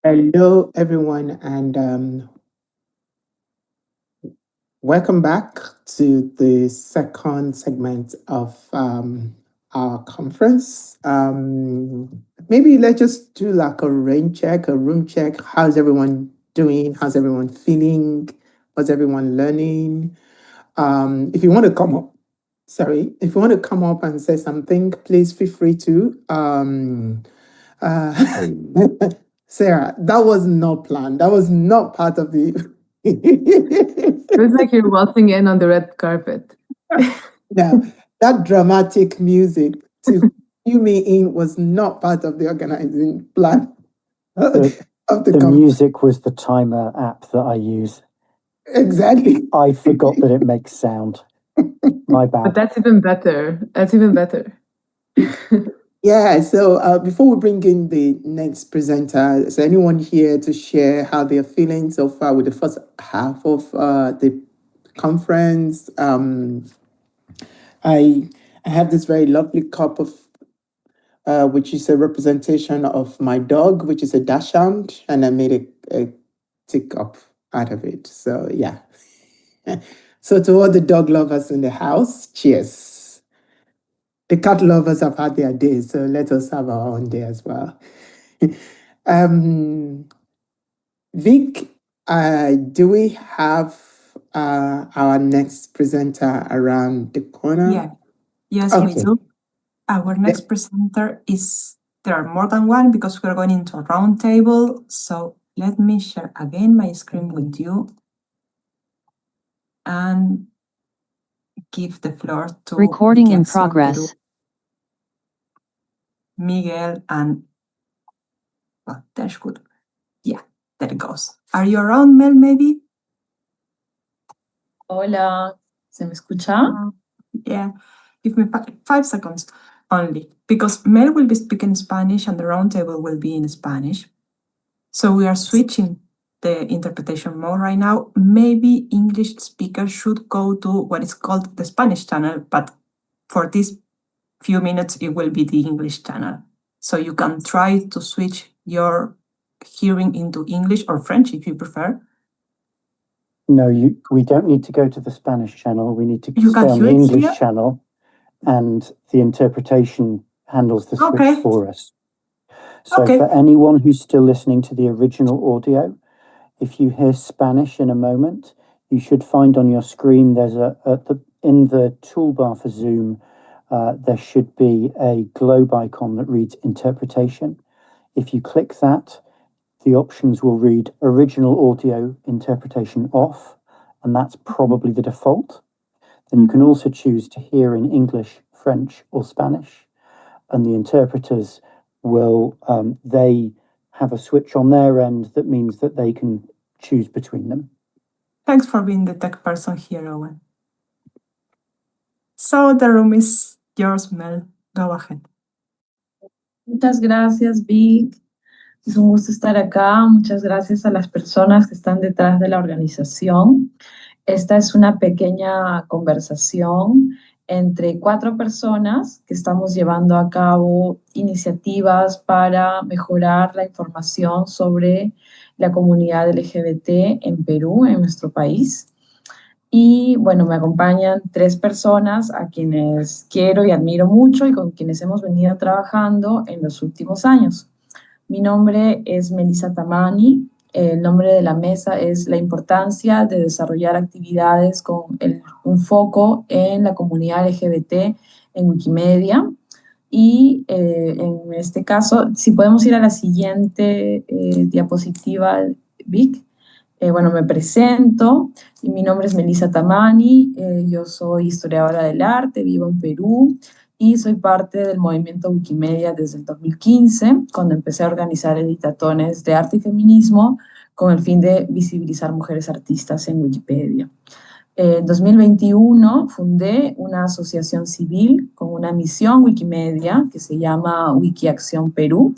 Hello, everyone, and welcome back to the second segment of our conference. Maybe let's just do like a rain check, a room check. How's everyone doing? How's everyone feeling? What's everyone learning? If you want to come up, if you want to come up and say something, please feel free to. Uh, Sarah, that was not planned. That was not part of the. It was like you're waltzing in on the red carpet. Now, that dramatic music to cue me in was not part of the organizing plan of the conference. Music was the timer app that I use. Exactly. I forgot that it makes sound. My bad. But that's even better. That's even better. Yeah, so before we bring in the next presenter, is there anyone here to share how they're feeling so far with the first half of the conference? I have this very lovely cup of, which is a representation of my dog, which is a dachshund, and I made a teacup out of it. So yeah. So to all the dog lovers in the house, cheers. The cat lovers have had their day, so let us have our own day as well. Vic, do we have our next presenter around the corner? Yeah. Yes, we do. Our next presenter is, there are more than one because we're going into a round table. So let me share again my screen with you and give the floor to Recording in progress. Miguel and, well, that's good. Yeah, there it goes. Are you around, Mel, maybe? Hola, ¿se me escucha? Yeah, give me 5 seconds only, because Mel will be speaking Spanish and the roundtable will be in Spanish. So we are switching the interpretation mode right now. Maybe English speakers should go to what is called the Spanish channel, but for these few minutes, it will be the English channel. So you can try to switch your hearing into English or French if you prefer. No, we don't need to go to the Spanish channel. We need to stay on the English channel, and the interpretation handles the switch for us. So for anyone who's still listening to the original audio, if you hear Spanish in a moment, you should find on your screen there's in the toolbar for Zoom, there should be a globe icon that reads interpretation. If you click that, the options will read original audio interpretation off, and that's probably the default. Then you can also choose to hear in English, French, or Spanish, and the interpreters will, they have a switch on their end that means that they can choose between them. Thanks for being the tech person here, Owen. So the room is yours, Mel. Go ahead. Muchas gracias, Vic. Es un gusto estar acá. Muchas gracias a las personas que están detrás de la organización. Esta es una pequeña conversación entre 4 personas que estamos llevando a cabo iniciativas para mejorar la información sobre la comunidad LGBT en Perú, en nuestro país. Y bueno, me acompañan 3 personas a quienes quiero y admiro mucho y con quienes hemos venido trabajando en los últimos años. Mi nombre es Melissa Tamani. El nombre de la mesa es la importancia de desarrollar actividades con un foco en la comunidad LGBT en Wikimedia. Y en este caso, si podemos ir a la siguiente diapositiva, Vic. Bueno, me presento. Y mi nombre es Melissa Tamani. Yo soy historiadora del arte, vivo en Perú. Y soy parte del movimiento Wikimedia desde el 2015, cuando empecé a organizar editatones de arte y feminismo con el fin de visibilizar mujeres artistas en Wikipedia. En 2021 fundé una asociación civil con una misión Wikimedia que se llama Wikiacción Perú,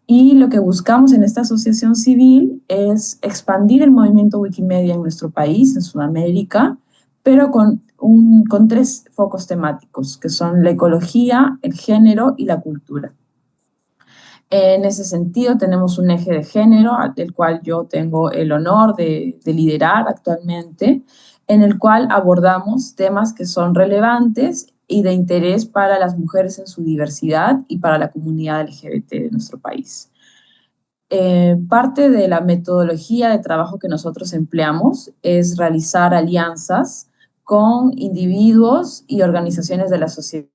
y lo que buscamos en esta asociación civil es expandir el movimiento Wikimedia en nuestro país, en Sudamérica, pero con 3 focos temáticos, que son la ecología, el género y la cultura. En ese sentido, tenemos un eje de género, del cual yo tengo el honor de liderar actualmente, en el cual abordamos temas que son relevantes y de interés para las mujeres en su diversidad y para la comunidad LGBT de nuestro país. Parte de la metodología de trabajo que nosotros empleamos es realizar alianzas con individuos y organizaciones de la sociedad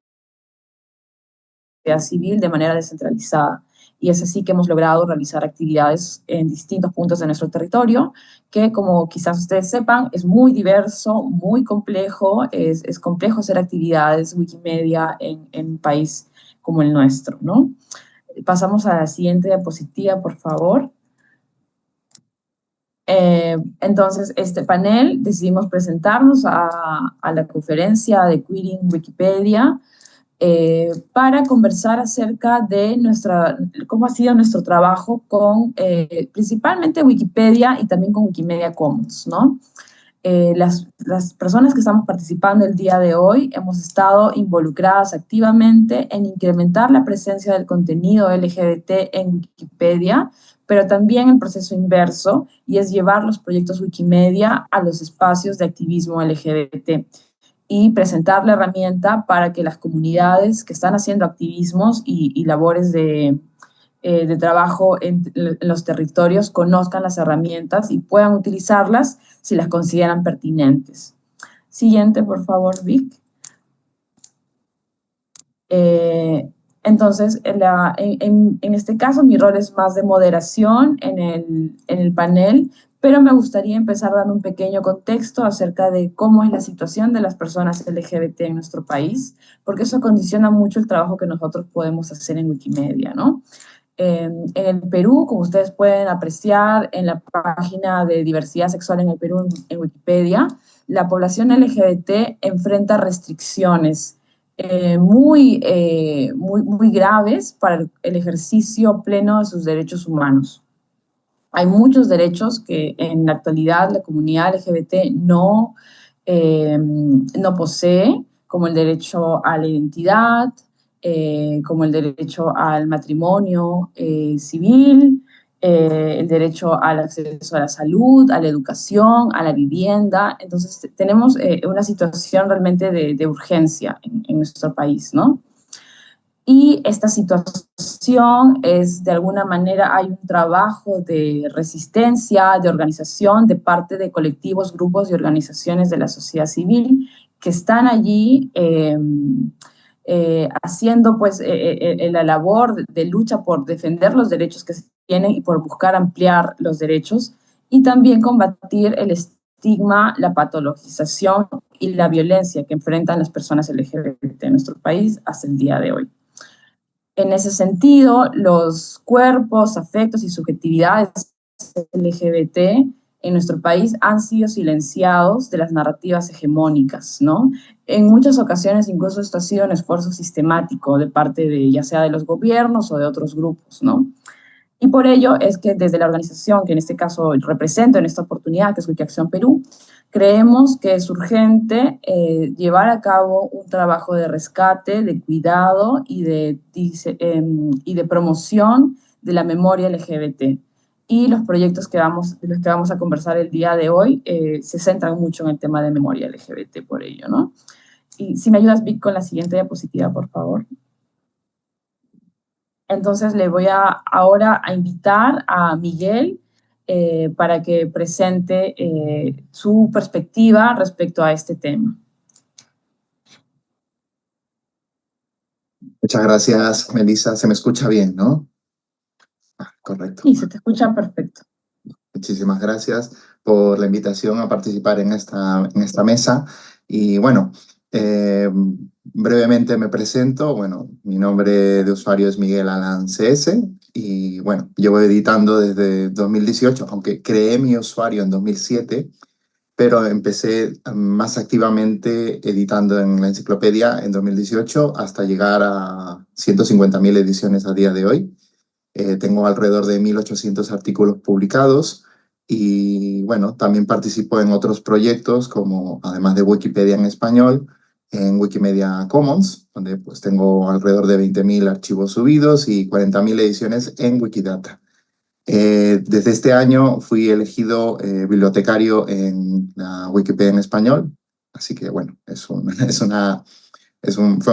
civil de manera descentralizada. Y es así que hemos logrado realizar actividades en distintos puntos de nuestro territorio, que como quizás ustedes sepan, es muy diverso, muy complejo, es complejo hacer actividades Wikimedia en un país como el nuestro, ¿no? Pasamos a la siguiente diapositiva, por favor. Entonces, este panel decidimos presentarnos a la conferencia de Queering Wikipedia para conversar acerca de cómo ha sido nuestro trabajo con principalmente Wikipedia y también con Wikimedia Commons, ¿no? Las personas que estamos participando el día de hoy hemos estado involucradas activamente en incrementar la presencia del contenido LGBT en Wikipedia, pero también el proceso inverso, y es llevar los proyectos Wikimedia a los espacios de activismo LGBT y presentar la herramienta para que las comunidades que están haciendo activismos y labores de trabajo en los territorios conozcan las herramientas y puedan utilizarlas si las consideran pertinentes. Siguiente, por favor, Vic. Entonces, en este caso, mi rol es más de moderación en el panel, pero me gustaría empezar dando un pequeño contexto acerca de cómo es la situación de las personas LGBT en nuestro país, porque eso condiciona mucho el trabajo que nosotros podemos hacer en Wikimedia, ¿no? En el Perú, como ustedes pueden apreciar en la página de diversidad sexual en el Perú en Wikipedia, la población LGBT enfrenta restricciones muy graves para el ejercicio pleno de sus derechos humanos. Hay muchos derechos que en la actualidad la comunidad LGBT no posee, como el derecho a la identidad, como el derecho al matrimonio civil, el derecho al acceso a la salud, a la educación, a la vivienda. Entonces, tenemos una situación realmente de urgencia en nuestro país, ¿no? Y esta situación es, de alguna manera, hay un trabajo de resistencia, de organización de parte de colectivos, grupos y organizaciones de la sociedad civil que están allí haciendo pues la labor de lucha por defender los derechos que se tienen y por buscar ampliar los derechos y también combatir el estigma, la patologización y la violencia que enfrentan las personas LGBT en nuestro país hasta el día de hoy. En ese sentido, los cuerpos, afectos y subjetividades LGBT en nuestro país han sido silenciados de las narrativas hegemónicas, ¿no? En muchas ocasiones incluso esto ha sido un esfuerzo sistemático de parte de ya sea de los gobiernos o de otros grupos, ¿no? Y por ello es que desde la organización que en este caso represento en esta oportunidad, que es Wikiacción Perú, creemos que es urgente llevar a cabo un trabajo de rescate, de cuidado y de promoción de la memoria LGBT. Y los proyectos de los que vamos a conversar el día de hoy se centran mucho en el tema de memoria LGBT por ello, ¿no? Y si me ayudas, Vic, con la siguiente diapositiva, por favor. Entonces le voy ahora a invitar a Miguel para que presente su perspectiva respecto a este tema. Muchas gracias, Melissa. Se me escucha bien, ¿no? Correcto. Sí, se te escucha perfecto. Muchísimas gracias por la invitación a participar en esta mesa. Y bueno, brevemente me presento. Bueno, mi nombre de usuario es Miguel Alan CS y bueno, llevo editando desde 2018, aunque creé mi usuario en 2007, pero empecé más activamente editando en la enciclopedia en 2018 hasta llegar a 150.000 ediciones a día de hoy. Tengo alrededor de 1.800 artículos publicados y bueno, también participo en otros proyectos como, además de Wikipedia en español, en Wikimedia Commons, donde pues tengo alrededor de 20.000 archivos subidos y 40.000 ediciones en Wikidata. Desde este año fui elegido bibliotecario en la Wikipedia en español, así que bueno, fue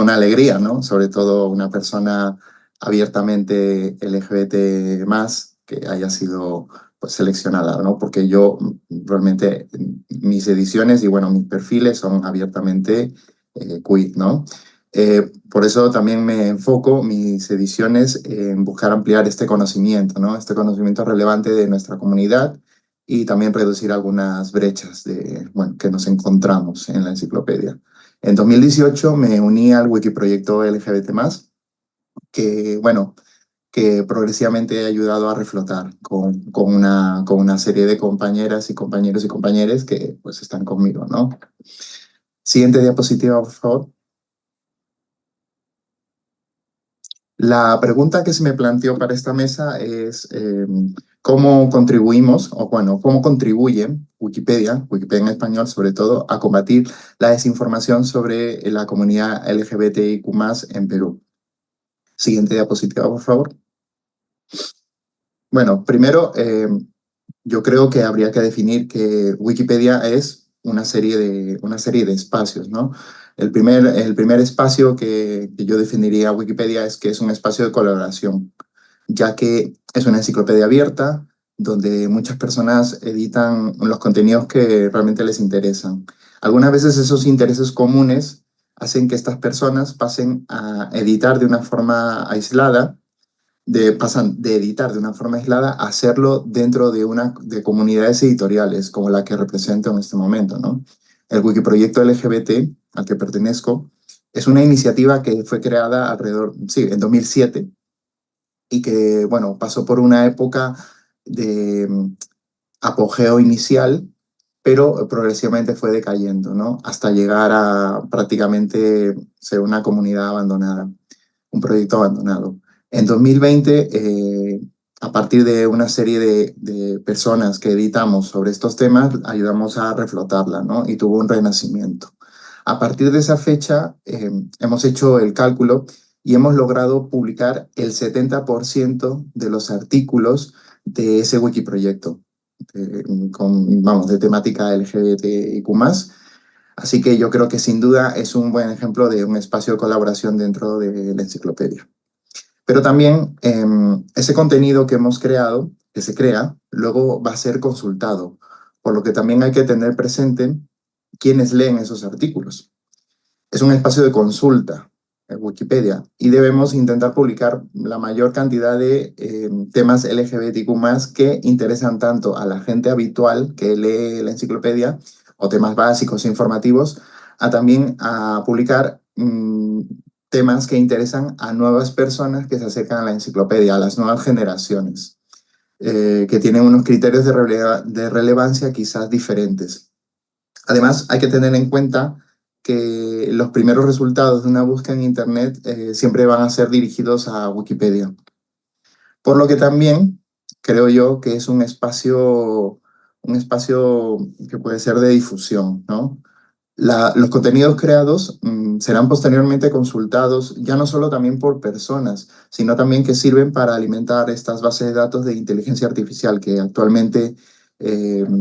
una alegría, ¿no? Sobre todo una persona abiertamente LGBT más que haya sido pues, seleccionada, ¿no? Porque yo realmente mis ediciones y bueno, mis perfiles son abiertamente queer, ¿no? Por eso también me enfoco mis ediciones en buscar ampliar este conocimiento, ¿no? Este conocimiento relevante de nuestra comunidad y también reducir algunas brechas bueno, que nos encontramos en la enciclopedia. En 2018 me uní al Wikiproyecto LGBT+, que, bueno, que progresivamente he ayudado a reflotar con una serie de compañeras y compañeros y compañeras que pues están conmigo, ¿no? Siguiente diapositiva, por favor. La pregunta que se me planteó para esta mesa es cómo contribuimos, o bueno, cómo contribuye Wikipedia en español sobre todo, a combatir la desinformación sobre la comunidad LGBTIQ+ en Perú. Siguiente diapositiva, por favor. Bueno, primero, yo creo que habría que definir que Wikipedia es una serie de espacios, ¿no? El primer espacio que yo definiría Wikipedia es que es un espacio de colaboración, ya que es una enciclopedia abierta donde muchas personas editan los contenidos que realmente les interesan. Algunas veces esos intereses comunes hacen que estas personas pasen a editar de una forma aislada, pasan de editar de una forma aislada a hacerlo dentro de comunidades editoriales como la que represento en este momento, ¿no? El Wikiproyecto LGBT al que pertenezco es una iniciativa que fue creada en 2007 y que, bueno, pasó por una época de apogeo inicial, pero progresivamente fue decayendo, ¿no? Hasta llegar a prácticamente ser una comunidad abandonada, un proyecto abandonado. En 2020, a partir de una serie de personas que editamos sobre estos temas, ayudamos a reflotarla, ¿no? Y tuvo un renacimiento. A partir de esa fecha, hemos hecho el cálculo y hemos logrado publicar el 70% de los artículos de ese Wikiproyecto, de temática LGBTIQ+. Así que yo creo que sin duda es un buen ejemplo de un espacio de colaboración dentro de la enciclopedia. Pero también ese contenido que hemos creado, que se crea, luego va a ser consultado, por lo que también hay que tener presente quiénes leen esos artículos. Es un espacio de consulta en Wikipedia y debemos intentar publicar la mayor cantidad de temas LGBTQ+ que interesan tanto a la gente habitual que lee la enciclopedia o temas básicos e informativos, también a publicar temas que interesan a nuevas personas que se acercan a la enciclopedia, a las nuevas generaciones, que tienen unos criterios de relevancia quizás diferentes. Además, hay que tener en cuenta que los primeros resultados de una búsqueda en Internet siempre van a ser dirigidos a Wikipedia. Por lo que también creo yo que es un espacio que puede ser de difusión, ¿no? Los contenidos creados serán posteriormente consultados ya no solo también por personas, sino también que sirven para alimentar estas bases de datos de inteligencia artificial que actualmente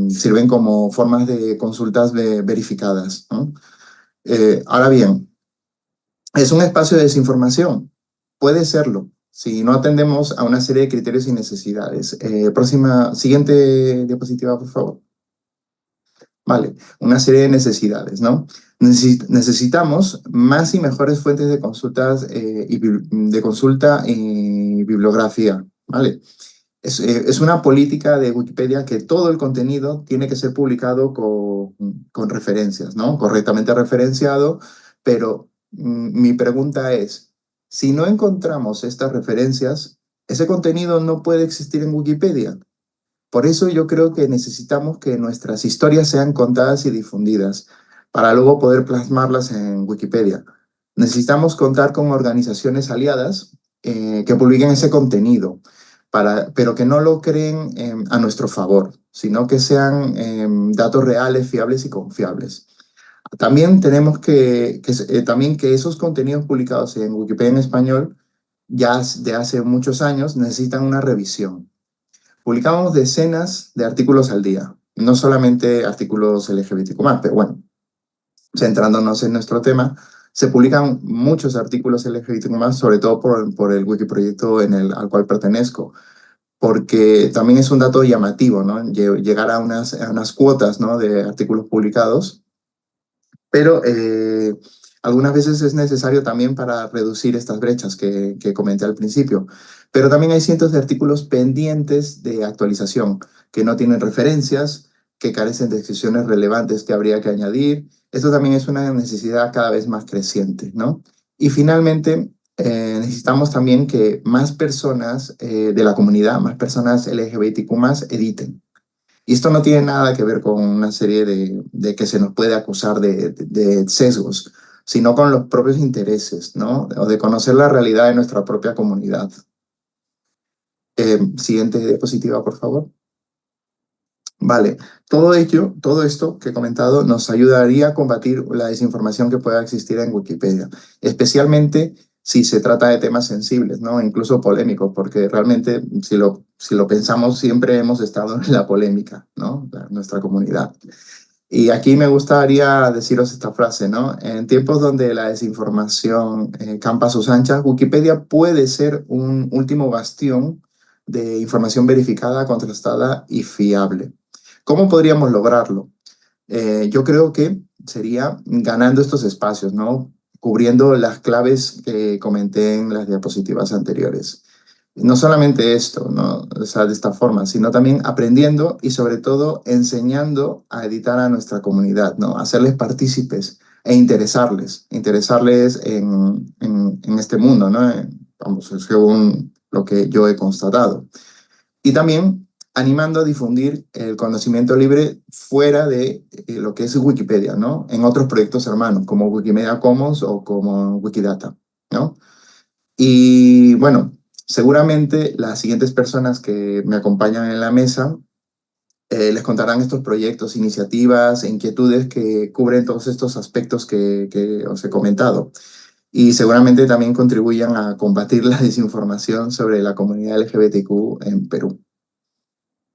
sirven como formas de consultas verificadas, ¿no? Ahora bien, ¿es un espacio de desinformación? Puede serlo, si no atendemos a una serie de criterios y necesidades. Siguiente diapositiva, por favor. Vale, una serie de necesidades, ¿no? Necesitamos más y mejores fuentes de consulta y bibliografía, ¿vale? Es una política de Wikipedia que todo el contenido tiene que ser publicado con referencias, ¿no? Correctamente referenciado, pero mi pregunta es, si no encontramos estas referencias, ese contenido no puede existir en Wikipedia. Por eso yo creo que necesitamos que nuestras historias sean contadas y difundidas para luego poder plasmarlas en Wikipedia. Necesitamos contar con organizaciones aliadas que publiquen ese contenido, pero que no lo creen a nuestro favor, sino que sean datos reales, fiables y confiables. También tenemos también que esos contenidos publicados en Wikipedia en español ya de hace muchos años necesitan una revisión. Publicamos decenas de artículos al día, no solamente artículos LGBTQ+, pero bueno, centrándonos en nuestro tema, se publican muchos artículos LGBTQ+, sobre todo por el Wikiproyecto al cual pertenezco, porque también es un dato llamativo, ¿no? Llegar a unas cuotas, ¿no?, de artículos publicados, pero algunas veces es necesario también para reducir estas brechas que comenté al principio. Pero también hay cientos de artículos pendientes de actualización, que no tienen referencias, que carecen de descripciones relevantes que habría que añadir. Esto también es una necesidad cada vez más creciente, ¿no? Y finalmente, necesitamos también que más personas de la comunidad, más personas LGBTQ+, editen. Y esto no tiene nada que ver con una serie de que se nos puede acusar de sesgos, sino con los propios intereses, ¿no? O de conocer la realidad de nuestra propia comunidad. Siguiente diapositiva, por favor. Vale, todo esto que he comentado nos ayudaría a combatir la desinformación que pueda existir en Wikipedia, especialmente si se trata de temas sensibles, ¿no? Incluso polémicos, porque realmente, si lo pensamos, siempre hemos estado en la polémica, ¿no? Nuestra comunidad. Y aquí me gustaría deciros esta frase, ¿no? En tiempos donde la desinformación campa a sus anchas, Wikipedia puede ser un último bastión de información verificada, contrastada y fiable. ¿Cómo podríamos lograrlo? Yo creo que sería ganando estos espacios, ¿no? Cubriendo las claves que comenté en las diapositivas anteriores. No solamente esto, ¿no? O sea, de esta forma, sino también aprendiendo y sobre todo enseñando a editar a nuestra comunidad, ¿no? Hacerles partícipes e interesarles en este mundo, ¿no? Vamos, según lo que yo he constatado. Y también animando a difundir el conocimiento libre fuera de lo que es Wikipedia, ¿no? En otros proyectos hermanos, como Wikimedia Commons o como Wikidata, ¿no? Y bueno, seguramente las siguientes personas que me acompañan en la mesa les contarán estos proyectos, iniciativas e inquietudes que cubren todos estos aspectos que os he comentado. Y seguramente también contribuyan a combatir la desinformación sobre la comunidad LGBTQ en Perú.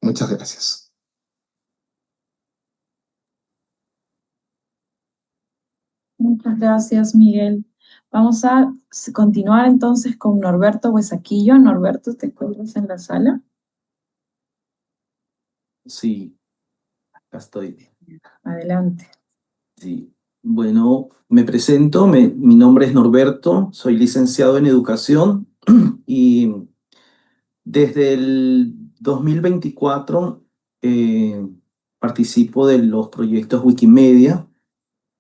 Muchas gracias. Muchas gracias, Miguel. Vamos a continuar entonces con Norberto Huesaquillo. Norberto, ¿te encuentras en la sala? Sí, acá estoy. Adelante. Sí. Bueno, me presento, mi nombre es Norberto, soy licenciado en educación y desde el 2024 participo de los proyectos Wikimedia,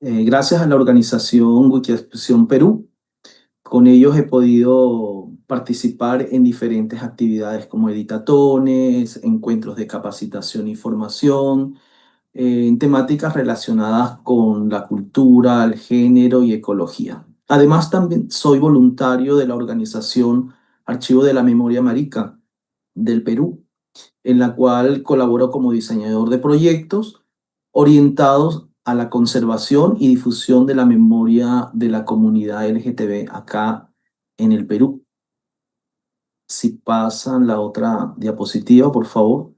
gracias a la organización Wikiexpresión Perú. Con ellos he podido participar en diferentes actividades como editatones, encuentros de capacitación y formación, en temáticas relacionadas con la cultura, el género y ecología. Además, también soy voluntario de la organización Archivo de la Memoria Marica del Perú, en la cual colaboro como diseñador de proyectos orientados a la conservación y difusión de la memoria de la comunidad LGTB acá en el Perú. Si pasan la otra diapositiva, por favor.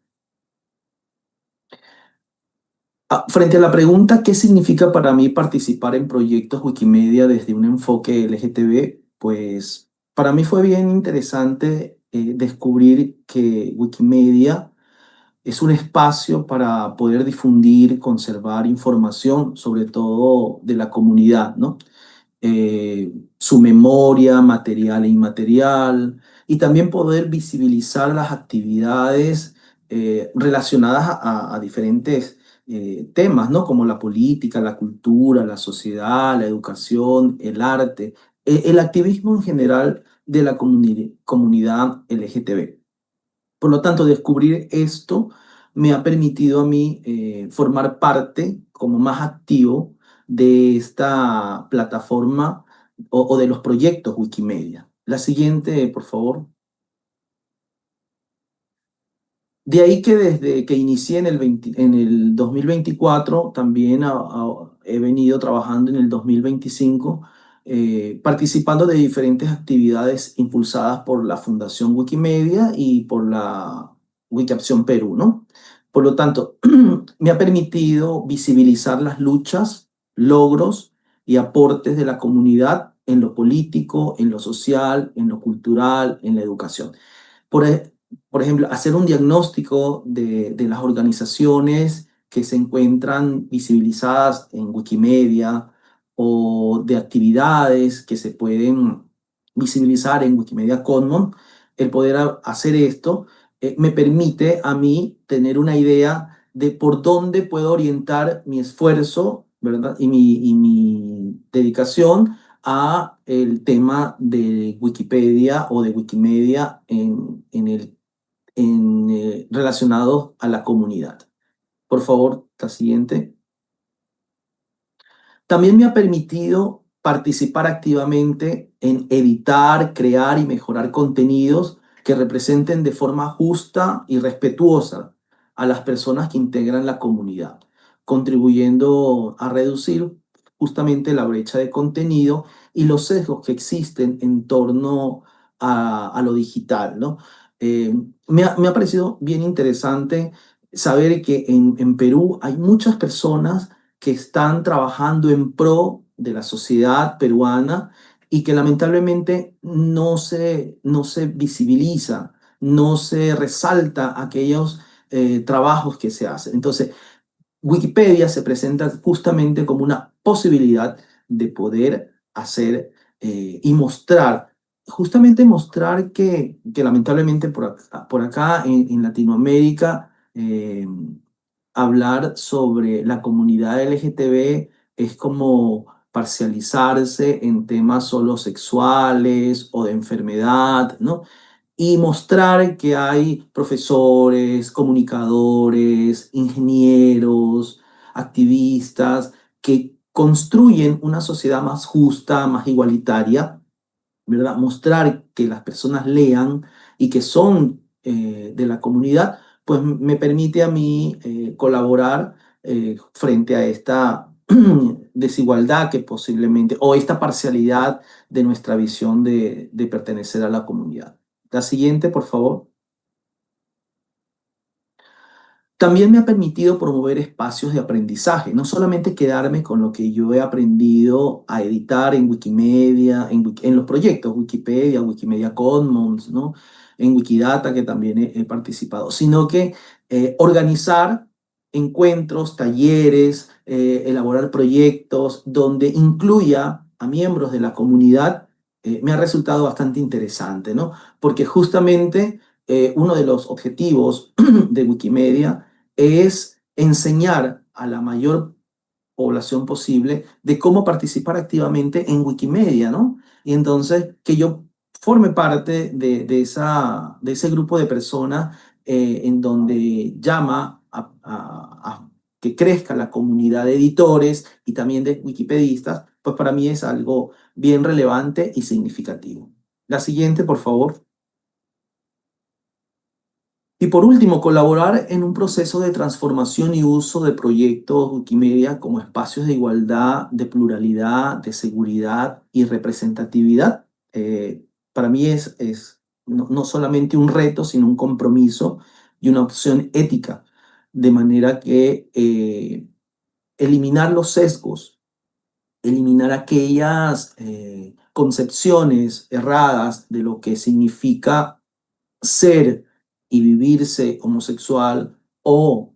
Frente a la pregunta, ¿qué significa para mí participar en proyectos Wikimedia desde un enfoque LGTB? Pues para mí fue bien interesante descubrir que Wikimedia es un espacio para poder difundir, conservar información, sobre todo de la comunidad, ¿no? Su memoria material e inmaterial, y también poder visibilizar las actividades relacionadas a diferentes temas, ¿no? Como la política, la cultura, la sociedad, la educación, el arte, el activismo en general de la comunidad LGTB. Por lo tanto, descubrir esto me ha permitido a mí formar parte como más activo de esta plataforma o de los proyectos Wikimedia. La siguiente, por favor. De ahí que desde que inicié en el 2024 también he venido trabajando en el 2025, participando de diferentes actividades impulsadas por la Fundación Wikimedia y por la Wikiacción Perú, ¿no? Por lo tanto, me ha permitido visibilizar las luchas, logros y aportes de la comunidad en lo político, en lo social, en lo cultural, en la educación. Por, e- por ejemplo, hacer un diagnóstico de las organizaciones que se encuentran visibilizadas en Wikimedia o de actividades que se pueden visibilizar en Wikimedia Commons, el poder hacer esto me permite a mí tener una idea de por dónde puedo orientar mi esfuerzo, ¿verdad? Y mi dedicación a el tema de Wikipedia o de Wikimedia relacionado a la comunidad. Por favor, la siguiente. También me ha permitido participar activamente en editar, crear y mejorar contenidos que representen de forma justa y respetuosa a las personas que integran la comunidad, contribuyendo a reducir justamente la brecha de contenido y los sesgos que existen en torno a lo digital, ¿no? Me ha parecido bien interesante saber que en Perú hay muchas personas que están trabajando en pro de la sociedad peruana y que lamentablemente no se visibiliza, no se resalta aquellos trabajos que se hacen. Entonces, Wikipedia se presenta justamente como una posibilidad de poder hacer y mostrar, justamente mostrar que lamentablemente por acá en Latinoamérica, hablar sobre la comunidad LGTB es como parcializarse en temas solo sexuales o de enfermedad, ¿no? Y mostrar que hay profesores, comunicadores, ingenieros, activistas que construyen una sociedad más justa, más igualitaria, ¿verdad? Mostrar que las personas lean y que son de la comunidad, pues me permite a mí colaborar frente a esta desigualdad que posiblemente, o esta parcialidad de nuestra visión de pertenecer a la comunidad. La siguiente, por favor. También me ha permitido promover espacios de aprendizaje, no solamente quedarme con lo que yo he aprendido a editar en Wikimedia, en los proyectos Wikipedia, Wikimedia Commons, ¿no? En Wikidata, que también he participado, sino que organizar encuentros, talleres, elaborar proyectos donde incluya a miembros de la comunidad, me ha resultado bastante interesante, ¿no? Porque justamente uno de los objetivos de Wikimedia es enseñar a la mayor población posible de cómo participar activamente en Wikimedia, ¿no? Y entonces que yo forme parte de ese grupo de personas en donde llama a que crezca la comunidad de editores y también de wikipedistas, pues para mí es algo bien relevante y significativo. La siguiente, por favor. Y por último, colaborar en un proceso de transformación y uso de proyectos Wikimedia como espacios de igualdad, de pluralidad, de seguridad y representatividad. Para mí es no solamente un reto, sino un compromiso y una opción ética, de manera que eliminar los sesgos, eliminar aquellas concepciones erradas de lo que significa ser y vivirse homosexual o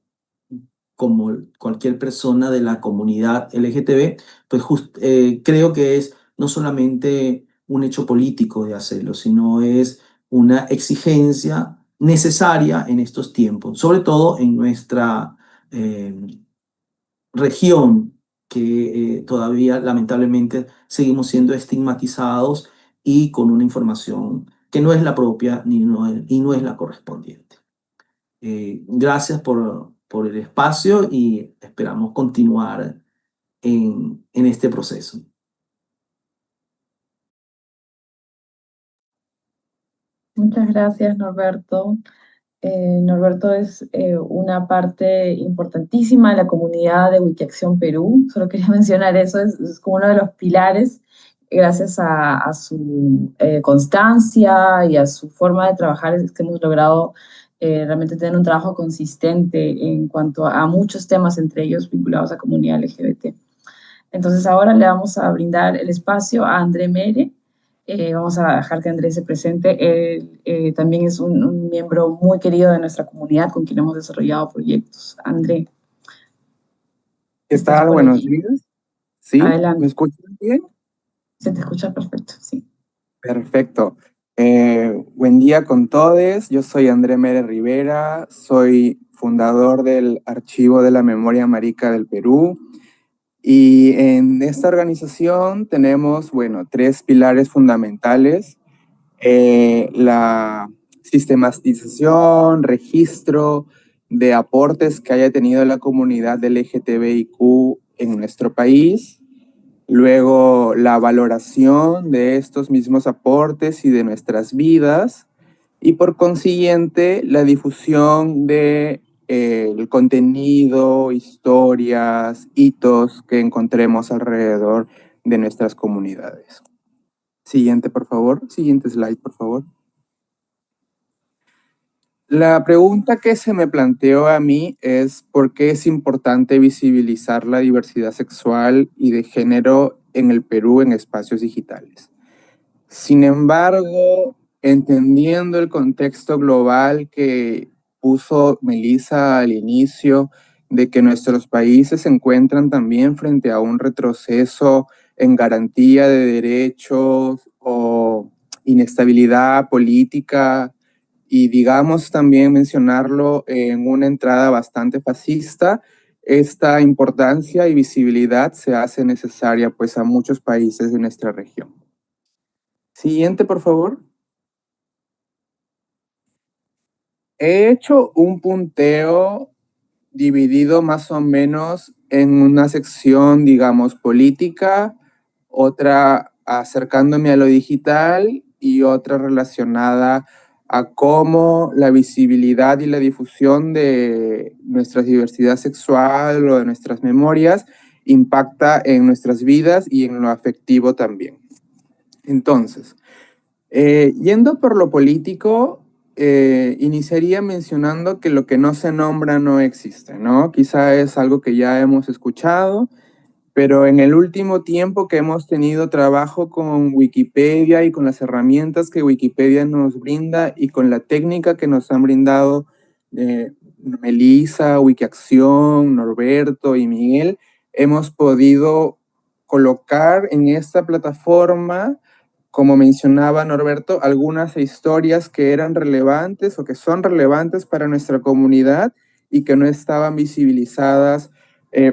como cualquier persona de la comunidad LGTB, pues creo que es no solamente un hecho político de hacerlo, sino es una exigencia necesaria en estos tiempos, sobre todo en nuestra eh, región, que todavía lamentablemente seguimos siendo estigmatizados y con una información que no es la propia y no es la correspondiente. Gracias por el espacio y esperamos continuar en este proceso. Muchas gracias, Norberto. Norberto es una parte importantísima de la comunidad de Wikiacción Perú. Solo quería mencionar eso, es como uno de los pilares, gracias a su constancia y a su forma de trabajar, es que hemos logrado realmente tener un trabajo consistente en cuanto a muchos temas, entre ellos vinculados a comunidad LGBT. Entonces ahora le vamos a brindar el espacio a André Mere. Vamos a dejar que Andrés se presente. Él también es un miembro muy querido de nuestra comunidad con quien hemos desarrollado proyectos. André. ¿Qué tal? Buenos días. ¿Sí? Adelante. ¿Me escuchan bien? Se te escucha perfecto, sí. Perfecto. Buen día con todos. Yo soy André Mere Rivera, soy fundador del Archivo de la Memoria Marica del Perú. Y en esta organización tenemos, bueno, 3 pilares fundamentales. La sistematización, registro de aportes que haya tenido la comunidad LGTBIQ en nuestro país. Luego, la valoración de estos mismos aportes y de nuestras vidas. Y por consiguiente, la difusión de el contenido, historias, hitos que encontremos alrededor de nuestras comunidades. Siguiente, por favor. Siguiente slide, por favor. La pregunta que se me planteó a mí es ¿por qué es importante visibilizar la diversidad sexual y de género en el Perú en espacios digitales? Sin embargo, entendiendo el contexto global que puso Melissa al inicio, de que nuestros países se encuentran también frente a un retroceso en garantía de derechos o inestabilidad política, y digamos también mencionarlo en una entrada bastante fascista, esta importancia y visibilidad se hace necesaria pues a muchos países de nuestra región. Siguiente, por favor. He hecho un punteo dividido más o menos en una sección, digamos, política, otra acercándome a lo digital y otra relacionada a cómo la visibilidad y la difusión de nuestra diversidad sexual o de nuestras memorias impacta en nuestras vidas y en lo afectivo también. Entonces, yendo por lo político, iniciaría mencionando que lo que no se nombra no existe, ¿no? Quizá es algo que ya hemos escuchado, pero en el último tiempo que hemos tenido trabajo con Wikipedia y con las herramientas que Wikipedia nos brinda y con la técnica que nos han brindado Melissa, Wikiacción, Norberto y Miguel, hemos podido colocar en esta plataforma, como mencionaba Norberto, algunas historias que eran relevantes o que son relevantes para nuestra comunidad y que no estaban visibilizadas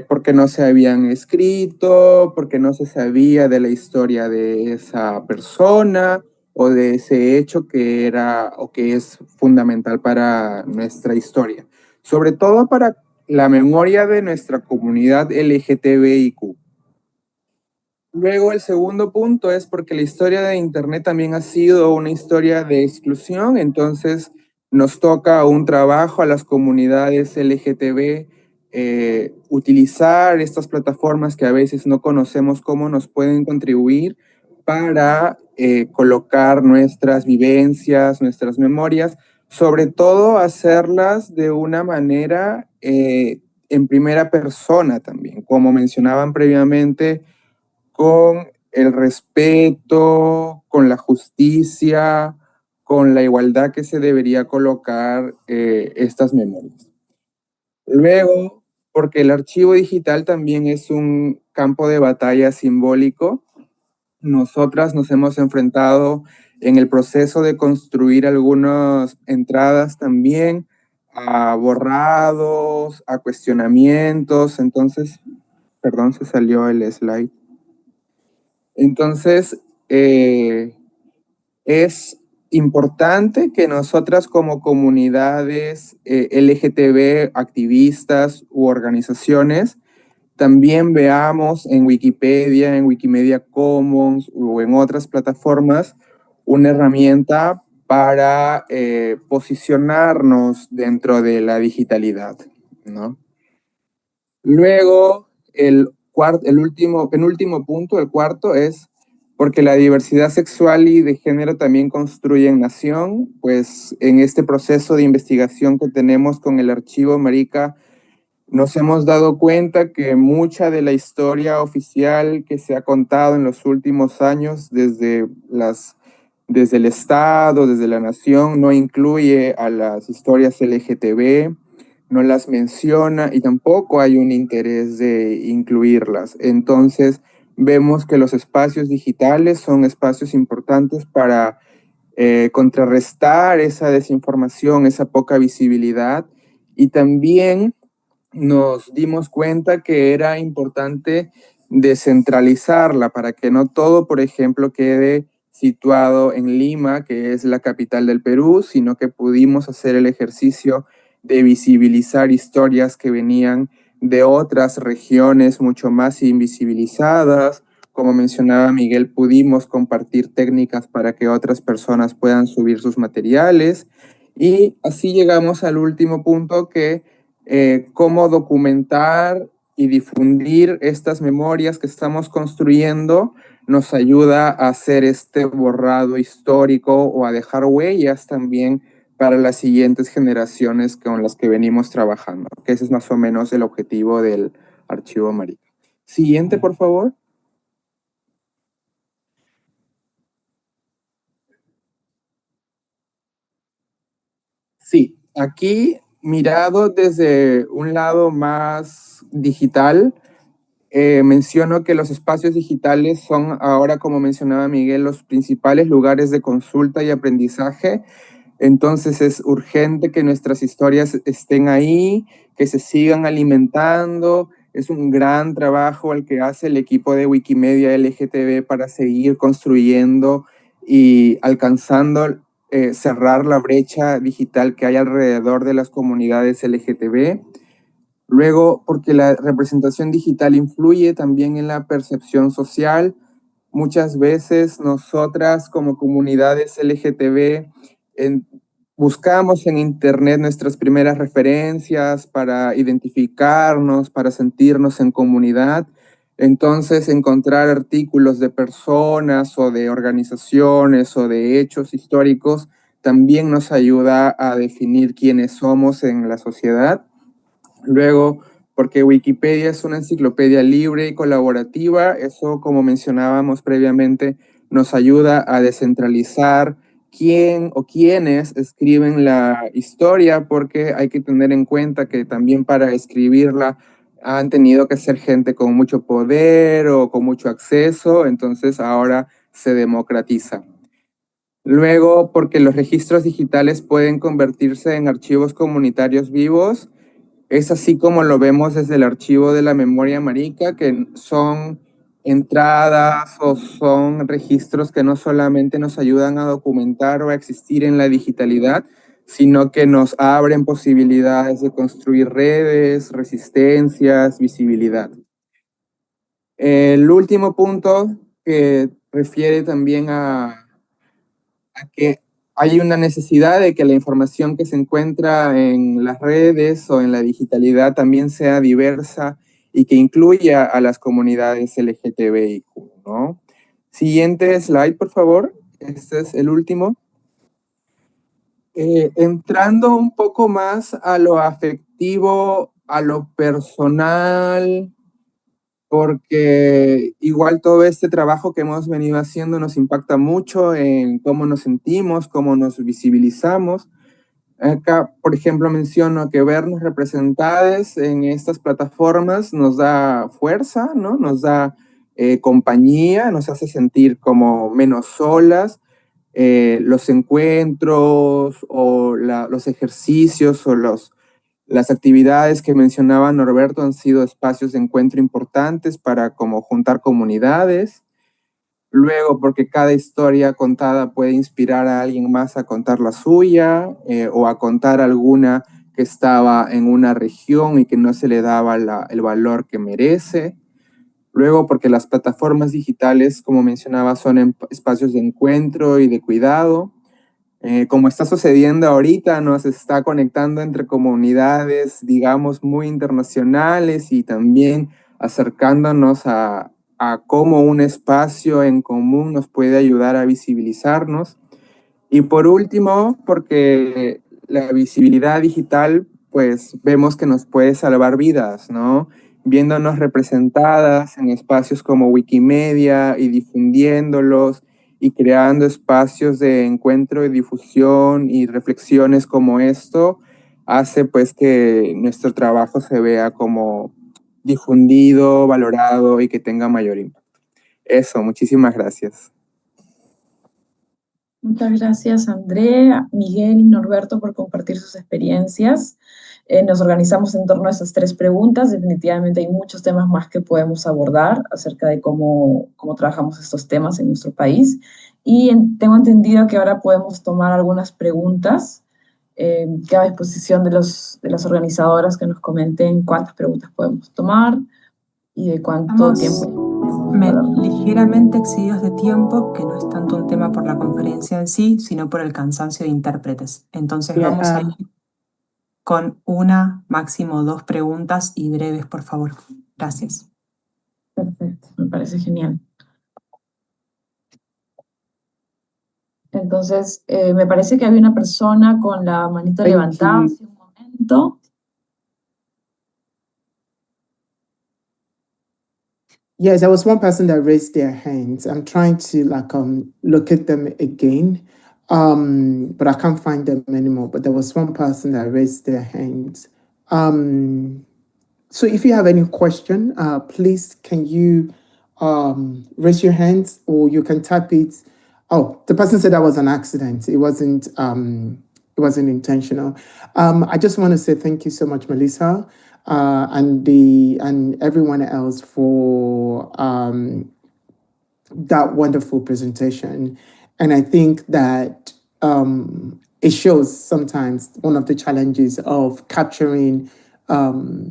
porque no se habían escrito, porque no se sabía de la historia de esa persona o de ese hecho que era o que es fundamental para nuestra historia. Sobre todo para la memoria de nuestra comunidad LGTBIQ. Luego el segundo punto es porque la historia de Internet también ha sido una historia de exclusión, entonces nos toca un trabajo a las comunidades LGTB utilizar estas plataformas que a veces no conocemos cómo nos pueden contribuir para colocar nuestras vivencias, nuestras memorias, sobre todo hacerlas de una manera en primera persona también, como mencionaban previamente, con el respeto, con la justicia, con la igualdad que se debería colocar estas memorias. Luego, porque el archivo digital también es un campo de batalla simbólico, nosotras nos hemos enfrentado en el proceso de construir algunas entradas también a borrados, a cuestionamientos, entonces, perdón, se salió el slide. Entonces, es importante que nosotras como comunidades LGTB, activistas u organizaciones, también veamos en Wikipedia, en Wikimedia Commons o en otras plataformas una herramienta para posicionarnos dentro de la digitalidad, ¿no? Luego, el penúltimo punto, el cuarto, es porque la diversidad sexual y de género también construyen nación, pues en este proceso de investigación que tenemos con el archivo Marica, nos hemos dado cuenta que mucha de la historia oficial que se ha contado en los últimos años desde el Estado, desde la nación, no incluye a las historias LGTB, no las menciona y tampoco hay un interés de incluirlas. Entonces, vemos que los espacios digitales son espacios importantes para contrarrestar esa desinformación, esa poca visibilidad, y también nos dimos cuenta que era importante descentralizarla para que no todo, por ejemplo, quede situado en Lima, que es la capital del Perú, sino que pudimos hacer el ejercicio de visibilizar historias que venían de otras regiones mucho más invisibilizadas. Como mencionaba Miguel, pudimos compartir técnicas para que otras personas puedan subir sus materiales, y así llegamos al último punto, que cómo documentar y difundir estas memorias que estamos construyendo nos ayuda a hacer este borrado histórico o a dejar huellas también para las siguientes generaciones con las que venimos trabajando, que ese es más o menos el objetivo del archivo Marica. Siguiente, por favor. Sí, aquí mirado desde un lado más digital, menciono que los espacios digitales son ahora, como mencionaba Miguel, los principales lugares de consulta y aprendizaje. Entonces es urgente que nuestras historias estén ahí, que se sigan alimentando. Es un gran trabajo el que hace el equipo de Wikimedia LGTB para seguir construyendo y alcanzando cerrar la brecha digital que hay alrededor de las comunidades LGTB. Luego, porque la representación digital influye también en la percepción social. Muchas veces nosotras como comunidades LGTB buscamos en Internet nuestras primeras referencias para identificarnos, para sentirnos en comunidad. Entonces, encontrar artículos de personas o de organizaciones o de hechos históricos también nos ayuda a definir quiénes somos en la sociedad. Luego, porque Wikipedia es una enciclopedia libre y colaborativa, eso, como mencionábamos previamente, nos ayuda a descentralizar quién o quiénes escriben la historia, porque hay que tener en cuenta que también para escribirla han tenido que ser gente con mucho poder o con mucho acceso, entonces ahora se democratiza. Luego, porque los registros digitales pueden convertirse en archivos comunitarios vivos. Es así como lo vemos desde el archivo de la memoria marica, que son entradas o son registros que no solamente nos ayudan a documentar o a existir en la digitalidad, sino que nos abren posibilidades de construir redes, resistencias, visibilidad. El último punto, que refiere también a que hay una necesidad de que la información que se encuentra en las redes o en la digitalidad también sea diversa y que incluya a las comunidades LGTBIQ, ¿no? Siguiente slide, por favor. Este es el último. Entrando un poco más a lo afectivo, a lo personal, porque igual todo este trabajo que hemos venido haciendo nos impacta mucho en cómo nos sentimos, cómo nos visibilizamos. Acá, por ejemplo, menciono que vernos representadas en estas plataformas nos da fuerza, ¿no? Nos da compañía, nos hace sentir como menos solas. Los encuentros o los ejercicios o las actividades que mencionaba Norberto han sido espacios de encuentro importantes para como juntar comunidades. Luego, porque cada historia contada puede inspirar a alguien más a contar la suya o a contar alguna que estaba en una región y que no se le daba el valor que merece. Luego, porque las plataformas digitales, como mencionaba, son espacios de encuentro y de cuidado. como está sucediendo ahorita, nos está conectando entre comunidades, digamos, muy internacionales y también acercándonos a cómo un espacio en común nos puede ayudar a visibilizarnos. Y por último, porque la visibilidad digital, pues vemos que nos puede salvar vidas, ¿no? Viéndonos representadas en espacios como Wikimedia y difundiéndolos y creando espacios de encuentro y difusión y reflexiones como esto, hace pues que nuestro trabajo se vea como difundido, valorado y que tenga mayor impacto. Eso, muchísimas gracias. Muchas gracias, Andrea, Miguel y Norberto, por compartir sus experiencias. Nos organizamos en torno a esas 3 preguntas. Definitivamente hay muchos temas más que podemos abordar acerca de cómo trabajamos estos temas en nuestro país. Y tengo entendido que ahora podemos tomar algunas preguntas. Queda a disposición de las organizadoras que nos comenten cuántas preguntas podemos tomar y de cuánto tiempo. Ligeramente excedidos de tiempo, que no es tanto un tema por la conferencia en sí, sino por el cansancio de intérpretes. Entonces vamos a ir con una, máximo 2 preguntas y breves, por favor. Gracias. Perfecto, me parece genial. Entonces, me parece que había una persona con la manita levantada hace un momento. Yes, there was one person that raised their hands. I'm trying to locate them again, but I can't find them anymore. But there was one person that raised their hands. So if you have any question, please can you raise your hands, or you can type it. Oh, the person said that was an accident. It wasn't intentional. I just want to say thank you so much, Melissa. And everyone else for that wonderful presentation. And I think that it shows sometimes one of the challenges of capturing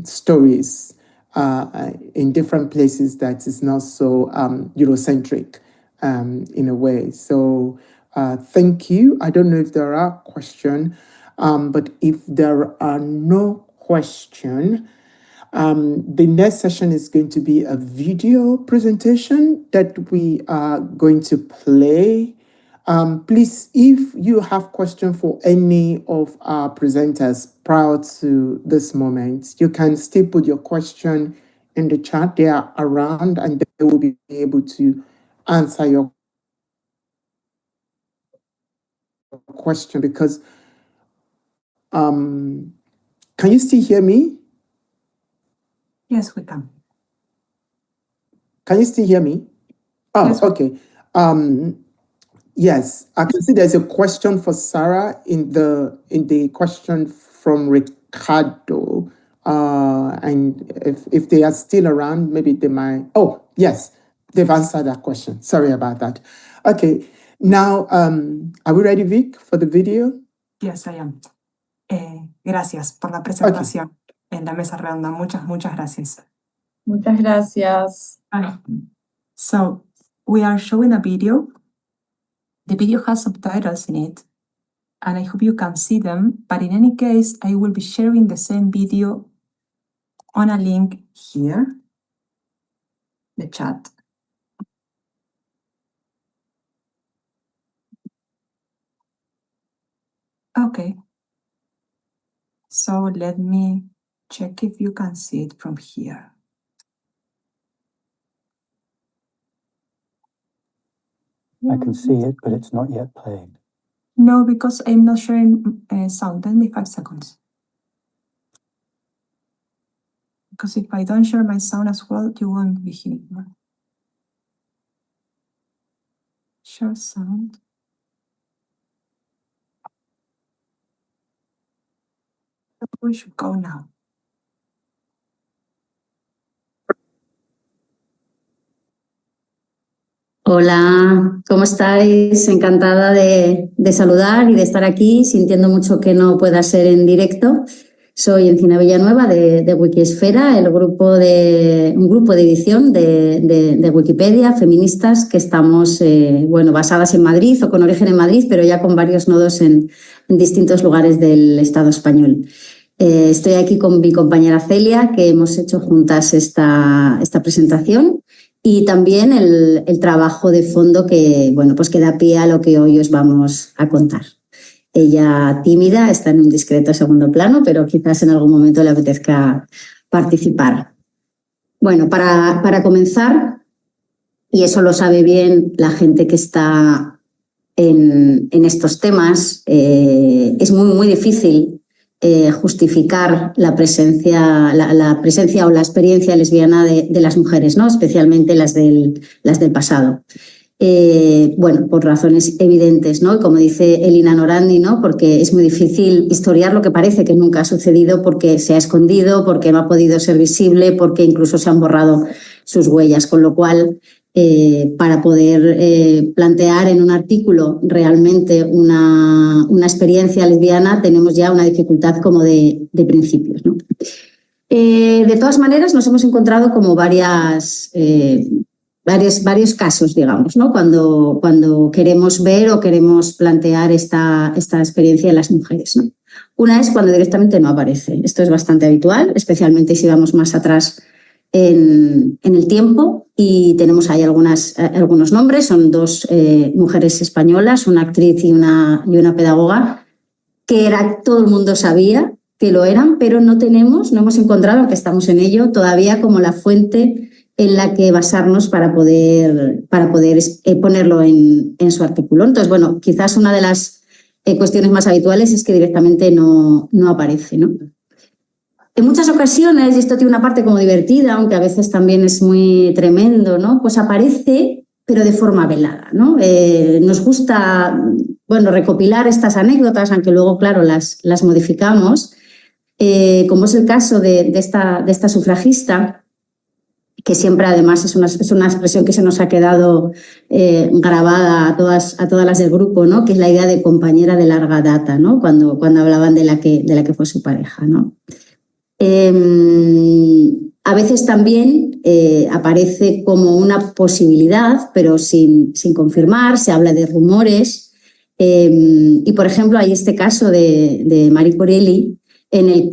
stories in different places that is not so Eurocentric in a way. So thank you. I don't know if there are questions, but if there are no questions, the next session is going to be a video presentation that we are going to play. Please, if you have questions for any of our presenters prior to this moment, you can still put your question in the chat. They are around and they will be able to answer your question because can you still hear me? Yes, we can. Can you still hear me? Oh, yes, okay. Yes, I can see there's a question for Sarah in the question from Ricardo. And if they are still around, maybe they might. Oh, yes, they've answered that question. Sorry about that. Okay, now are we ready, Vic, for the video? Yes, I am. Gracias por la presentación en la mesa redonda. Muchas gracias. Muchas gracias. So, we are showing a video. The video has subtitles in it, and I hope you can see them, but in any case, I will be sharing the same video on a link here, the chat. Okay. So let me check if you can see it from here. I can see it, but it's not yet playing. No, because I'm not sharing sound. Let me 5 seconds. Because if I don't share my sound as well, you won't be hearing me. Share sound. We should go now. Hola, ¿cómo estáis? Encantada de saludar y de estar aquí, sintiendo mucho que no pueda ser en directo. Soy Encina Villanueva de Wikisfera, un grupo de edición de Wikipedia, feministas, que estamos basadas en Madrid o con origen en Madrid, pero ya con varios nodos en distintos lugares del Estado español. Estoy aquí con mi compañera Celia, que hemos hecho juntas esta presentación, y también el trabajo de fondo que da pie a lo que hoy os vamos a contar. Ella, tímida, está en un discreto segundo plano, pero quizás en algún momento le apetezca participar. Bueno, para comenzar, y eso lo sabe bien la gente que está en estos temas, es muy difícil justificar la presencia o la experiencia lesbiana de las mujeres, ¿no? Especialmente las del pasado. Por razones evidentes, ¿no? Como dice Elina Norandi, ¿no? Porque es muy difícil historiar lo que parece que nunca ha sucedido, porque se ha escondido, porque no ha podido ser visible, porque incluso se han borrado sus huellas, con lo cual para poder plantear en un artículo realmente una experiencia lesbiana tenemos ya una dificultad como de principios, ¿no? De todas maneras, nos hemos encontrado como varios casos, digamos, ¿no? Cuando queremos ver o queremos plantear esta experiencia de las mujeres, ¿no? Una es cuando directamente no aparece. Esto es bastante habitual, especialmente si vamos más atrás en el tiempo, y tenemos ahí algunos nombres. Son dos mujeres españolas, una actriz y una pedagoga, que todo el mundo sabía que lo eran, pero no hemos encontrado, aunque estamos en ello, todavía como la fuente en la que basarnos para poder ponerlo en su artículo. Entonces, quizás una de las cuestiones más habituales es que directamente no aparece, ¿no? En muchas ocasiones, y esto tiene una parte como divertida, aunque a veces también es muy tremendo, ¿no? Pues aparece, pero de forma velada, ¿no? Nos gusta, recopilar estas anécdotas, aunque luego, claro, las modificamos, como es el caso de esta sufragista, que siempre además es una expresión que se nos ha quedado grabada a todas las del grupo, ¿no? Que es la idea de compañera de larga data, ¿no? Cuando hablaban de la que fue su pareja, ¿no? A veces también aparece como una posibilidad, pero sin confirmar. Se habla de rumores, y por ejemplo hay este caso de Marie Corelli, en el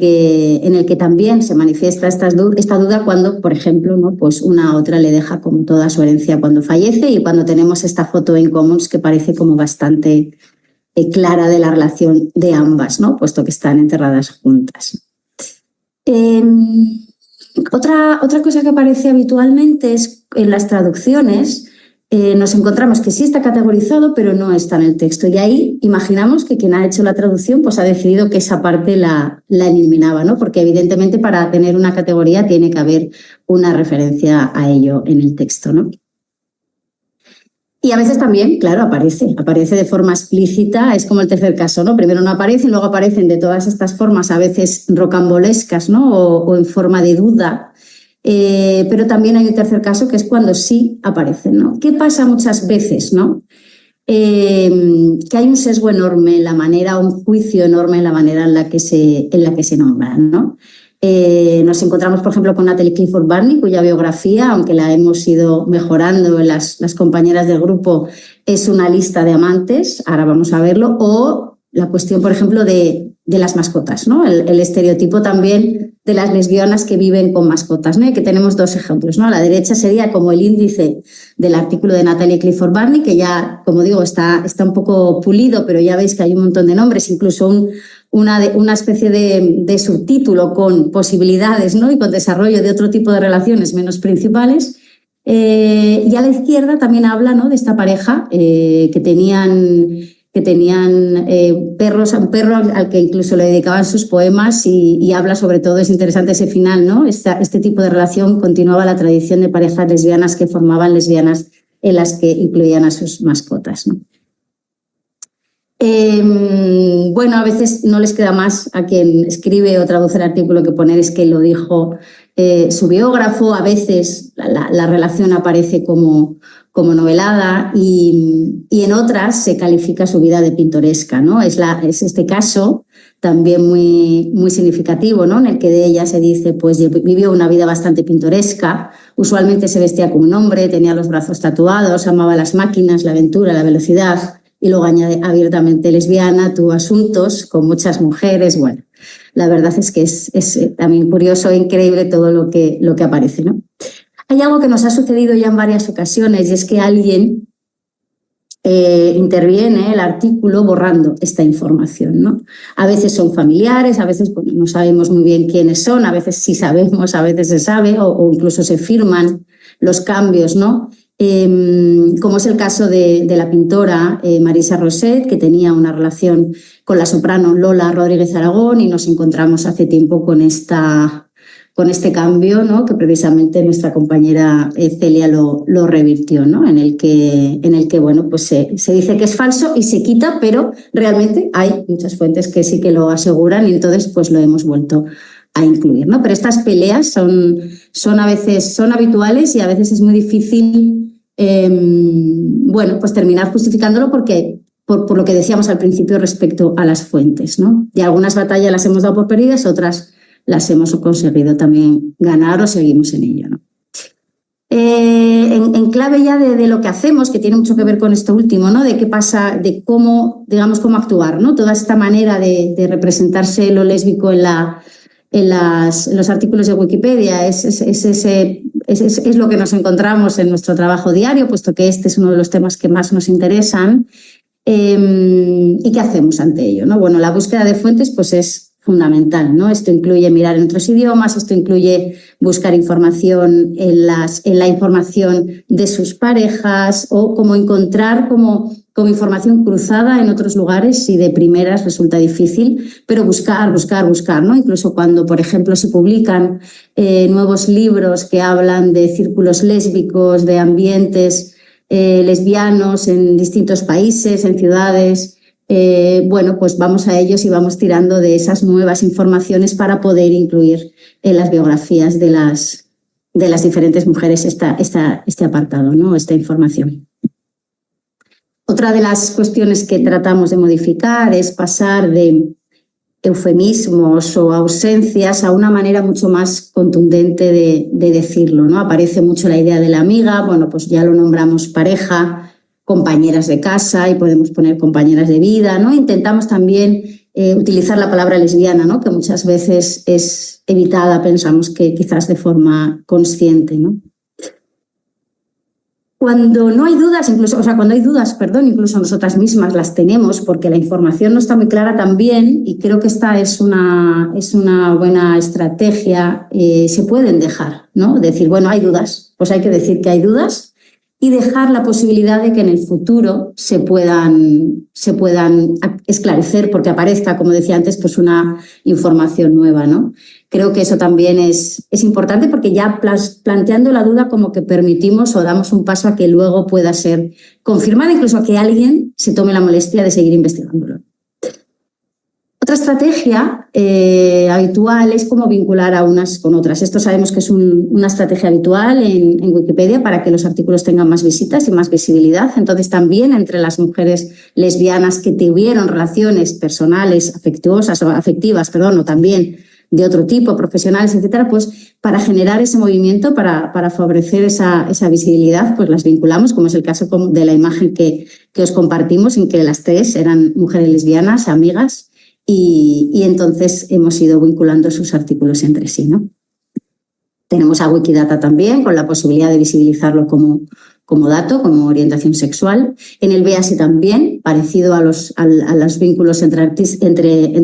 que también se manifiesta esta duda cuando, por ejemplo, ¿no? Pues una a otra le deja como toda su herencia cuando fallece, y cuando tenemos esta foto en Commons que parece como bastante clara de la relación de ambas, ¿no? Puesto que están enterradas juntas. Otra cosa que aparece habitualmente es en las traducciones. Nos encontramos que sí está categorizado, pero no está en el texto, y ahí imaginamos que quien ha hecho la traducción pues ha decidido que esa parte la eliminaba, ¿no? Porque evidentemente para tener una categoría tiene que haber una referencia a ello en el texto, ¿no? Y a veces también, claro, aparece de forma explícita. Es como el tercer caso, ¿no? Primero no aparece y luego aparecen de todas estas formas, a veces rocambolescas, ¿no? O en forma de duda. Pero también hay un tercer caso, que es cuando sí aparecen, ¿no? ¿Qué pasa muchas veces, no? Que hay un sesgo enorme en la manera, un juicio enorme en la manera en la que se nombran, ¿no? Nos encontramos, por ejemplo, con Natalie Clifford Barney, cuya biografía, aunque la hemos ido mejorando en las compañeras del grupo, es una lista de amantes. Ahora vamos a verlo. O la cuestión, por ejemplo, de las mascotas, ¿no? El estereotipo también de las lesbianas que viven con mascotas, ¿no? Y que tenemos dos ejemplos, ¿no? A la derecha sería como el índice del artículo de Natalie Clifford Barney, que ya, como digo, está un poco pulido, pero ya veis que hay un montón de nombres, incluso una especie de subtítulo con posibilidades, ¿no? Y con desarrollo de otro tipo de relaciones menos principales. Y a la izquierda también habla, ¿no? De esta pareja que tenían perros, a un perro al que incluso le dedicaban sus poemas, y habla sobre todo, es interesante ese final, ¿no? Este tipo de relación continuaba la tradición de parejas lesbianas que formaban lesbianas en las que incluían a sus mascotas, ¿no? A veces no les queda más a quien escribe o traduce el artículo que poner es que lo dijo su biógrafo, a veces la relación aparece como novelada y en otras se califica su vida de pintoresca, ¿no? Es este caso también muy significativo, ¿no? En el que de ella se dice, pues vivió una vida bastante pintoresca, usualmente se vestía como un hombre, tenía los brazos tatuados, amaba las máquinas, la aventura, la velocidad, y luego añade abiertamente lesbiana, tuvo asuntos con muchas mujeres. Bueno, la verdad es que es también curioso e increíble todo lo que aparece, ¿no? Hay algo que nos ha sucedido ya en varias ocasiones y es que alguien interviene el artículo borrando esta información, ¿no? A veces son familiares, a veces pues, no sabemos muy bien quiénes son, a veces sí sabemos, a veces se sabe o incluso se firman los cambios, ¿no? Como es el caso de la pintora Marisa Roset, que tenía una relación con la soprano Lola Rodríguez Aragón y nos encontramos hace tiempo con este cambio, ¿no? Que precisamente nuestra compañera Celia lo revirtió, ¿no? En el que bueno, pues se dice que es falso y se quita, pero realmente hay muchas fuentes que sí que lo aseguran y entonces pues lo hemos vuelto a incluir, ¿no? Pero estas peleas son a veces habituales y a veces es muy difícil bueno, pues terminar justificándolo porque por lo que decíamos al principio respecto a las fuentes, ¿no? Y algunas batallas las hemos dado por perdidas, otras las hemos conseguido también ganar o seguimos en ello, ¿no? En clave ya de lo que hacemos, que tiene mucho que ver con esto último, ¿no? De qué pasa, de cómo, digamos, cómo actuar, ¿no? Toda esta manera de representarse lo lésbico en los artículos de Wikipedia es lo que nos encontramos en nuestro trabajo diario, puesto que este es uno de los temas que más nos interesan. ¿Y qué hacemos ante ello, ¿no? Bueno, la búsqueda de fuentes pues es fundamental, ¿no? Esto incluye mirar en otros idiomas, esto incluye buscar información en la información de sus parejas o como encontrar como información cruzada en otros lugares si de primeras resulta difícil, pero buscar, ¿no? Incluso cuando, por ejemplo, se publican nuevos libros que hablan de círculos lésbicos, de ambientes lesbianos en distintos países, en ciudades. Bueno, pues vamos a ellos y vamos tirando de esas nuevas informaciones para poder incluir en las biografías de las diferentes mujeres este apartado, ¿no? Esta información. Otra de las cuestiones que tratamos de modificar es pasar de eufemismos o ausencias a una manera mucho más contundente de decirlo, ¿no? Aparece mucho la idea de la amiga, bueno, pues ya lo nombramos pareja, compañeras de casa y podemos poner compañeras de vida, ¿no? Intentamos también utilizar la palabra lesbiana, ¿no? Que muchas veces es evitada, pensamos que quizás de forma consciente, ¿no? Cuando no hay dudas, incluso nosotras mismas las tenemos porque la información no está muy clara también y creo que esta es una buena estrategia, se pueden dejar, ¿no? Decir, bueno, hay dudas, pues hay que decir que hay dudas y dejar la posibilidad de que en el futuro se puedan esclarecer porque aparezca, como decía antes, pues una información nueva, ¿no? Creo que eso también es importante porque ya planteando la duda como que permitimos o damos un paso a que luego pueda ser confirmada, incluso a que alguien se tome la molestia de seguir investigándolo. Otra estrategia habitual es cómo vincular a unas con otras. Esto sabemos que es una estrategia habitual en Wikipedia para que los artículos tengan más visitas y más visibilidad. Entonces, también entre las mujeres lesbianas que tuvieron relaciones personales, afectivas, o también de otro tipo, profesionales, etcétera, pues para generar ese movimiento, para favorecer esa visibilidad, pues las vinculamos, como es el caso de la imagen que os compartimos, en que las tres eran mujeres lesbianas, amigas, y entonces hemos ido vinculando sus artículos entre sí, ¿no? Tenemos a Wikidata también, con la posibilidad de visibilizarlo como dato, como orientación sexual. En el BEASI también, parecido a los vínculos entre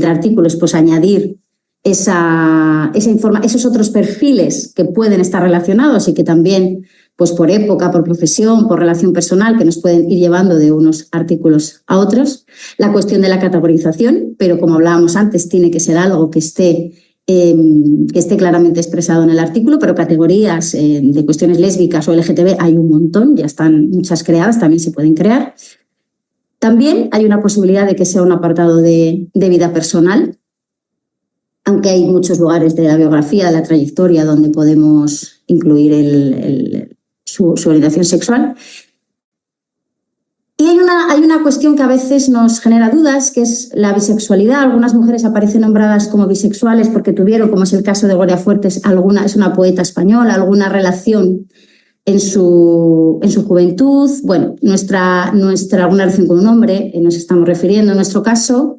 artículos, pues añadir esos otros perfiles que pueden estar relacionados y que también, pues por época, por profesión, por relación personal, que nos pueden ir llevando de unos artículos a otros. La cuestión de la categorización, pero como hablábamos antes, tiene que ser algo que esté claramente expresado en el artículo, pero categorías de cuestiones lésbicas o LGTB hay un montón, ya están muchas creadas, también se pueden crear. También hay una posibilidad de que sea un apartado de vida personal. aunque hay muchos lugares de la biografía, de la trayectoria, donde podemos incluir su orientación sexual. Y hay una cuestión que a veces nos genera dudas, que es la bisexualidad. Algunas mujeres aparecen nombradas como bisexuales porque tuvieron, como es el caso de Gloria Fuertes, es una poeta española, alguna relación en su juventud. Bueno, alguna relación con un hombre, nos estamos refiriendo. En nuestro caso,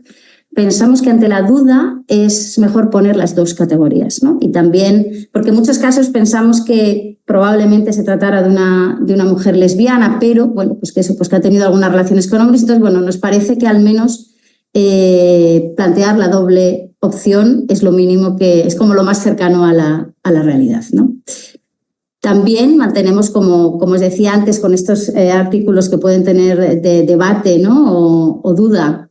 pensamos que ante la duda es mejor poner las dos categorías, ¿no? Y también, porque en muchos casos pensamos que probablemente se tratara de una mujer lesbiana, pero bueno, pues que ha tenido algunas relaciones con hombres. Entonces, bueno, nos parece que al menos plantear la doble opción es lo mínimo, que es como lo más cercano a la realidad, ¿no? También mantenemos, como os decía antes, con estos artículos que pueden tener de debate, ¿no? o duda,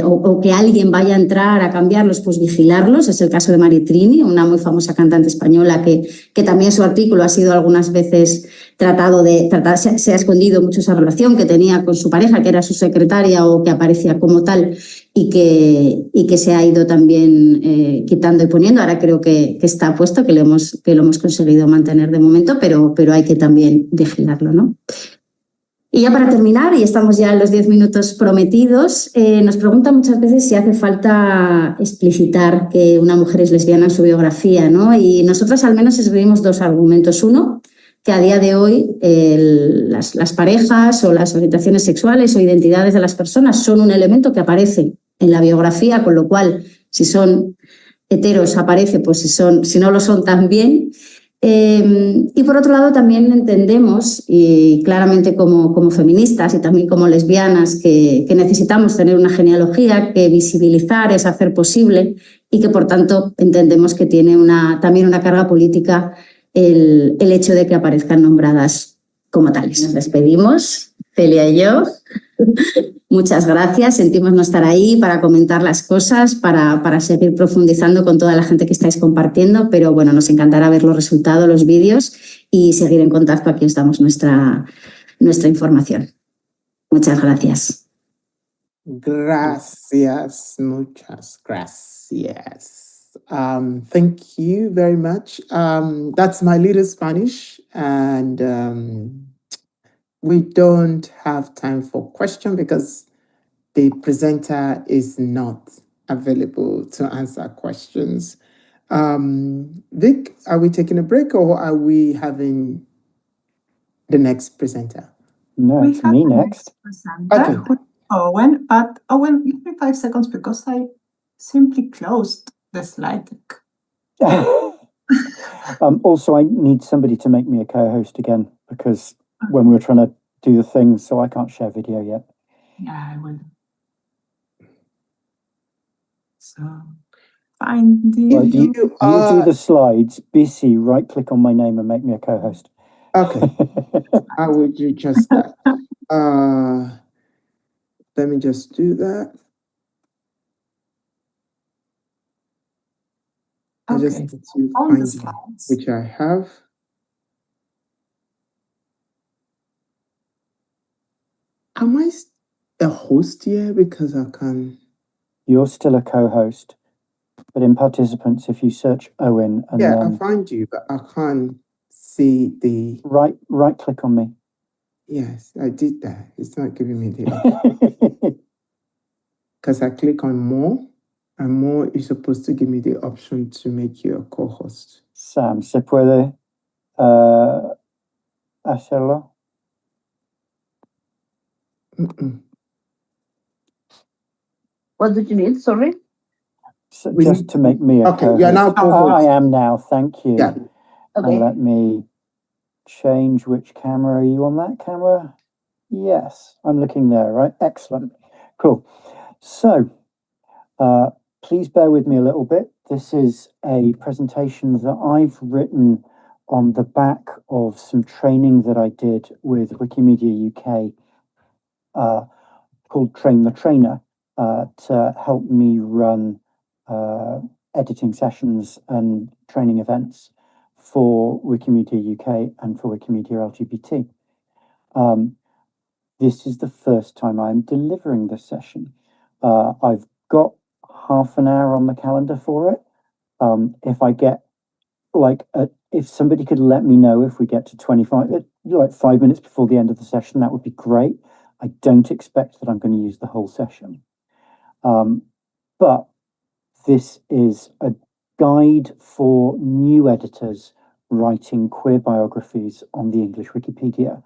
o que alguien vaya a entrar a cambiarlos, pues vigilarlos. Es el caso de Maritrini, una muy famosa cantante española que también su artículo ha sido algunas veces se ha escondido mucho esa relación que tenía con su pareja, que era su secretaria o que aparecía como tal, y que se ha ido también quitando y poniendo. Ahora creo que está puesto, que lo hemos conseguido mantener de momento, pero hay que también vigilarlo, ¿no? Y ya para terminar, y estamos ya en los 10 minutos prometidos, nos preguntan muchas veces si hace falta explicitar que una mujer es lesbiana en su biografía, ¿no? Y nosotras al menos escribimos dos argumentos. Uno, que a día de hoy las parejas o las orientaciones sexuales o identidades de las personas son un elemento que aparece en la biografía, con lo cual, si son heteros aparece, pues si no lo son también. Y por otro lado también entendemos, y claramente como feministas y también como lesbianas, que necesitamos tener una genealogía, que visibilizar es hacer posible, y que por tanto entendemos que tiene también una carga política el hecho de que aparezcan nombradas como tales. Nos despedimos, Celia y yo. Muchas gracias, sentimos no estar ahí para comentar las cosas, para seguir profundizando con toda la gente que estáis compartiendo, pero bueno, nos encantará ver los resultados, los vídeos, y seguir en contacto. Aquí os damos nuestra información. Muchas gracias. Gracias, muchas gracias. Thank you very much. That's my little Spanish, and we don't have time for question because the presenter is not available to answer questions. Vic, are we taking a break or are we having the next presenter? No, it's me next. Okay. Owen, but Owen, give me 5 seconds because I simply closed the slide deck. Also, I need somebody to make me a co-host again, because when we were trying to do the thing, so I can't share video yet. Yeah, I will. So, find the... Well, you do the slides, busy, right-click on my name and make me a co-host. Okay. How would you just that? Let me just do that. I just need to find the slides, which I have. Am I a host here? Because I can... You're still a co-host, but in participants, if you search Owen and then... I find you, but I can't see the... Right-click on me. Yes, I did that. It's not giving me the option. Because I click on more, and more is supposed to give me the option to make you a co-host. Sam, ¿se puede hacerlo? What do you need? Sorry? So just to make me a co-host. You're now co-host. I am now, thank you. Yeah. Okay. And let me change which camera. Are you on that camera? Yes, I'm looking there, right? Excellent. Cool. So, please bear with me a little bit. This is a presentation that I've written on the back of some training that I did with Wikimedia UK called Train the Trainer to help me run editing sessions and training events for Wikimedia UK and for Wikimedia LGBT. This is the first time I'm delivering this session. I've got half an hour on the calendar for it. If I get if somebody could let me know if we get to 25, 5 minutes before the end of the session, that would be great. I don't expect that I'm going to use the whole session. But this is a guide for new editors writing queer biographies on the English Wikipedia.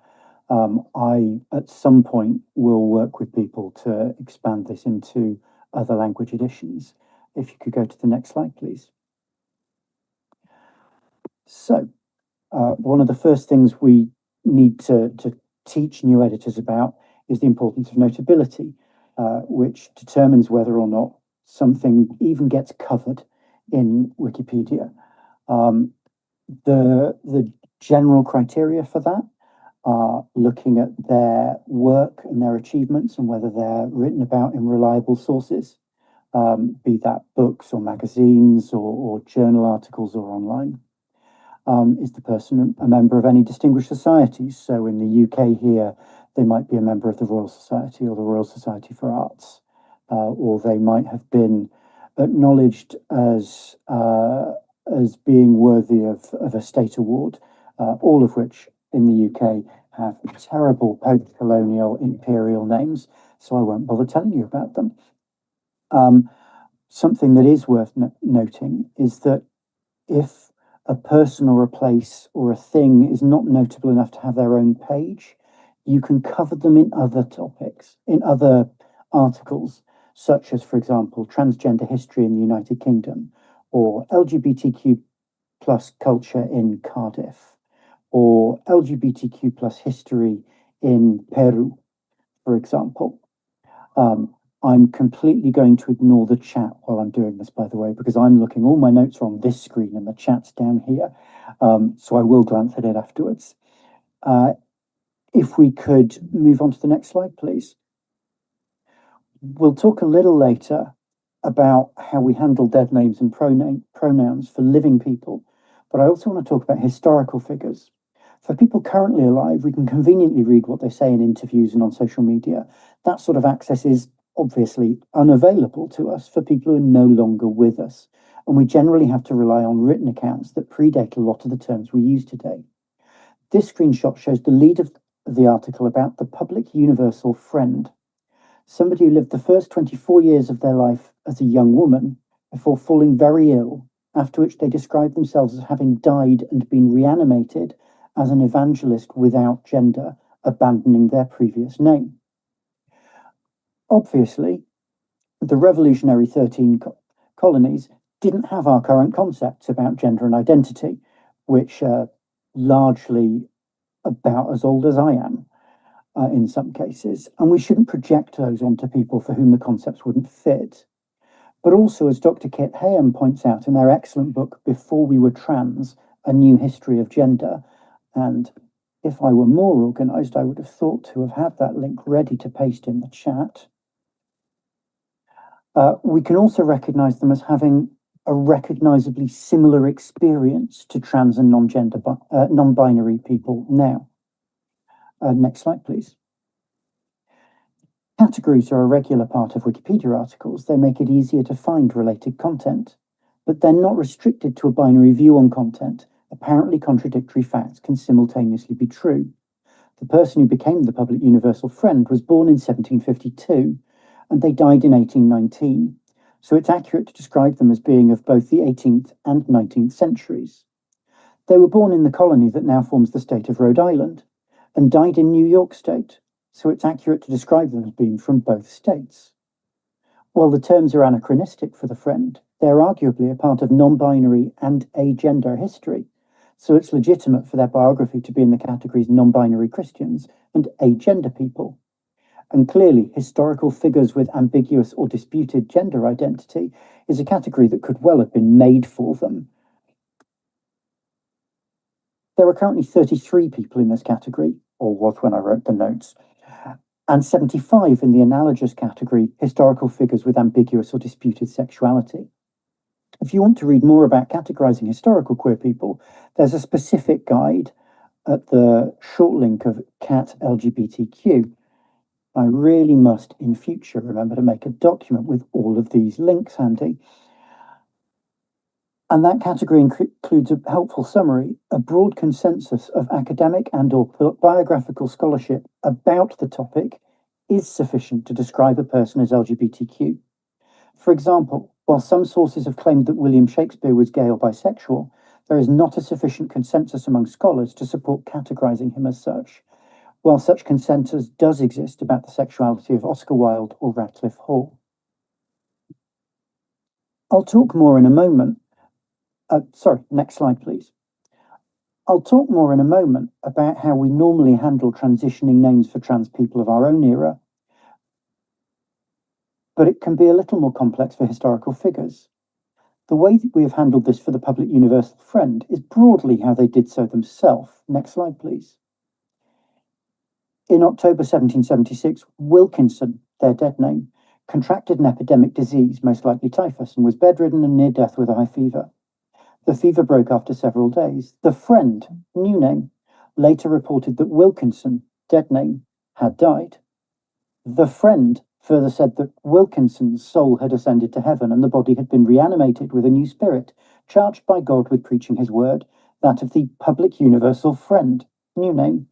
I, at some point, will work with people to expand this into other language editions. If you could go to the next slide, please. So, one of the first things we need to teach new editors about is the importance of notability, which determines whether or not something even gets covered in Wikipedia. The general criteria for that are looking at their work and their achievements and whether they're written about in reliable sources, be that books or magazines or journal articles or online. Is the person a member of any distinguished societies? So in the UK here, they might be a member of the Royal Society or the Royal Society for Arts, or they might have been acknowledged as being worthy of a state award, all of which in the UK have terrible post-colonial imperial names, so I won't bother telling you about them. Something that is worth noting is that if a person or a place or a thing is not notable enough to have their own page, you can cover them in other topics, in other articles, such as, for example, transgender history in the United Kingdom, or LGBTQ plus culture in Cardiff, or LGBTQ plus history in Peru, for example. I'm completely going to ignore the chat while I'm doing this, by the way, because I'm looking, all my notes are on this screen and the chat's down here. So I will glance at it afterwards. If we could move on to the next slide, please. We'll talk a little later about how we handle dead names and pronouns for living people, but I also want to talk about historical figures. For people currently alive, we can conveniently read what they say in interviews and on social media. That sort of access is obviously unavailable to us for people who are no longer with us, and we generally have to rely on written accounts that predate a lot of the terms we use today. This screenshot shows the lead of the article about the public universal friend, somebody who lived the first 24 years of their life as a young woman before falling very ill, after which they describe themselves as having died and been reanimated as an evangelist without gender, abandoning their previous name. Obviously, the revolutionary 13 colonies didn't have our current concepts about gender and identity, which are largely about as old as I am in some cases, and we shouldn't project those onto people for whom the concepts wouldn't fit. But also, as Dr. Kit Hayem points out in their excellent book, Before We Were Trans, A New History of Gender, and if I were more organized, I would have thought to have had that link ready to paste in the chat. We can also recognize them as having a recognizably similar experience to trans and non-binary people now. Next slide, please. Categories are a regular part of Wikipedia articles. They make it easier to find related content, but they're not restricted to a binary view on content. Apparently contradictory facts can simultaneously be true. The person who became the public universal friend was born in 1752, and they died in 1819, so it's accurate to describe them as being of both the 18th and 19th centuries. They were born in the colony that now forms the state of Rhode Island, and died in New York State, so it's accurate to describe them as being from both states. While the terms are anachronistic for the friend, they're arguably a part of non-binary and agender history, so it's legitimate for their biography to be in the categories non-binary Christians and agender people. And clearly, historical figures with ambiguous or disputed gender identity is a category that could well have been made for them. There are currently 33 people in this category, or was when I wrote the notes, and 75 in the analogous category, historical figures with ambiguous or disputed sexuality. If you want to read more about categorizing historical queer people, there's a specific guide at the short link of cat LGBTQ. I really must, in future, remember to make a document with all of these links handy. And that category includes a helpful summary, a broad consensus of academic and/or biographical scholarship about the topic is sufficient to describe a person as LGBTQ. For example, while some sources have claimed that William Shakespeare was gay or bisexual, there is not a sufficient consensus among scholars to support categorizing him as such, while such consensus does exist about the sexuality of Oscar Wilde or Radcliffe Hall. I'll talk more in a moment. Sorry, next slide, please. I'll talk more in a moment about how we normally handle transitioning names for trans people of our own era, but it can be a little more complex for historical figures. The way that we have handled this for the public universal friend is broadly how they did so themselves. Next slide, please. In October 1776, Wilkinson, their dead name, contracted an epidemic disease, most likely typhus, and was bedridden and near death with a high fever. The fever broke after several days. The friend, new name, later reported that Wilkinson, dead name, had died. The friend further said that Wilkinson's soul had ascended to heaven and the body had been reanimated with a new spirit, charged by God with preaching his word, that of the public universal friend, new name.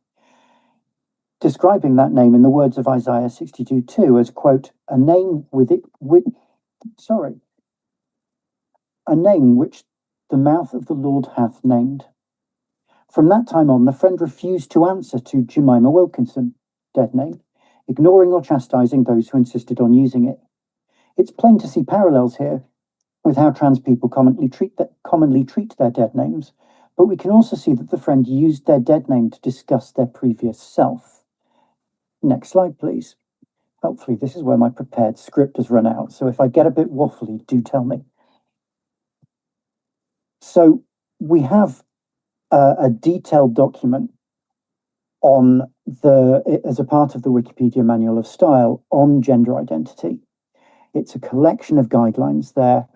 Describing that name in the words of Isaiah 62:2 as, quote, a name which the mouth of the Lord hath named. From that time on, the friend refused to answer to Jemima Wilkinson, dead name, ignoring or chastising those who insisted on using it. It's plain to see parallels here with how trans people commonly treat their dead names, but we can also see that the friend used their dead name to discuss their previous self. Next slide, please. Hopefully this is where my prepared script has run out, so if I get a bit waffly, do tell me. So we have a detailed document as a part of the Wikipedia Manual of Style on gender identity. It's a collection of guidelines there,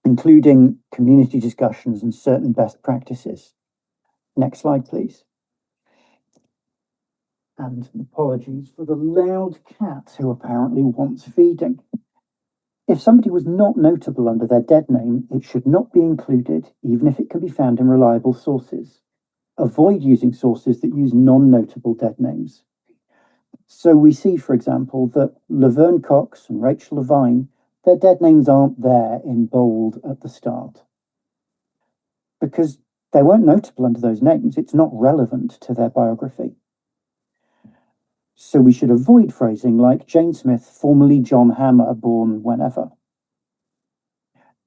including community discussions and certain best practices. Next slide, please. And apologies for the loud cat who apparently wants feeding. If somebody was not notable under their dead name, it should not be included, even if it can be found in reliable sources. Avoid using sources that use non-notable dead names. So we see, for example, that Laverne Cox and Rachel Levine, their dead names aren't there in bold at the start. Because they weren't notable under those names, it's not relevant to their biography. So we should avoid phrasing like Jane Smith, formerly John Hammer, born whenever.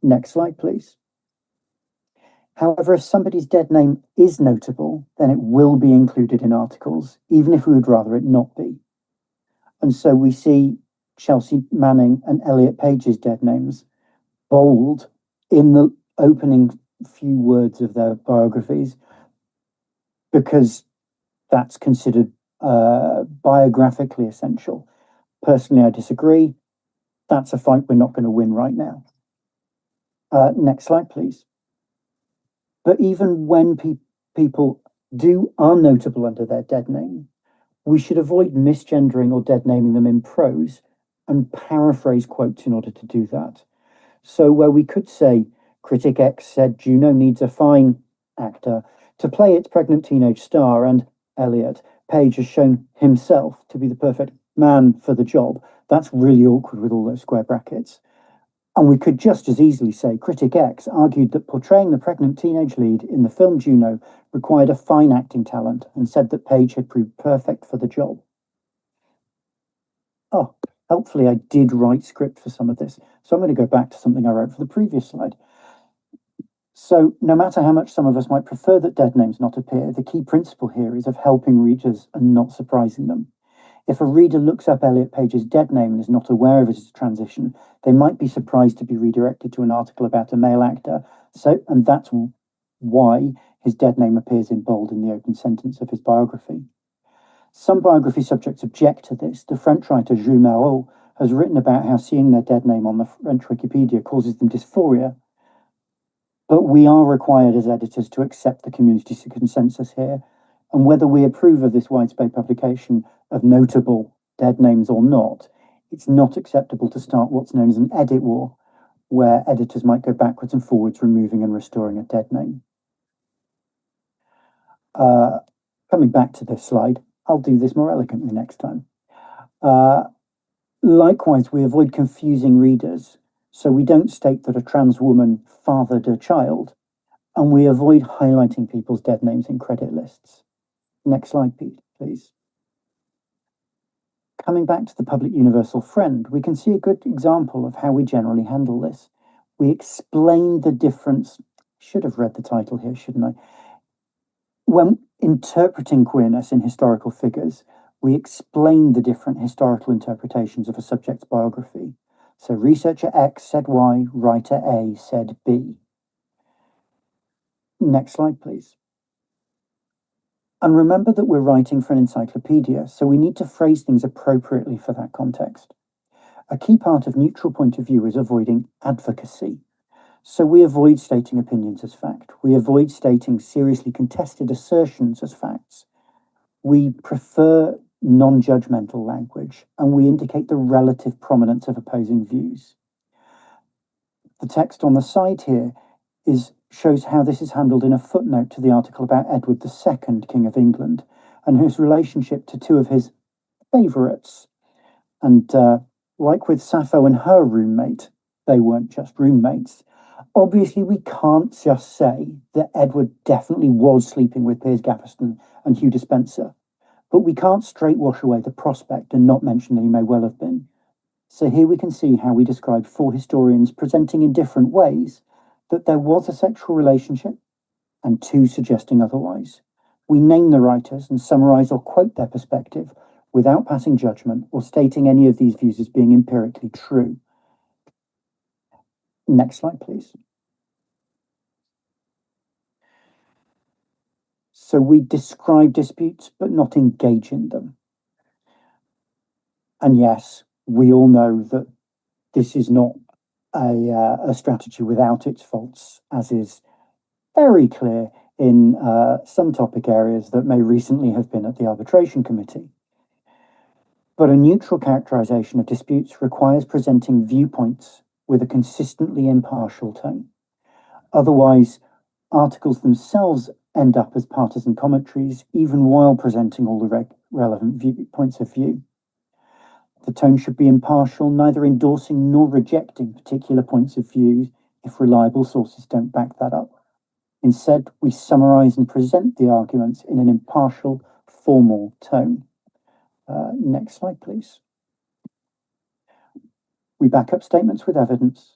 Next slide, please. However, if somebody's dead name is notable, then it will be included in articles, even if we would rather it not be. And so we see Chelsea Manning and Elliot Page's dead names bold in the opening few words of their biographies, because that's considered biographically essential. Personally, I disagree. That's a fight we're not going to win right now. Next slide, please. But even when people are notable under their dead name, we should avoid misgendering or dead naming them in prose and paraphrase quotes in order to do that. So where we could say, Critic X said Juno needs a fine actor to play its pregnant teenage star, and Elliot Page has shown himself to be the perfect man for the job. That's really awkward with all those square brackets. And we could just as easily say Critic X argued that portraying the pregnant teenage lead in the film Juno required a fine acting talent and said that Page had proved perfect for the job. Oh, helpfully I did write script for some of this. So I'm going to go back to something I wrote for the previous slide. So no matter how much some of us might prefer that dead names not appear, the key principle here is of helping readers and not surprising them. If a reader looks up Elliot Page's dead name and is not aware of his transition, they might be surprised to be redirected to an article about a male actor. And that's why his dead name appears in bold in the open sentence of his biography. Some biography subjects object to this. The French writer Jules Marot has written about how seeing their dead name on the French Wikipedia causes them dysphoria. But we are required as editors to accept the community's consensus here. And whether we approve of this widespread publication of notable dead names or not, it's not acceptable to start what's known as an edit war, where editors might go backwards and forwards, removing and restoring a dead name. Coming back to this slide, I'll do this more elegantly next time. Likewise, we avoid confusing readers, so we don't state that a trans woman fathered a child, and we avoid highlighting people's dead names in credit lists. Next slide, Pete, please. Coming back to the public universal friend, we can see a good example of how we generally handle this. We explain the difference. Should have read the title here, shouldn't I? When interpreting queerness in historical figures, we explain the different historical interpretations of a subject's biography. So researcher X said Y, writer A said B. Next slide, please. And remember that we're writing for an encyclopedia, so we need to phrase things appropriately for that context. A key part of neutral point of view is avoiding advocacy. So we avoid stating opinions as fact. We avoid stating seriously contested assertions as facts. We prefer non-judgmental language, and we indicate the relative prominence of opposing views. The text on the side here shows how this is handled in a footnote to the article about Edward II, King of England, and his relationship to two of his favourites. And like with Sappho and her roommate, they weren't just roommates. Obviously, we can't just say that Edward definitely was sleeping with Piers Gaveston and Hugh Despenser, but we can't straight wash away the prospect and not mention that he may well have been. So here we can see how we describe four historians presenting in different ways that there was a sexual relationship and two suggesting otherwise. We name the writers and summarize or quote their perspective without passing judgment or stating any of these views as being empirically true. Next slide, please. So we describe disputes, but not engage in them. And yes, we all know that this is not a strategy without its faults, as is very clear in some topic areas that may recently have been at the arbitration committee. But a neutral characterization of disputes requires presenting viewpoints with a consistently impartial tone. Otherwise, articles themselves end up as partisan commentaries, even while presenting all the relevant points of view. The tone should be impartial, neither endorsing nor rejecting particular points of view if reliable sources don't back that up. Instead, we summarize and present the arguments in an impartial, formal tone. Next slide, please. We back up statements with evidence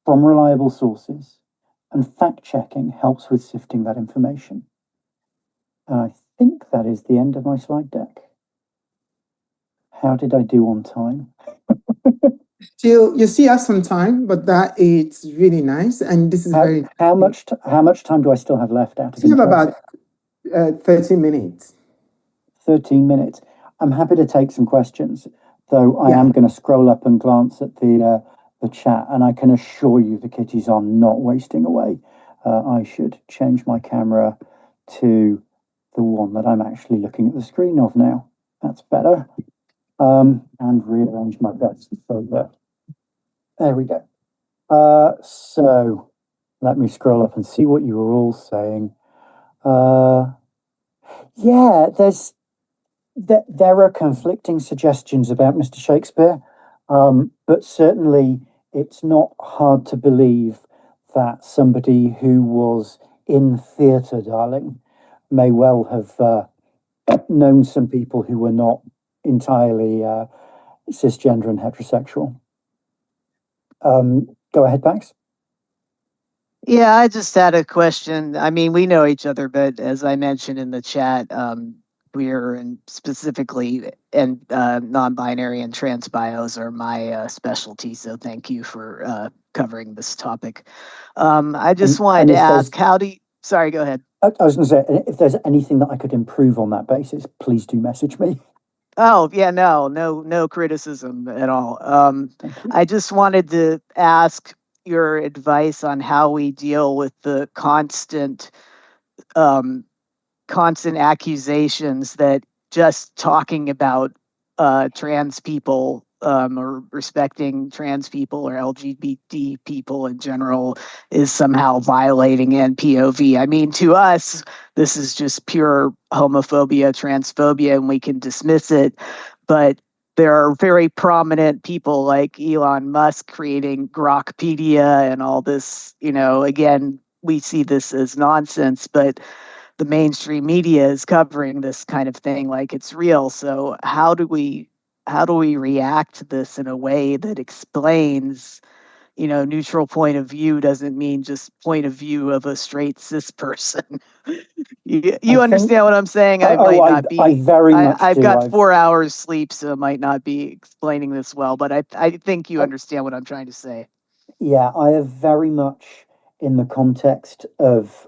from reliable sources, and fact-checking helps with sifting that information. And I think that is the end of my slide deck. How did I do on time? Still, you see us on time, but that is really nice, and this is how much time do I still have left out of interest? You have about 13 minutes. 13 minutes. I'm happy to take some questions, though I am going to scroll up and glance at the chat, and I can assure you the kitties are not wasting away. I should change my camera to the one that I'm actually looking at the screen of now. That's better. And rearrange my bets so that there we go. So let me scroll up and see what you were all saying. Yeah, there are conflicting suggestions about Mr. Shakespeare, but certainly it's not hard to believe that somebody who was in theatre, darling, may well have known some people who were not entirely cisgender and heterosexual. Go ahead, Max. Yeah, I just had a question. I mean, we know each other, but as I mentioned in the chat, queer and specifically and non-binary and trans bios are my specialty. So thank you for covering this topic. I just wanted to ask, sorry, go ahead. I was going to say, if there's anything that I could improve on that basis, please do message me. Oh, yeah, no criticism at all. I just wanted to ask your advice on how we deal with the constant accusations that just talking about trans people or respecting trans people or LGBT people in general is somehow violating NPOV. I mean, to us, this is just pure homophobia, transphobia, and we can dismiss it. But there are very prominent people like Elon Musk creating Grokpedia and all this, again, we see this as nonsense, but the mainstream media is covering this kind of thing like it's real. So how do we react to this in a way that explains, neutral point of view doesn't mean just point of view of a straight cis person. You understand what I'm saying? I might not be. I very much I've do. got 4 hours sleep, so I might not be explaining this well, but I think you understand what I'm trying to say. Yeah, I have very much, in the context of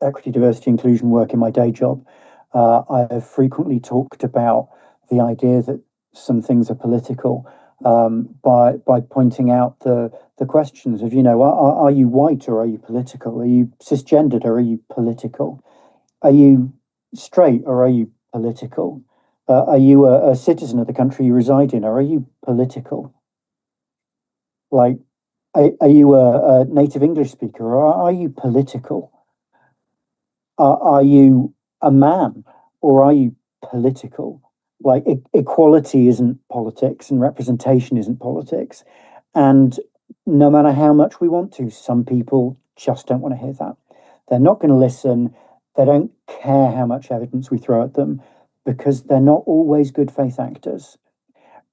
equity, diversity, inclusion work in my day job, I have frequently talked about the idea that some things are political by pointing out the questions of, are you white or are you political? Are you cisgendered or are you political? Are you straight or are you political? Are you a citizen of the country you reside in or are you political? Like, are you a native English speaker or are you political? Are you a man or are you political? Like, equality isn't politics and representation isn't politics. And no matter how much we want to, some people just don't want to hear that. They're not going to listen. They don't care how much evidence we throw at them because they're not always good faith actors.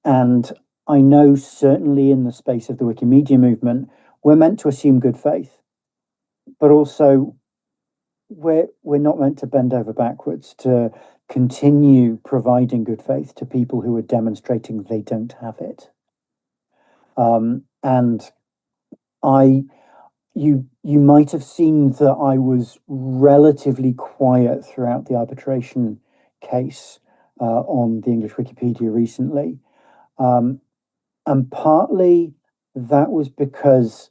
And I know certainly in the space of the Wikimedia movement, we're meant to assume good faith, but also we're not meant to bend over backwards to continue providing good faith to people who are demonstrating they don't have it. And you might have seen that I was relatively quiet throughout the arbitration case on the English Wikipedia recently. And partly that was because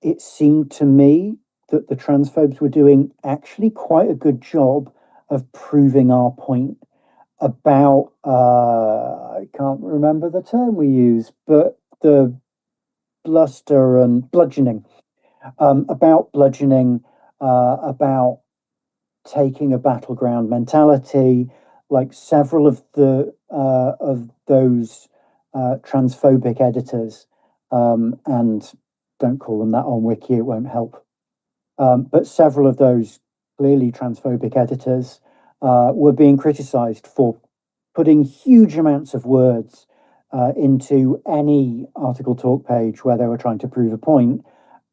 it seemed to me that the transphobes were doing actually quite a good job of proving our point about, I can't remember the term we use, but the bluster and bludgeoning, about bludgeoning, about taking a battleground mentality, like several of those transphobic editors, and don't call them that on Wiki, it won't help. But several of those clearly transphobic editors were being criticized for putting huge amounts of words into any article talk page where they were trying to prove a point,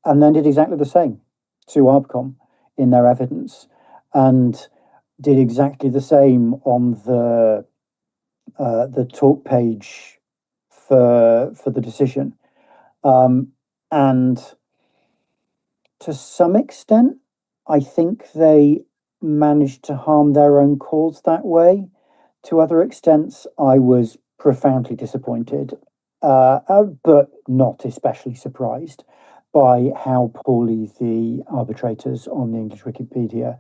and then did exactly the same to ArbCom in their evidence, and did exactly the same on the talk page for the decision. And to some extent, I think they managed to harm their own cause that way. To other extents, I was profoundly disappointed, but not especially surprised by how poorly the arbitrators on the English Wikipedia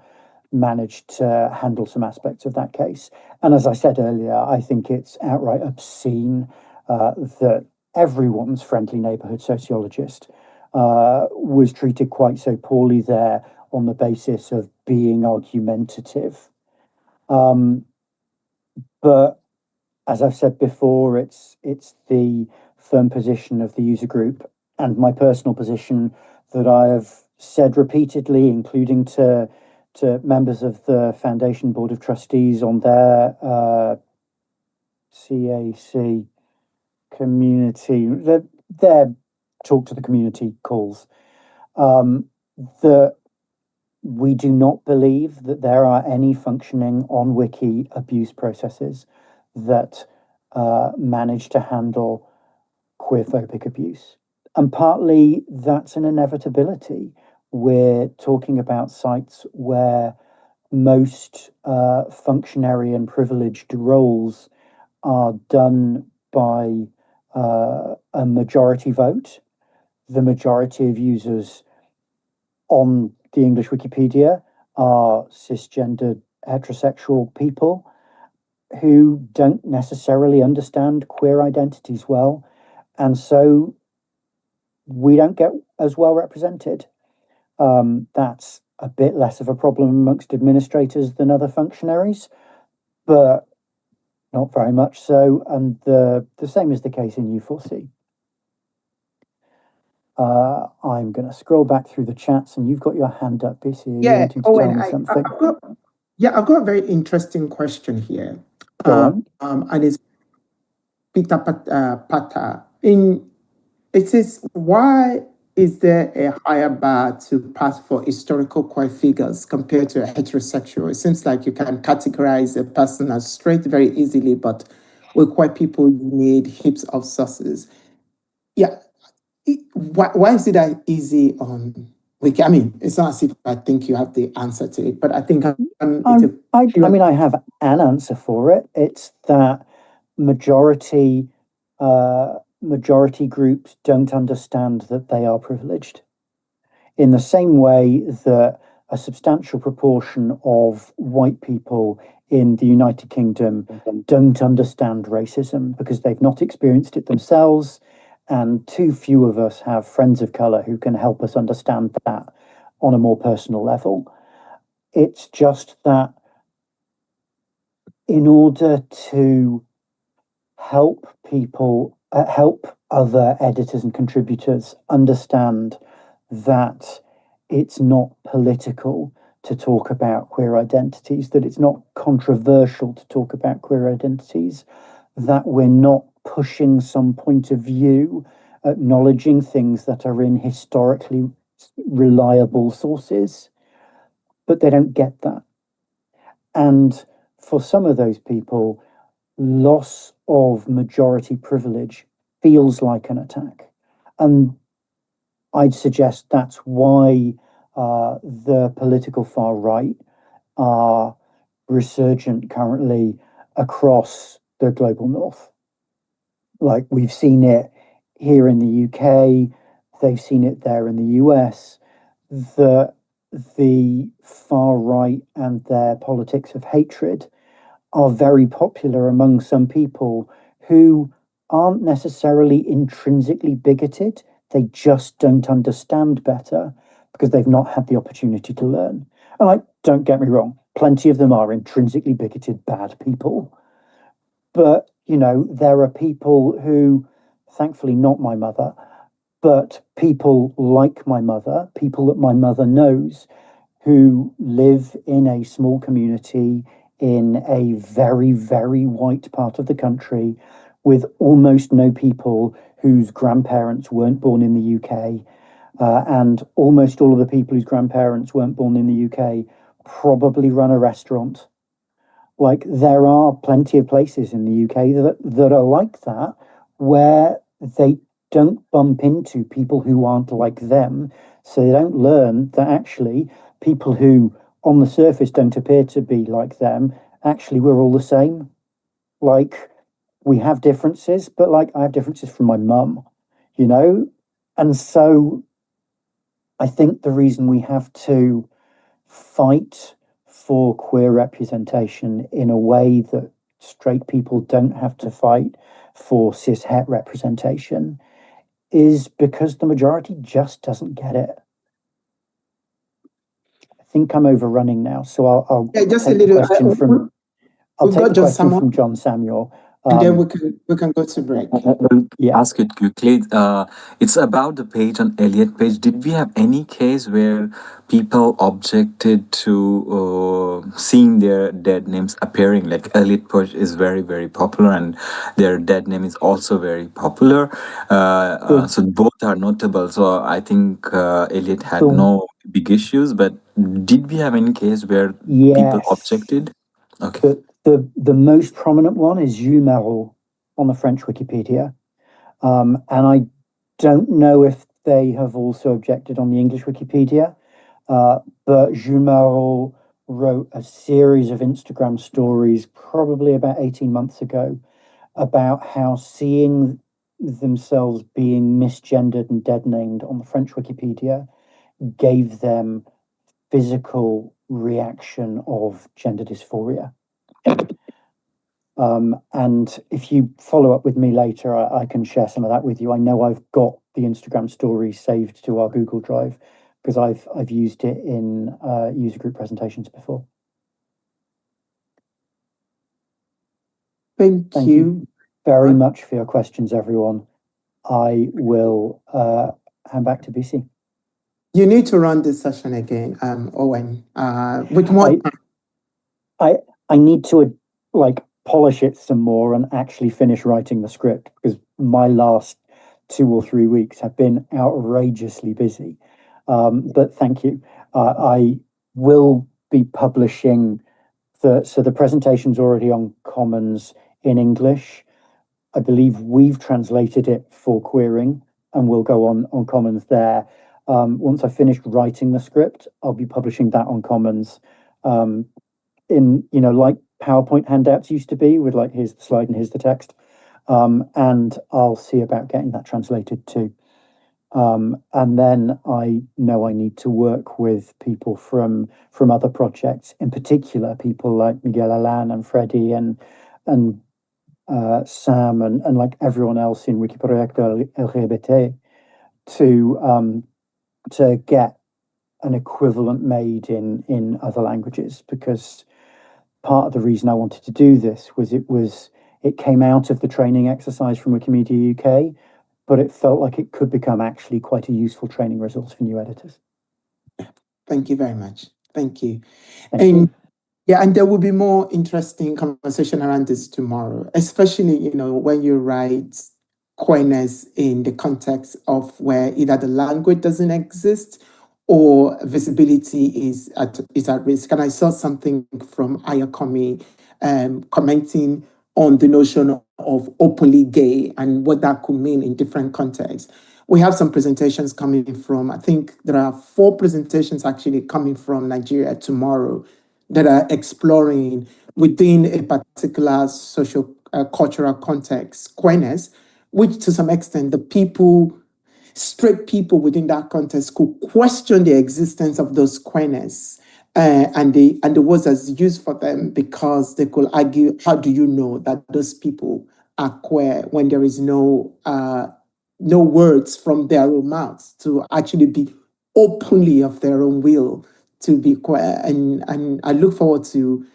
managed to handle some aspects of that case. And as I said earlier, I think it's outright obscene that everyone's friendly neighborhood sociologist was treated quite so poorly there on the basis of being argumentative. But as I've said before, it's the firm position of the user group and my personal position that I have said repeatedly, including to members of the Foundation Board of Trustees on their CAC community, their talk to the community calls, that we do not believe that there are any functioning on Wiki abuse processes that manage to handle queerphobic abuse. And partly that's an inevitability. We're talking about sites where most functionary and privileged roles are done by a majority vote. The majority of users on the English Wikipedia are cisgendered heterosexual people who don't necessarily understand queer identities well, and so we don't get as well represented. That's a bit less of a problem amongst administrators than other functionaries, but not very much so. And the same is the case in U4C. I'm going to scroll back through the chats, and you've got your hand up, BC. You wanting to tell me something? I've got a very interesting question here. Go on. And it's Peter Pata. It says, why is there a higher bar to pass for historical queer figures compared to a heterosexual? It seems like you can categorize a person as straight very easily, but with queer people, you need heaps of sources. Yeah. Why is it that easy on Wiki? I mean, it's not as if I think you have the answer to it, but I think I have an answer for it. It's that majority groups don't understand that they are privileged, in the same way that a substantial proportion of white people in the United Kingdom don't understand racism because they've not experienced it themselves, and too few of us have friends of colour who can help us understand that on a more personal level. It's just that in order to help people, help other editors and contributors understand that it's not political to talk about queer identities, that it's not controversial to talk about queer identities, that we're not pushing some point of view, acknowledging things that are in historically reliable sources, but they don't get that. And for some of those people, loss of majority privilege feels like an attack. And I'd suggest that's why the political far right are resurgent currently across the global north. Like, we've seen it here in the UK, they've seen it there in the US, that the far right and their politics of hatred are very popular among some people who aren't necessarily intrinsically bigoted. They just don't understand better because they've not had the opportunity to learn. And don't get me wrong, plenty of them are intrinsically bigoted, bad people. But, there are people who, thankfully not my mother, but people like my mother, people that my mother knows, who live in a small community in a very, very white part of the country with almost no people whose grandparents weren't born in the UK. And almost all of the people whose grandparents weren't born in the UK probably run a restaurant. Like, there are plenty of places in the UK that are like that, where they don't bump into people who aren't like them. So they don't learn that actually people who on the surface don't appear to be like them, actually we're all the same. Like, we have differences, but I have differences from my mum, And so I think the reason we have to fight for queer representation in a way that straight people don't have to fight for cis-het representation is because the majority just doesn't get it. I think I'm overrunning now, so I'll take the question from John Samuel. And then we can go to break. Ask it quickly. It's about the page on Elliot page. Did we have any case where people objected to seeing their dead names appearing? Like, Elliot page is very, very popular, and their dead name is also very popular. So both are notable. So I think Elliot had no big issues. But did we have any case where people objected? Okay. The most prominent one is Jules Marot on the French Wikipedia. And I don't know if they have also objected on the English Wikipedia, but Jules Marot wrote a series of Instagram stories probably about 18 months ago about how seeing themselves being misgendered and dead named on the French Wikipedia gave them physical reaction of gender dysphoria. And if you follow up with me later, I can share some of that with you. I know I've got the Instagram story saved to our Google Drive because I've used it in user group presentations before. Thank you very much for your questions, everyone. I will hand back to BC. You need to run this session again, Owen. With more I need to polish it some more and actually finish writing the script because my last 2 or 3 weeks have been outrageously busy. But thank you. I will be publishing the presentation's already on Commons in English. I believe we've translated it for querying and we'll go on Commons there. Once I've finished writing the script, I'll be publishing that on Commons in, like PowerPoint handouts used to be with here's the slide and here's the text. And I'll see about getting that translated too. And then I know I need to work with people from other projects, in particular people like Miguel Alan and Freddie and Sam and like everyone else in Wikiproyecto LGBT to get an equivalent made in other languages, because part of the reason I wanted to do this was it came out of the training exercise from Wikimedia UK, but it felt like it could become actually quite a useful training resource for new editors. Thank you very much. Thank you. Thank you. Yeah, and there will be more interesting conversation around this tomorrow, especially, when you write queerness in the context of where either the language doesn't exist or visibility is at risk. And I saw something from Ayakomi commenting on the notion of openly gay and what that could mean in different contexts. We have some presentations coming from, I think there are 4 presentations actually coming from Nigeria tomorrow that are exploring within a particular social cultural context queerness, which to some extent straight people within that context could question the existence of those queerness and the words that's used for them, because they could argue, how do you know that those people are queer when there is no words from their own mouths to actually be openly of their own will to be queer. And I look forward to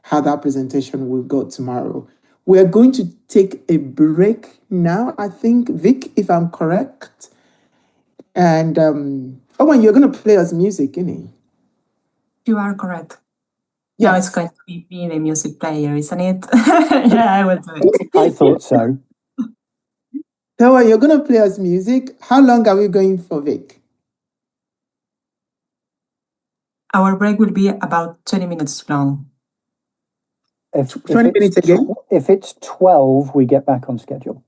how that presentation will go tomorrow. We are going to take a break now, I think, Vic, if I'm correct. And Owen, you're going to play us music, innit? You are correct. Yes. No, it's going to be being a music player, isn't it? Yeah, I will do it. I thought so. So you're going to play us music. How long are we going for, Vic? Our break will be about 20 minutes long. If 20 minutes again? If it's 12, we get back on schedule.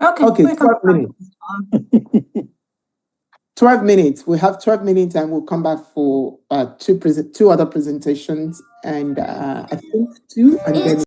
Okay, 12 minutes. 12 minutes. We have 12 minutes and we'll come back for 2 other presentations and I think 2 and then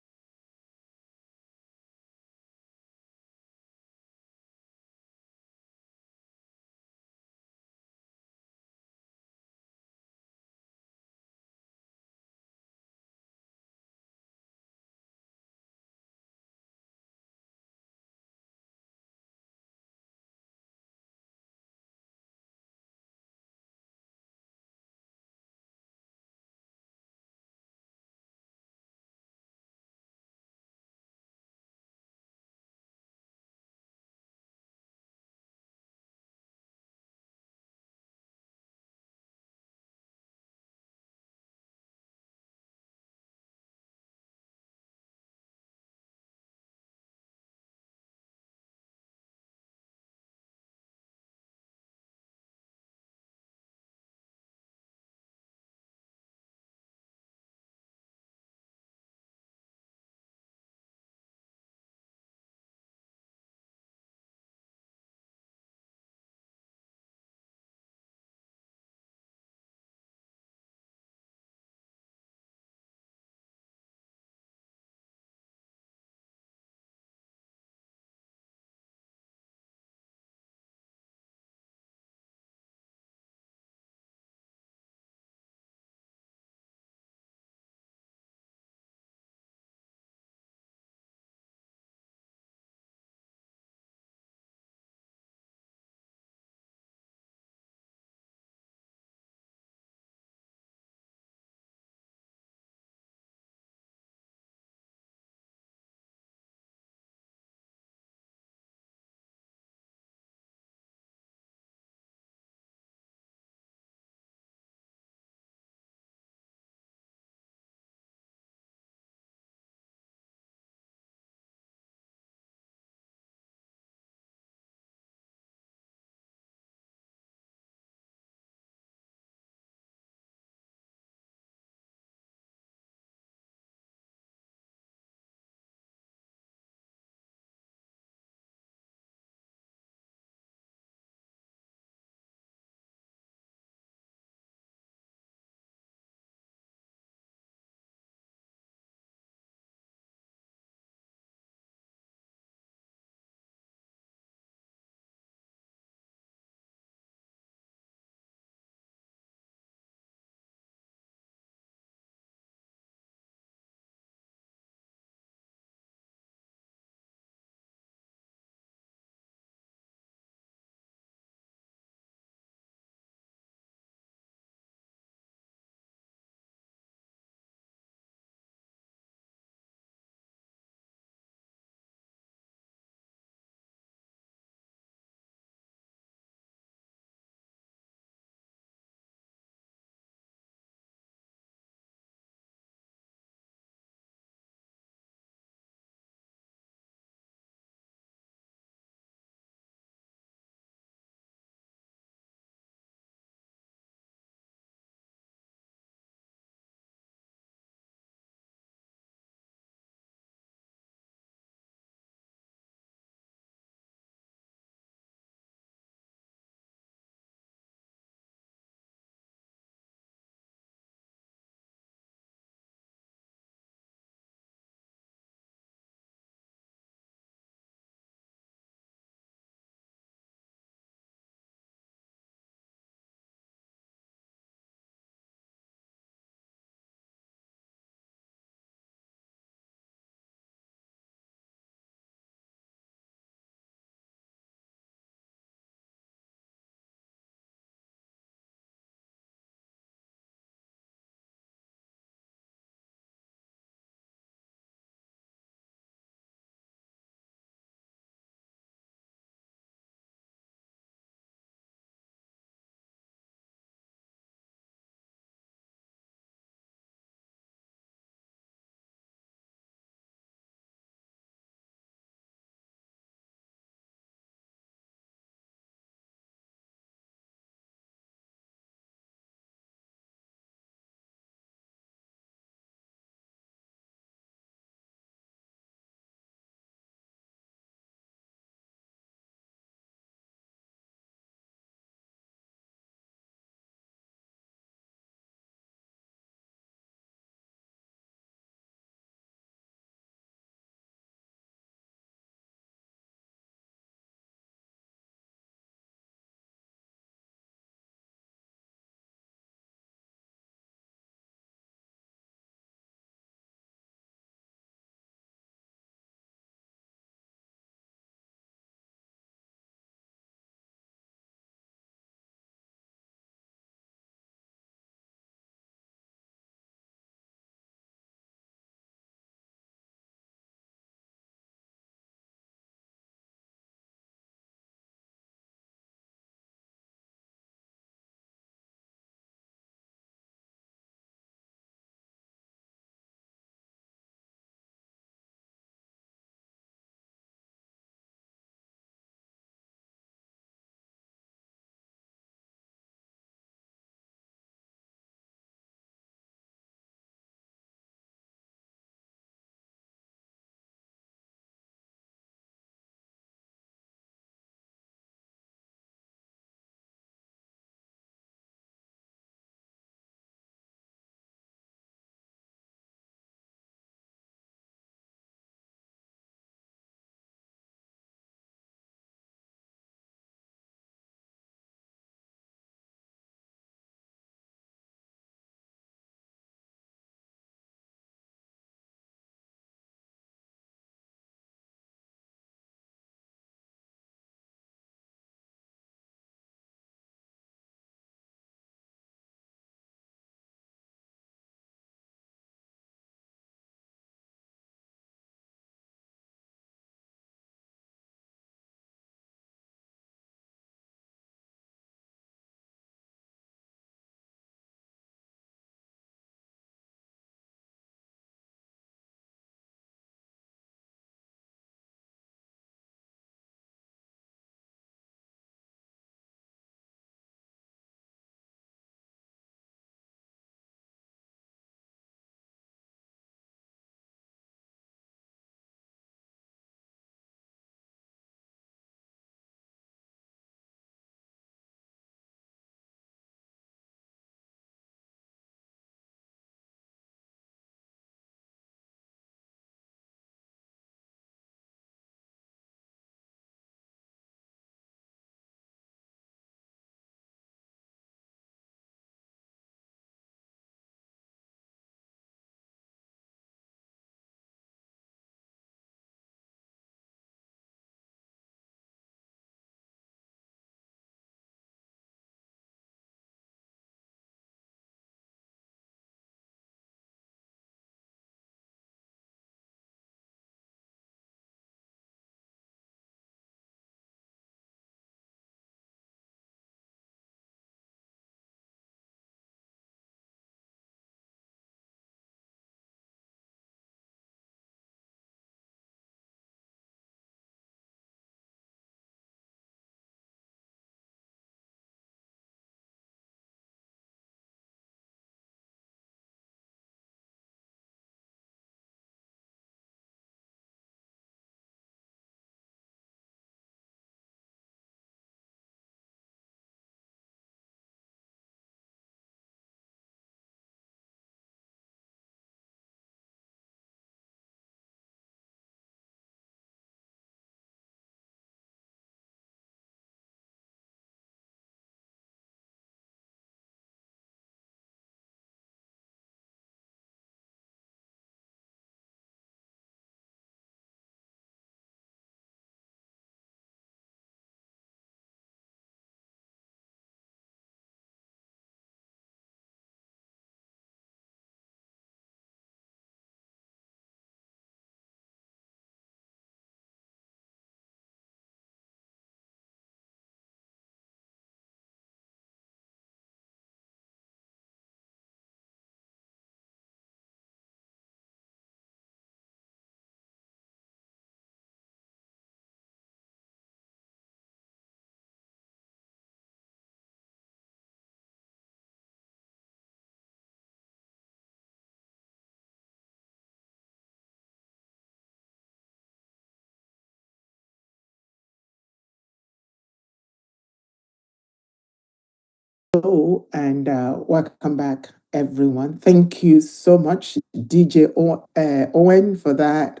Hello and welcome back, everyone. Thank you so much, DJ Owen, for that.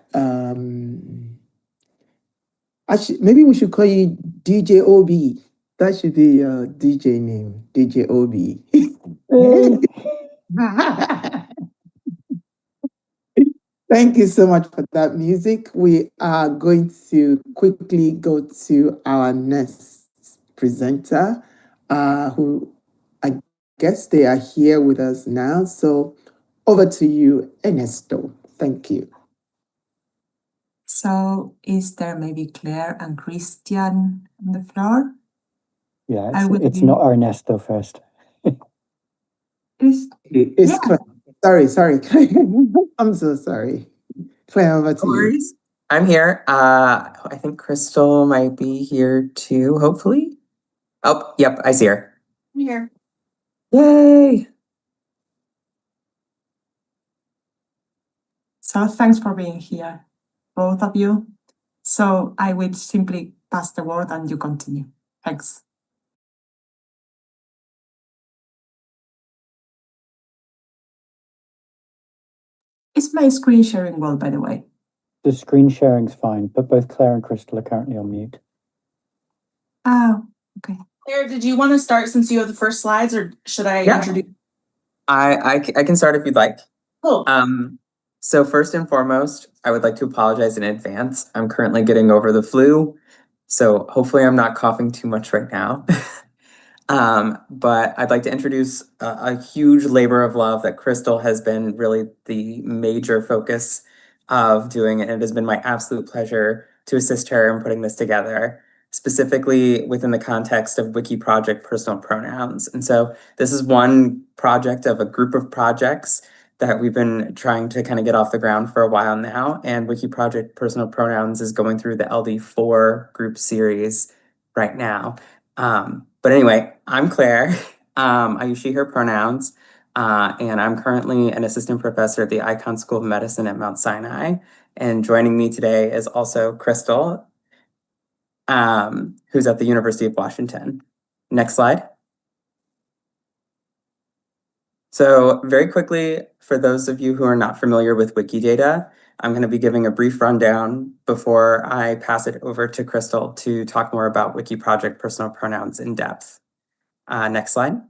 Maybe we should call you DJ OB. That should be your DJ name, DJ OB. Thank you so much for that music. We are going to quickly go to our next presenter, who I guess they are here with us now. So over to you, Ernesto. Thank you. So is there maybe Claire and Christian on the floor? Yeah, it's not Ernesto first. It's yeah. Claire. Sorry. I'm so sorry. Claire, over to you. I'm here. I think Crystal might be here too, hopefully. Oh, yep, I see her. I'm here. Yay! So thanks for being here, both of you. So I will simply pass the word and you continue. Thanks. Is my screen sharing well, by the way? The screen sharing's fine, but both Claire and Crystal are currently on mute. Oh, okay. Claire, did you want to start since you have the first slides, or should I introduce? I can start if you'd like. Cool. So first and foremost, I would like to apologize in advance. I'm currently getting over the flu, so hopefully I'm not coughing too much right now. But I'd like to introduce a huge labor of love that Crystal has been really the major focus of doing, and it has been my absolute pleasure to assist her in putting this together, specifically within the context of Wiki Project Personal Pronouns. And so this is one project of a group of projects that we've been trying to kind of get off the ground for a while now, and Wiki Project Personal Pronouns is going through the LD4 group series right now. But anyway, I'm Claire. I use she, her pronouns, and I'm currently an assistant professor at the Icahn School of Medicine at Mount Sinai. And joining me today is also Crystal, who's at the University of Washington. Next slide. So very quickly, for those of you who are not familiar with Wikidata, I'm going to be giving a brief rundown before I pass it over to Crystal to talk more about Wiki Project Personal Pronouns in depth. Next slide.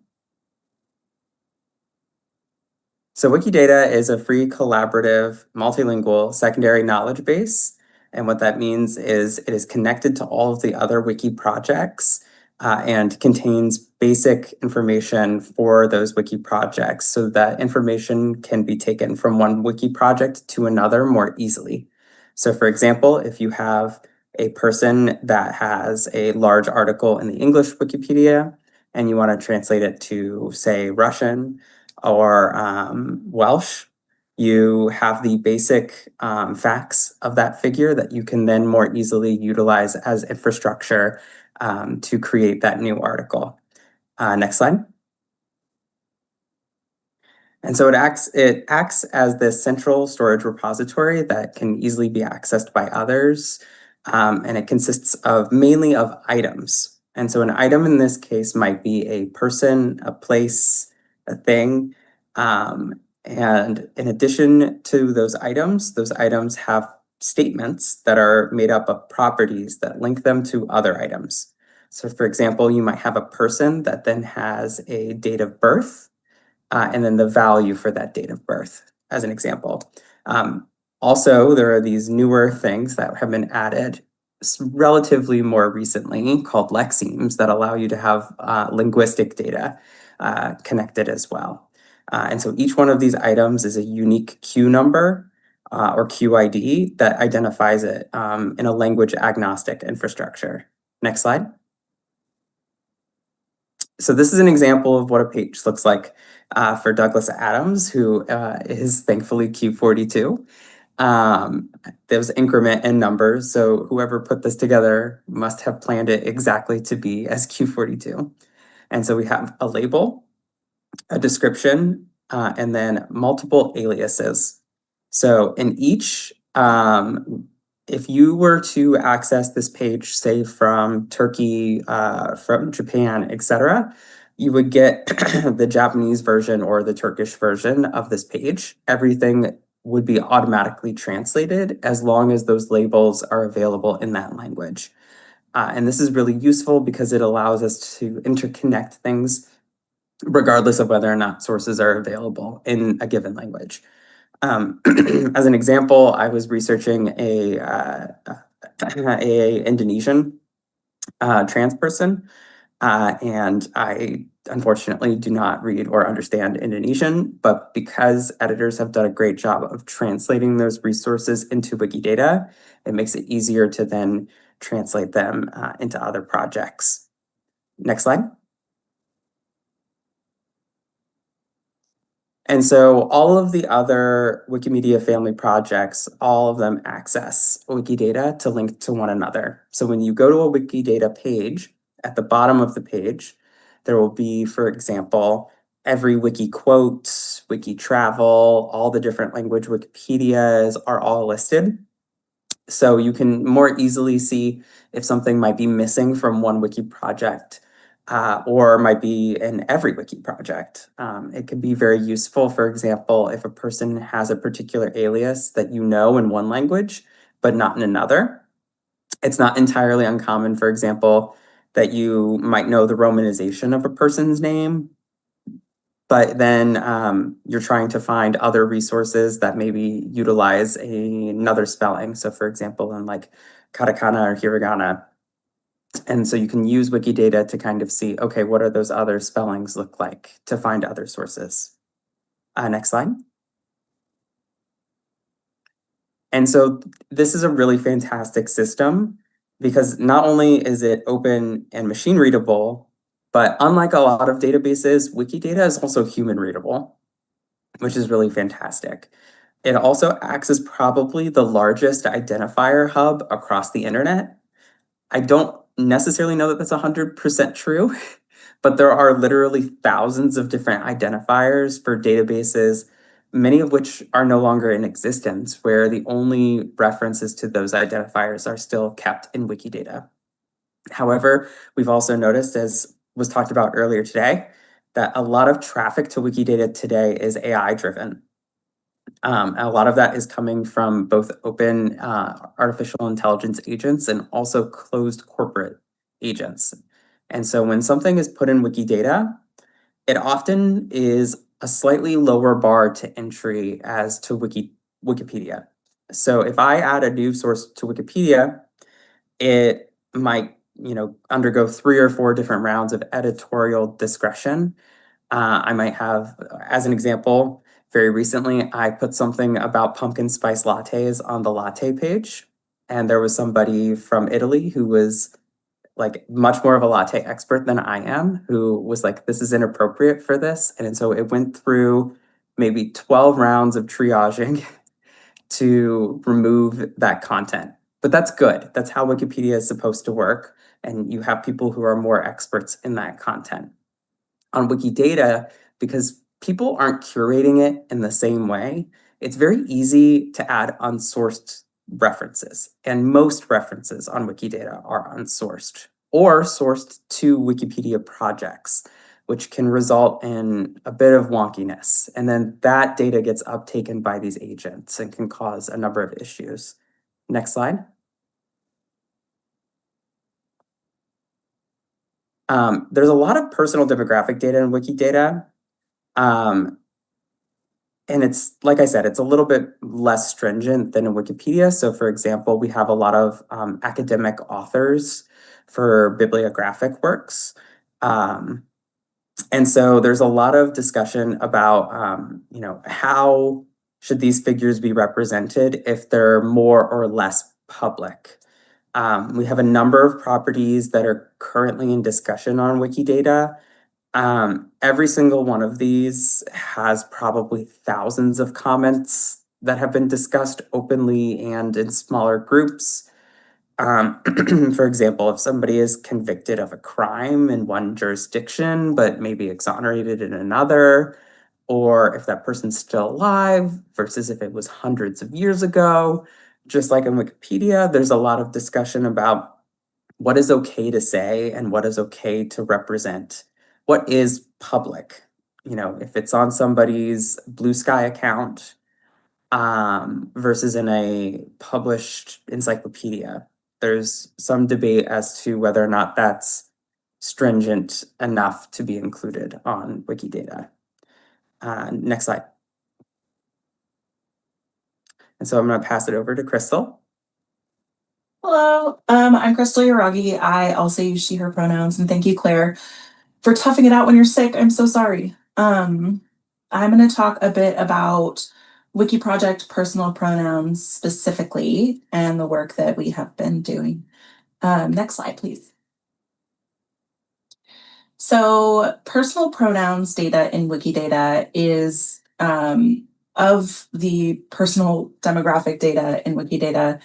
So Wikidata is a free, collaborative, multilingual secondary knowledge base. And what that means is it is connected to all of the other Wiki projects and contains basic information for those Wiki projects so that information can be taken from one Wiki project to another more easily. So for example, if you have a person that has a large article in the English Wikipedia and you want to translate it to, say, Russian or Welsh, you have the basic facts of that figure that you can then more easily utilize as infrastructure to create that new article. Next slide. And so it acts as this central storage repository that can easily be accessed by others. And it consists of mainly of items. And so an item in this case might be a person, a place, a thing. And in addition to those items have statements that are made up of properties that link them to other items. So for example, you might have a person that then has a date of birth and then the value for that date of birth, as an example. Also, there are these newer things that have been added relatively more recently called lexemes that allow you to have linguistic data connected as well. And so each one of these items is a unique Q number or QID that identifies it in a language agnostic infrastructure. Next slide. So this is an example of what a page looks like for Douglas Adams, who is thankfully Q42. There's increment in numbers, so whoever put this together must have planned it exactly to be as Q42. And so we have a label, a description, and then multiple aliases. So in each, if you were to access this page, say from Turkey, from Japan, etc., you would get the Japanese version or the Turkish version of this page. Everything would be automatically translated as long as those labels are available in that language. And this is really useful because it allows us to interconnect things regardless of whether or not sources are available in a given language. As an example, I was researching a Indonesian trans person, and I unfortunately do not read or understand Indonesian, but because editors have done a great job of translating those resources into Wikidata, it makes it easier to then translate them into other projects. Next slide. And so all of the other Wikimedia family projects, all of them access Wikidata to link to one another. So when you go to a Wikidata page, at the bottom of the page, there will be, for example, every wiki quote, wiki travel, all the different language Wikipedias are all listed. So you can more easily see if something might be missing from one wiki project or might be in every wiki project. It could be very useful, for example, if a person has a particular alias that you know in one language, but not in another. It's not entirely uncommon, for example, that you might know the romanization of a person's name, but then you're trying to find other resources that maybe utilize another spelling. So for example, in like katakana or hiragana. And so you can use Wikidata to kind of see, okay, what are those other spellings look like to find other sources. Next slide. And so this is a really fantastic system because not only is it open and machine readable, but unlike a lot of databases, Wikidata is also human readable, which is really fantastic. It also acts as probably the largest identifier hub across the internet. I don't necessarily know that that's 100% true, but there are literally thousands of different identifiers for databases, many of which are no longer in existence, where the only references to those identifiers are still kept in Wikidata. However, we've also noticed, as was talked about earlier today, that a lot of traffic to Wikidata today is AI driven. A lot of that is coming from both open artificial intelligence agents and also closed corporate agents. And so when something is put in Wikidata, it often is a slightly lower bar to entry as to Wikipedia. So if I add a new source to Wikipedia, it might undergo 3 or 4 different rounds of editorial discretion. I might have, as an example, very recently, I put something about pumpkin spice lattes on the latte page, and there was somebody from Italy who was like much more of a latte expert than I am, who was like, this is inappropriate for this. And so it went through maybe 12 rounds of triaging to remove that content. But that's good. That's how Wikipedia is supposed to work. And you have people who are more experts in that content. On Wikidata, because people aren't curating it in the same way, it's very easy to add unsourced references. And most references on Wikidata are unsourced or sourced to Wikipedia projects, which can result in a bit of wonkiness. And then that data gets uptaken by these agents and can cause a number of issues. Next slide. There's a lot of personal demographic data in Wikidata. And it's, like I said, it's a little bit less stringent than in Wikipedia. So for example, we have a lot of academic authors for bibliographic works. And so there's a lot of discussion about, how should these figures be represented if they're more or less public. We have a number of properties that are currently in discussion on Wikidata. Every single one of these has probably thousands of comments that have been discussed openly and in smaller groups. For example, if somebody is convicted of a crime in one jurisdiction, but maybe exonerated in another, or if that person's still alive versus if it was hundreds of years ago, just like in Wikipedia, there's a lot of discussion about what is okay to say and what is okay to represent what is public? If it's on somebody's Blue Sky account versus in a published encyclopedia. There's some debate as to whether or not that's stringent enough to be included on Wikidata. Next slide. And so I'm going to pass it over to Crystal. Hello, I'm Crystal Uragi. I also use she, her pronouns, and thank you, Claire, for toughing it out when you're sick. I'm so sorry. I'm going to talk a bit about Wiki Project personal pronouns specifically and the work that we have been doing. Next slide, please. So personal pronouns data in Wikidata is of the personal demographic data in Wikidata,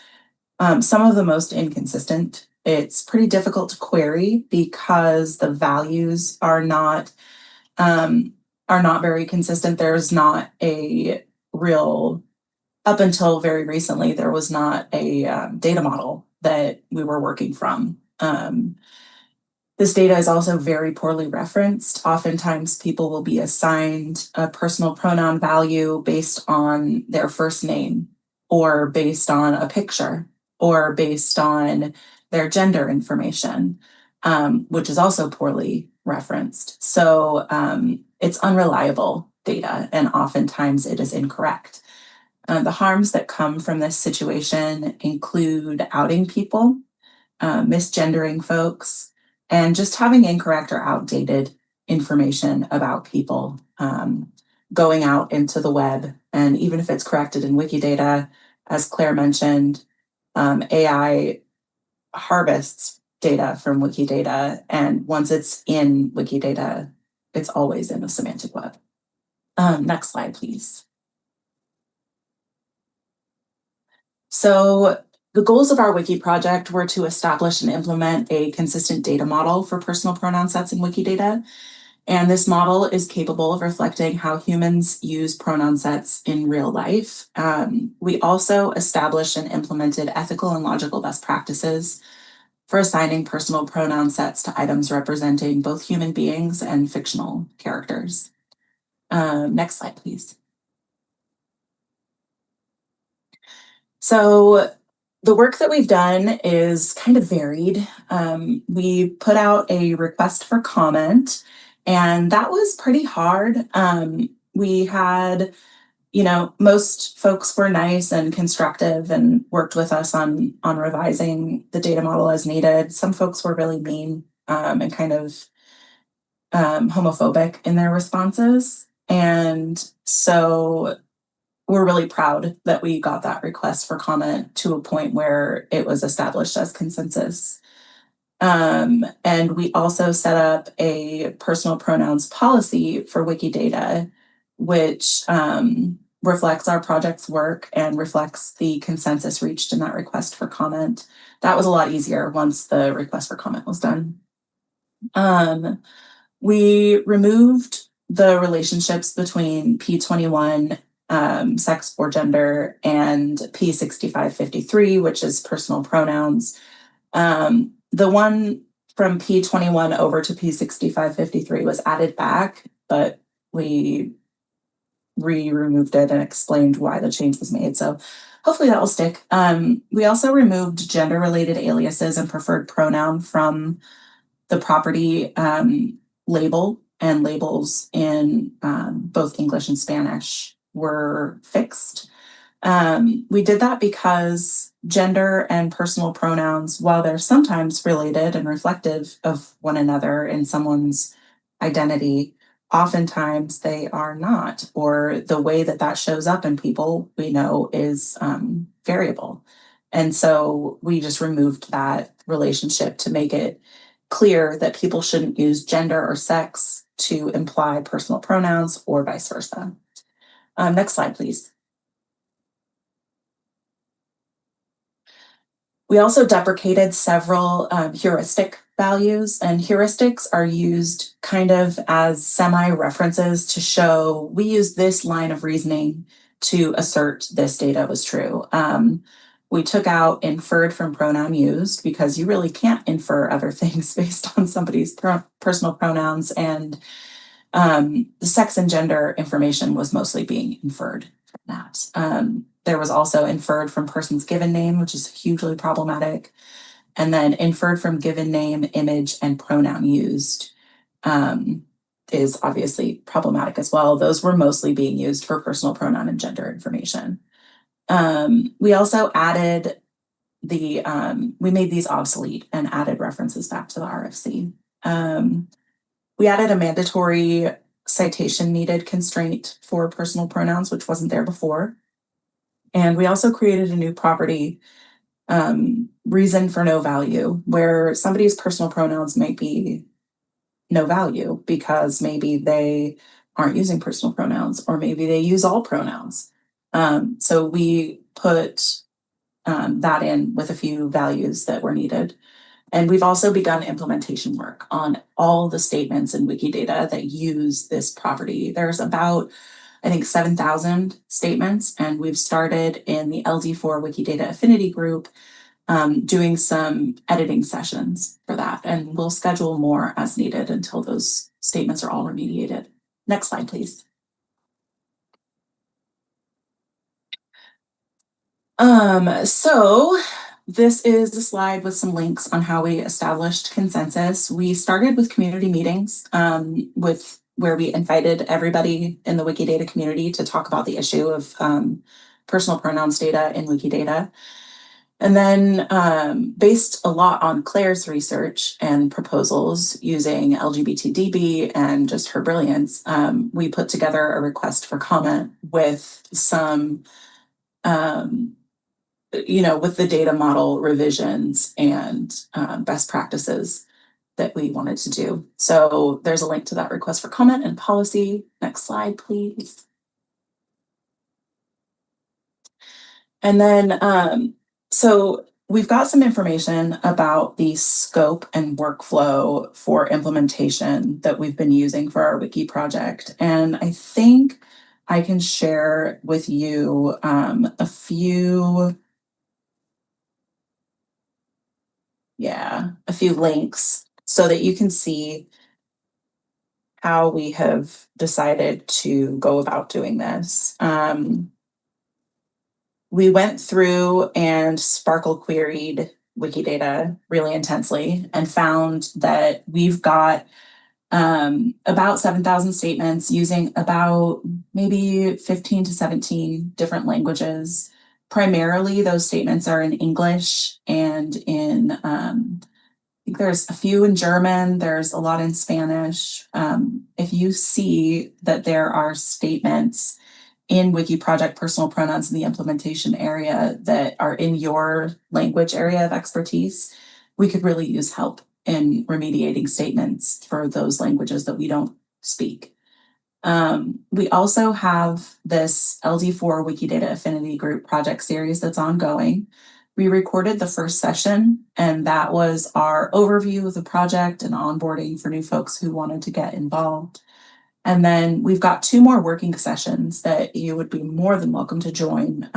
some of the most inconsistent. It's pretty difficult to query because the values are not very consistent. There's not a real, up until very recently, there was not a data model that we were working from. This data is also very poorly referenced. Oftentimes people will be assigned a personal pronoun value based on their first name, or based on a picture, or based on their gender information, which is also poorly referenced. So it's unreliable data, and oftentimes it is incorrect. The harms that come from this situation include outing people, misgendering folks, and just having incorrect or outdated information about people going out into the web. And even if it's corrected in Wikidata, as Claire mentioned, AI harvests data from Wikidata, and once it's in Wikidata, it's always in the semantic web. Next slide, please. So the goals of our Wiki project were to establish and implement a consistent data model for personal pronoun sets in Wikidata. And this model is capable of reflecting how humans use pronoun sets in real life. We also established and implemented ethical and logical best practices for assigning personal pronoun sets to items representing both human beings and fictional characters. Next slide, please. So the work that we've done is kind of varied. We put out a request for comment, and that was pretty hard. We had, most folks were nice and constructive and worked with us on revising the data model as needed. Some folks were really mean and kind of homophobic in their responses. And so we're really proud that we got that request for comment to a point where it was established as consensus. And we also set up a personal pronouns policy for Wikidata, which reflects our project's work and reflects the consensus reached in that request for comment. That was a lot easier once the request for comment was done. We removed the relationships between P21, sex or gender, and P6553, which is personal pronouns. The one from P21 over to P6553 was added back, but we removed it and explained why the change was made. So hopefully that will stick. We also removed gender-related aliases and preferred pronoun from the property label, and labels in both English and Spanish were fixed. We did that because gender and personal pronouns, while they're sometimes related and reflective of one another in someone's identity, oftentimes they are not, or the way that that shows up in people we know is variable. And so we just removed that relationship to make it clear that people shouldn't use gender or sex to imply personal pronouns or vice versa. Next slide, please. We also deprecated several heuristic values, and heuristics are used kind of as semi-references to show we use this line of reasoning to assert this data was true. We took out inferred from pronoun used because you really can't infer other things based on somebody's personal pronouns, and the sex and gender information was mostly being inferred from that. There was also inferred from person's given name, which is hugely problematic, and then inferred from given name, image, and pronoun used is obviously problematic as well. Those were mostly being used for personal pronoun and gender information. We also added we made these obsolete and added references back to the RFC. We added a mandatory citation needed constraint for personal pronouns, which wasn't there before. And we also created a new property, reason for no value, where somebody's personal pronouns might be no value because maybe they aren't using personal pronouns, or maybe they use all pronouns. So we put that in with a few values that were needed. And we've also begun implementation work on all the statements in Wikidata that use this property. There's about, I think, 7,000 statements, and we've started in the LD4 Wikidata Affinity Group doing some editing sessions for that, and we'll schedule more as needed until those statements are all remediated. Next slide, please. So this is a slide with some links on how we established consensus. We started with community meetings where we invited everybody in the Wikidata community to talk about the issue of personal pronouns data in Wikidata. And then based a lot on Claire's research and proposals using LGBTDB and just her brilliance, we put together a request for comment with some with the data model revisions and best practices that we wanted to do. So there's a link to that request for comment and policy. Next slide, please. And then, so we've got some information about the scope and workflow for implementation that we've been using for our Wiki project. And I think I can share with you a few links so that you can see how we have decided to go about doing this. We went through and Sparkle queried Wikidata really intensely and found that we've got about 7,000 statements using about maybe 15 to 17 different languages. Primarily, those statements are in English and in I think there's a few in German, there's a lot in Spanish. If you see that there are statements in Wiki Project personal pronouns in the implementation area that are in your language area of expertise, we could really use help in remediating statements for those languages that we don't speak. We also have this LD4 Wikidata Affinity Group project series that's ongoing. We recorded the first session, and that was our overview of the project and onboarding for new folks who wanted to get involved. And then we've got 2 more working sessions that you would be more than welcome to join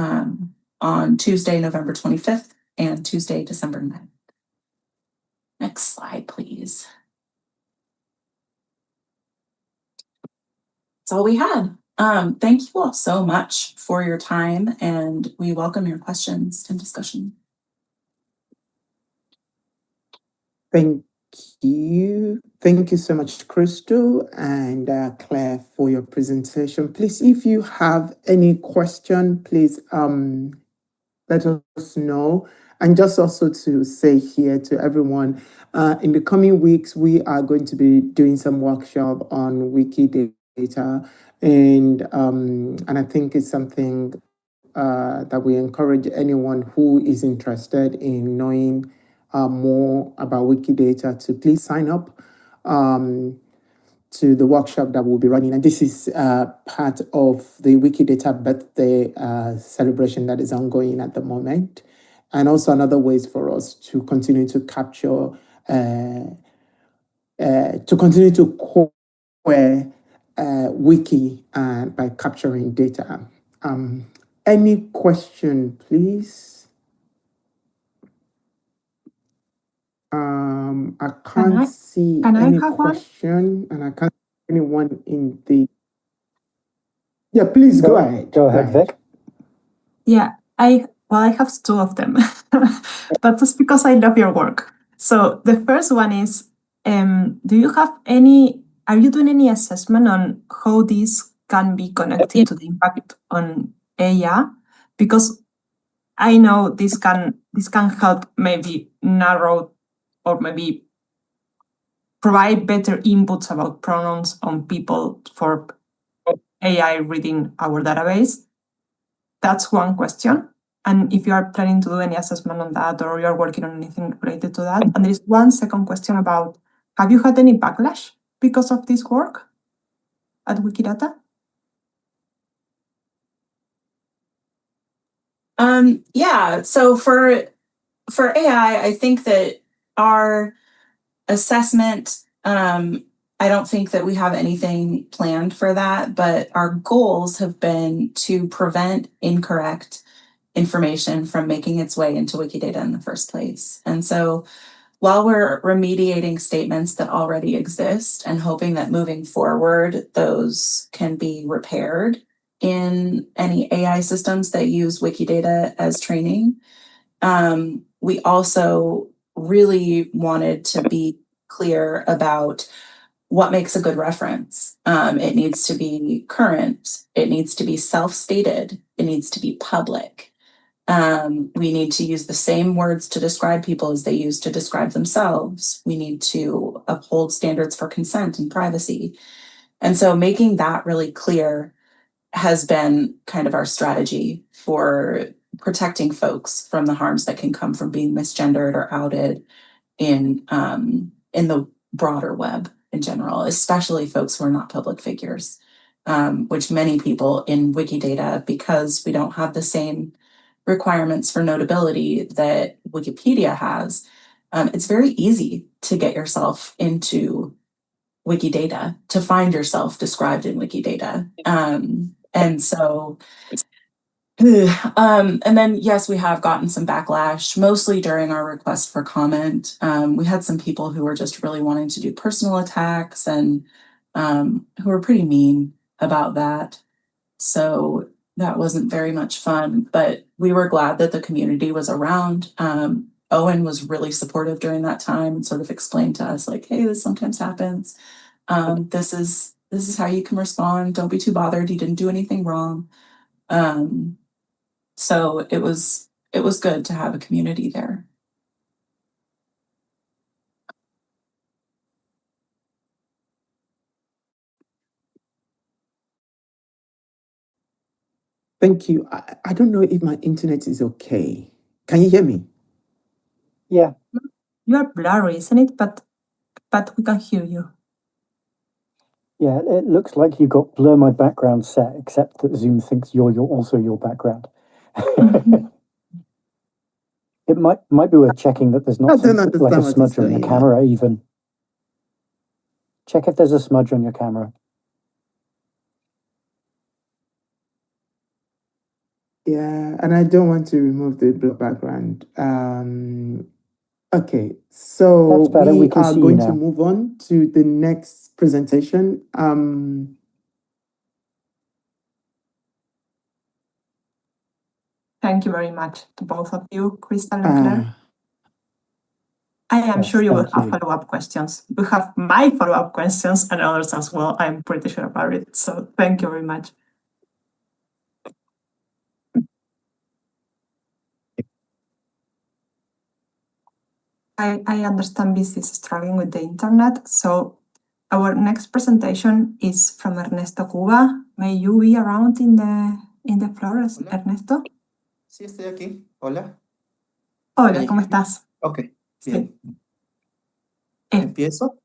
on Tuesday, November 25th and Tuesday, December 9th. Next slide, please. That's all we had. Thank you all so much for your time, and we welcome your questions and discussion. Thank you. Thank you so much, Crystal and Claire, for your presentation. Please, if you have any question, please let us know. And just also to say here to everyone, in the coming weeks, we are going to be doing some workshop on Wikidata, and I think it's something that we encourage anyone who is interested in knowing more about Wikidata to please sign up to the workshop that we'll be running. And this is part of the Wikidata birthday celebration that is ongoing at the moment. And also another ways for us to continue to capture, to continue to query Wiki by capturing data. Any question, please? I can't see can I any have one? question, and I can't see anyone in the. Yeah, please go ahead. Go ahead, Vic. Yeah, I have two of them, but just because I love your work. So the first one is, do you have any? Are you doing any assessment on how this can be connected to the impact on AI? Because I know this can help maybe narrow or maybe provide better inputs about pronouns on people for AI reading our database. That's one question. And if you are planning to do any assessment on that or you're working on anything related to that. And there is one second question about, have you had any backlash because of this work at Wikidata? Yeah, so for AI, I think that our assessment, I don't think that we have anything planned for that, but our goals have been to prevent incorrect information from making its way into Wikidata in the first place. And so while we're remediating statements that already exist and hoping that moving forward, those can be repaired in any AI systems that use Wikidata as training, we also really wanted to be clear about what makes a good reference. It needs to be current, it needs to be self-stated, it needs to be public. We need to use the same words to describe people as they use to describe themselves. We need to uphold standards for consent and privacy. And so making that really clear has been kind of our strategy for protecting folks from the harms that can come from being misgendered or outed in the broader web in general, especially folks who are not public figures, which many people in Wikidata, because we don't have the same requirements for notability that Wikipedia has, it's very easy to get yourself into Wikidata, to find yourself described in Wikidata. And so, and then, yes, we have gotten some backlash, mostly during our request for comment. We had some people who were just really wanting to do personal attacks and who were pretty mean about that. So that wasn't very much fun, but we were glad that the community was around. Owen was really supportive during that time and sort of explained to us like, hey, this sometimes happens. This is how you can respond. Don't be too bothered. You didn't do anything wrong. So it was good to have a community there. Thank you. I don't know if my internet is okay. Can you hear me? Yeah. You are blurry, isn't it? But we can hear you. Yeah, it looks like you got blur my background set, except that Zoom thinks you're also your background. It might be worth checking that there's not like a smudge on your camera even. Check if there's a smudge on your camera. Yeah, and I don't want to remove the blue background. Okay, so That's better. we can are see going you to now. move on to the next presentation. Thank you very much to both of you, Crystal and Claire. I am sure you will have follow-up questions. We have my follow-up questions and others as well. I'm pretty sure about it. So thank you very much. I understand this is struggling with the internet. So our next presentation is from Ernesto Cuba. May you be around in the floor, Ernesto? Sí, estoy aquí. Hola. Hola, ¿cómo estás? Ok, bien. Sí. ¿Empiezo?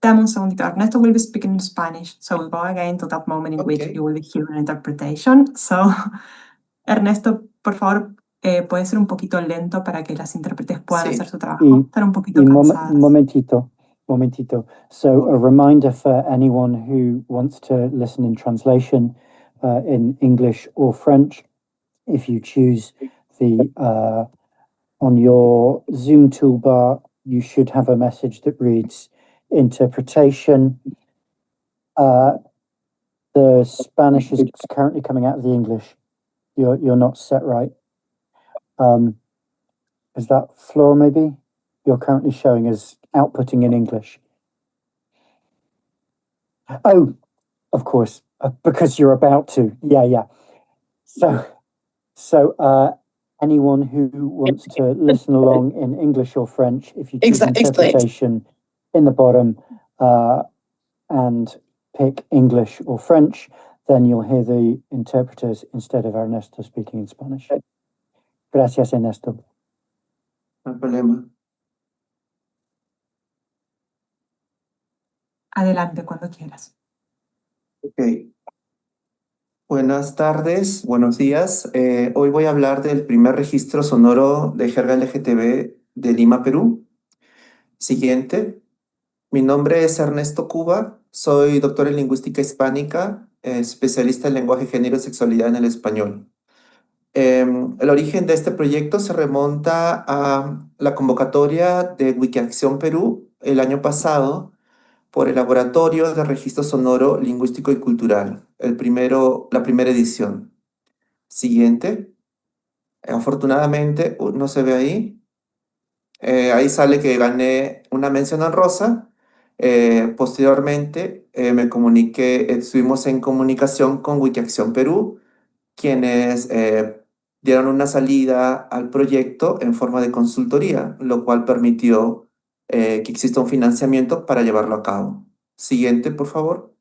Dame un segundito. Ernesto will be speaking in Spanish. So we'll go again to that moment in which you will be hearing interpretation. So, Ernesto, por favor, puede ser un poquito lento para que las intérpretes puedan hacer su trabajo. Están un poquito cansadas. Momentito. So a reminder for anyone who wants to listen in translation in English or French, if you choose the on your Zoom toolbar you should have a message that reads interpretation. The Spanish is currently coming out of the English. You're not set right. Is that Flora maybe? You're currently showing as outputting in English. Oh, of course, because you're about to. Yeah. So anyone who wants to listen along in English or French, if you choose interpretation in the bottom and pick English or French, then you'll hear the interpreters instead of Ernesto speaking in Spanish. Gracias, Ernesto. No hay problema. Adelante, cuando quieras. Ok. Buenas tardes, buenos días. Hoy voy a hablar del primer registro sonoro de jerga LGTB de Lima, Perú. Siguiente. Mi nombre es Ernesto Cuba, soy doctor en lingüística hispánica, especialista en lenguaje, género y sexualidad en el español. El origen de este proyecto se remonta a la convocatoria de Wikiacción Perú el año pasado por el Laboratorio de Registro Sonoro, Lingüístico y Cultural, la primera edición. Siguiente. Afortunadamente, no se ve ahí. Ahí sale que gané una mención honrosa. Posteriormente, estuvimos en comunicación con Wikiacción Perú, quienes dieron una salida al proyecto en forma de consultoría, lo cual permitió que exista un financiamiento para llevarlo a cabo. Siguiente, por favor.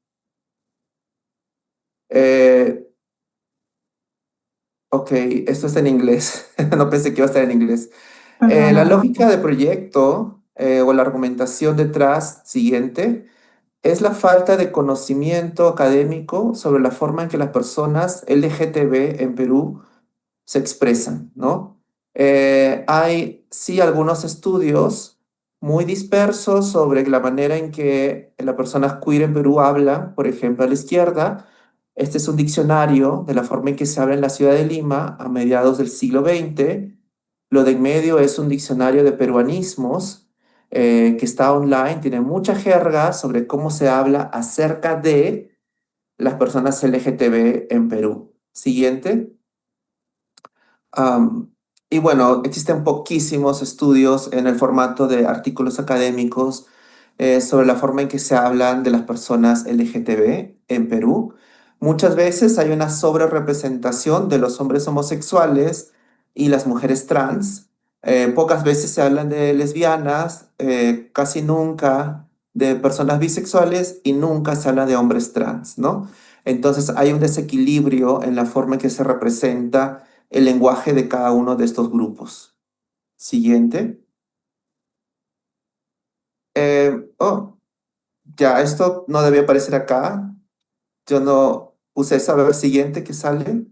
Ok, esto está en inglés. No pensé que iba a estar en inglés. La lógica de proyecto o la argumentación detrás, siguiente, es la falta de conocimiento académico sobre la forma en que las personas LGTB en Perú se expresan, ¿no? Hay sí algunos estudios muy dispersos sobre la manera en que las personas queer en Perú hablan, por ejemplo, a la izquierda. Este es un diccionario de la forma en que se habla en la ciudad de Lima a mediados del siglo XX. Lo de en medio es un diccionario de peruanismos que está online, tiene mucha jerga sobre cómo se habla acerca de las personas LGTB en Perú. Siguiente. Y bueno, existen poquísimos estudios en el formato de artículos académicos sobre la forma en que se hablan de las personas LGTB en Perú. Muchas veces hay una sobrerepresentación de los hombres homosexuales y las mujeres trans. Pocas veces se hablan de lesbianas, casi nunca de personas bisexuales y nunca se habla de hombres trans, ¿no? Entonces hay un desequilibrio en la forma en que se representa el lenguaje de cada uno de estos grupos. Siguiente. Ya, esto no debía aparecer acá. Yo no puse esa, a ver, siguiente que sale.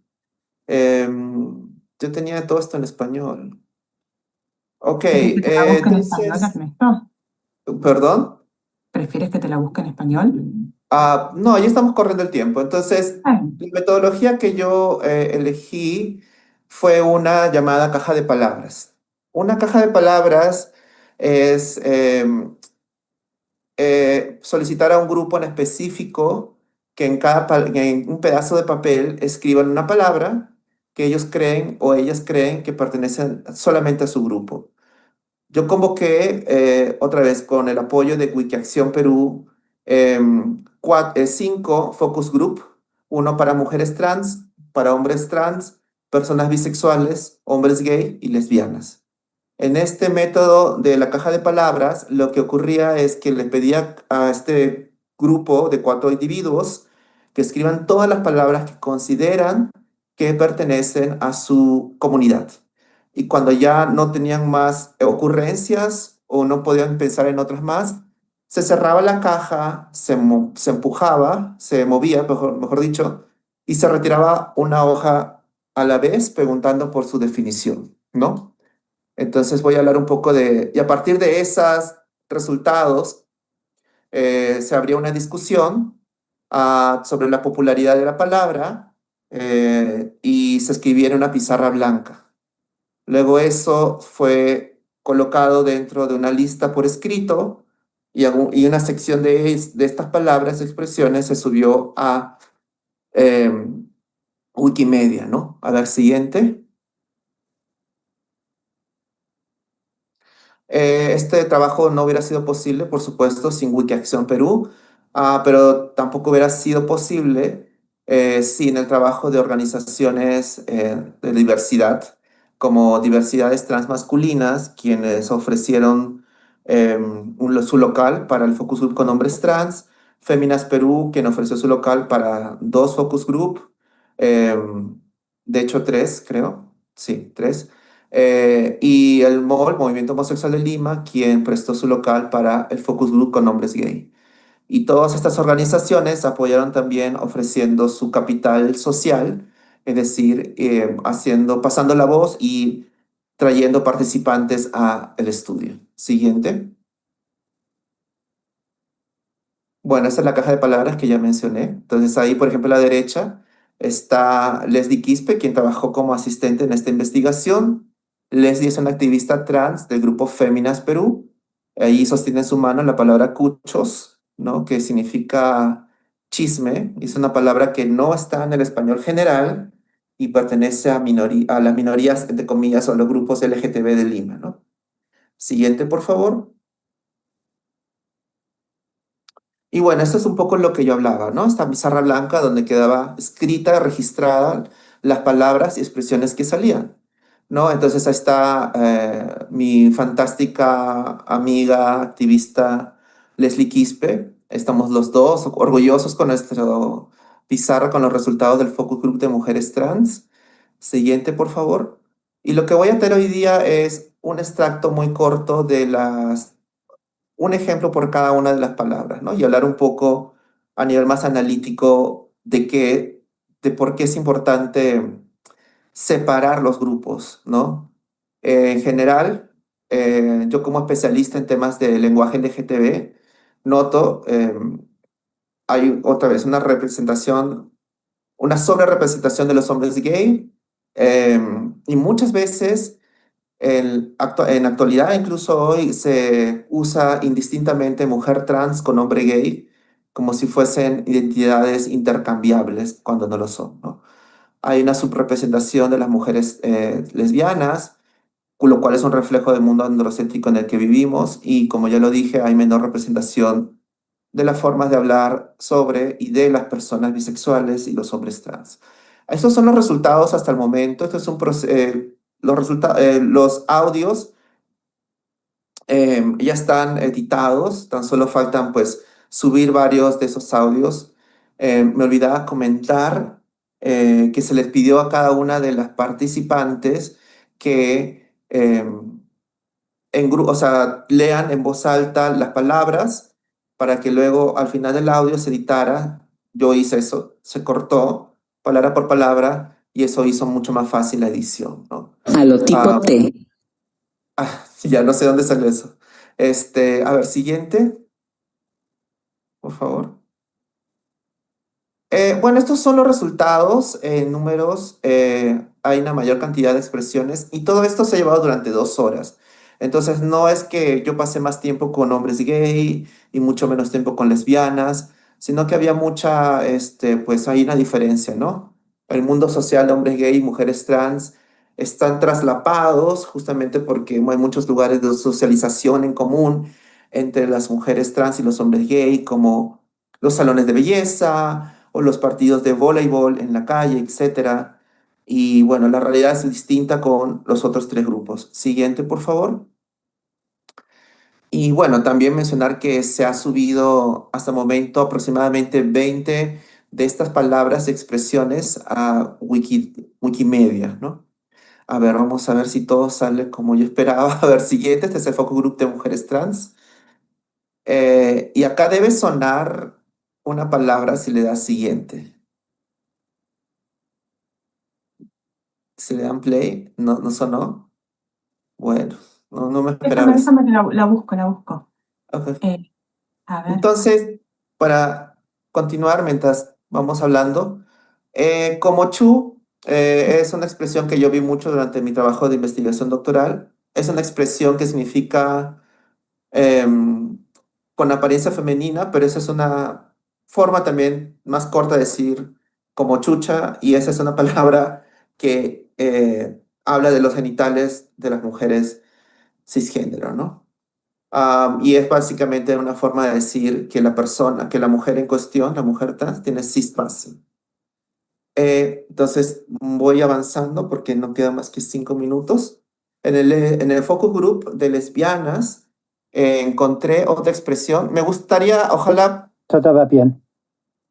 Yo tenía todo esto en español. Ok, ¿Quieres que te la busque en español, entonces, Ernesto? ¿perdón? ¿Prefieres que te la busque en español? No, ya estamos corriendo el tiempo. Entonces, la metodología que yo elegí fue una llamada caja de palabras. Una caja de palabras es solicitar a un grupo en específico que en un pedazo de papel escriban una palabra que ellos creen o ellas creen que pertenecen solamente a su grupo. Yo convoqué otra vez con el apoyo de Wikiacción Perú 5 focus group, uno para mujeres trans, para hombres trans, personas bisexuales, hombres gay y lesbianas. En este método de la caja de palabras, lo que ocurría es que le pedía a este grupo de 4 individuos que escriban todas las palabras que consideran que pertenecen a su comunidad. Y cuando ya no tenían más ocurrencias o no podían pensar en otras más, se cerraba la caja, se empujaba, se movía, mejor dicho, y se retiraba una hoja a la vez preguntando por su definición, ¿no? Entonces voy a hablar un poco y a partir de esos resultados, se abría una discusión sobre la popularidad de la palabra y se escribía en una pizarra blanca. Luego eso fue colocado dentro de una lista por escrito y una sección de estas palabras, expresiones, se subió a Wikimedia, ¿no? A ver, siguiente. Este trabajo no hubiera sido posible, por supuesto, sin Wikiacción Perú, pero tampoco hubiera sido posible sin el trabajo de organizaciones de diversidad, como Diversidades Transmasculinas, quienes ofrecieron su local para el focus group con hombres trans, Féminas Perú, quien ofreció su local para 2 focus group, de hecho 3, creo, sí, 3. Y el MOL, Movimiento Homosexual de Lima, quien prestó su local para el focus group con hombres gay. Y todas estas organizaciones apoyaron también ofreciendo su capital social, es decir, pasando la voz y trayendo participantes a el estudio. Siguiente. Bueno, esta es la caja de palabras que ya mencioné. Entonces ahí, por ejemplo, a la derecha está Leslie Quispe, quien trabajó como asistente en esta investigación. Leslie es una activista trans del grupo Féminas Perú. Ahí sostiene en su mano la palabra cuchos, ¿no? Que significa chisme. Es una palabra que no está en el español general y pertenece a las minorías, entre comillas, o a los grupos LGTB de Lima, ¿no? Siguiente, por favor. Y bueno, esto es un poco lo que yo hablaba, ¿no? Esta pizarra blanca donde quedaba escrita, registrada las palabras y expresiones que salían, ¿no? Entonces ahí está mi fantástica amiga, activista Leslie Quispe. Estamos los dos orgullosos con nuestra pizarra con los resultados del Focus Group de Mujeres Trans. Siguiente, por favor. Y lo que voy a hacer hoy día es un extracto muy corto de un ejemplo por cada una de las palabras, ¿no? Y hablar un poco a nivel más analítico de por qué es importante separar los grupos, ¿no? En general, yo como especialista en temas de lenguaje LGTB, noto, hay otra vez una sobrerepresentación de los hombres gay, y muchas veces en actualidad, incluso hoy, se usa indistintamente mujer trans con hombre gay como si fuesen identidades intercambiables cuando no lo son, ¿no? Hay una subrepresentación de las mujeres lesbianas, con lo cual es un reflejo del mundo androcéntrico en el que vivimos y, como ya lo dije, hay menor representación de las formas de hablar sobre y de las personas bisexuales y los hombres trans. Estos son los resultados hasta el momento. Esto es los audios ya están editados, tan solo faltan pues subir varios de esos audios. Me olvidaba comentar que se les pidió a cada una de las participantes que o sea, lean en voz alta las palabras para que luego al final del audio se editara. Yo hice eso, se cortó palabra por palabra y eso hizo mucho más fácil la edición, ¿no? A lo tipo T. Ya no sé dónde salió eso. A ver, siguiente, por favor. Bueno, estos son los resultados en números. Hay una mayor cantidad de expresiones y todo esto se ha llevado durante 2 horas. Entonces, no es que yo pasé más tiempo con hombres gay y mucho menos tiempo con lesbianas, sino que había pues hay una diferencia, ¿no? El mundo social de hombres gay y mujeres trans están traslapados justamente porque hay muchos lugares de socialización en común entre las mujeres trans y los hombres gay, como los salones de belleza o los partidos de voleibol en la calle, etcétera. Y bueno, la realidad es distinta con los otros 3 grupos. Siguiente, por favor. Y bueno, también mencionar que se ha subido hasta el momento aproximadamente 20 de estas palabras y expresiones a Wikimedia, ¿no? A ver, vamos a ver si todo sale como yo esperaba. A ver, siguiente, este es el focus group de mujeres trans. Y acá debe sonar una palabra si le das siguiente. Si le dan play, no sonó. Bueno, no me esperaba eso. Déjame que la busco. Ok. A ver. Entonces, para continuar mientras vamos hablando, como chu es una expresión que yo vi mucho durante mi trabajo de investigación doctoral. es una expresión que significa con apariencia femenina, pero esa es una forma también más corta de decir como chucha, y esa es una palabra que habla de los genitales de las mujeres cisgénero, ¿no? Y es básicamente una forma de decir que la persona, que la mujer en cuestión, la mujer trans, tiene cispassing. Entonces voy avanzando porque no quedan más que 5 minutos. En el focus group de lesbianas encontré otra expresión. Me gustaría, ojalá, Todo va bien.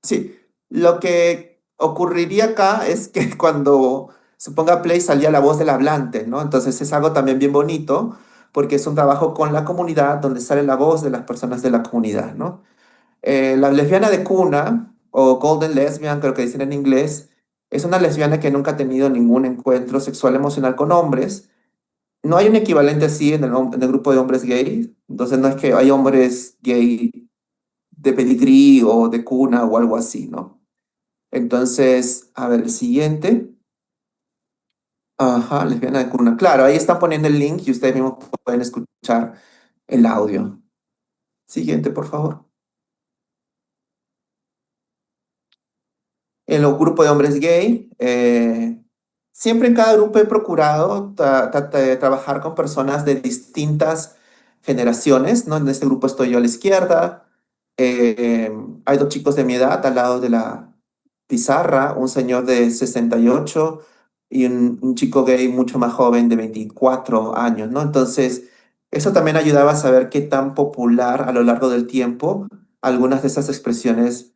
sí, lo que ocurriría acá es que cuando se ponga play salía la voz del hablante, ¿no? Entonces es algo también bien bonito porque es un trabajo con la comunidad donde sale la voz de las personas de la comunidad, ¿no? La lesbiana de cuna, o golden lesbian, creo que dicen en inglés, es una lesbiana que nunca ha tenido ningún encuentro sexual emocional con hombres. No hay un equivalente así en el grupo de hombres gay. Entonces no es que hay hombres gay de pedigrí o de cuna o algo así, ¿no? Entonces, a ver, el siguiente. Ajá, lesbiana de cuna. Claro, ahí están poniendo el link y ustedes mismos pueden escuchar el audio. Siguiente, por favor. En los grupos de hombres gay, siempre en cada grupo he procurado trabajar con personas de distintas generaciones, ¿no? En este grupo estoy yo a la izquierda, hay dos chicos de mi edad al lado de la pizarra, un señor de 68 y un chico gay mucho más joven de 24 años, ¿no? Entonces, eso también ayudaba a saber qué tan popular a lo largo del tiempo algunas de esas expresiones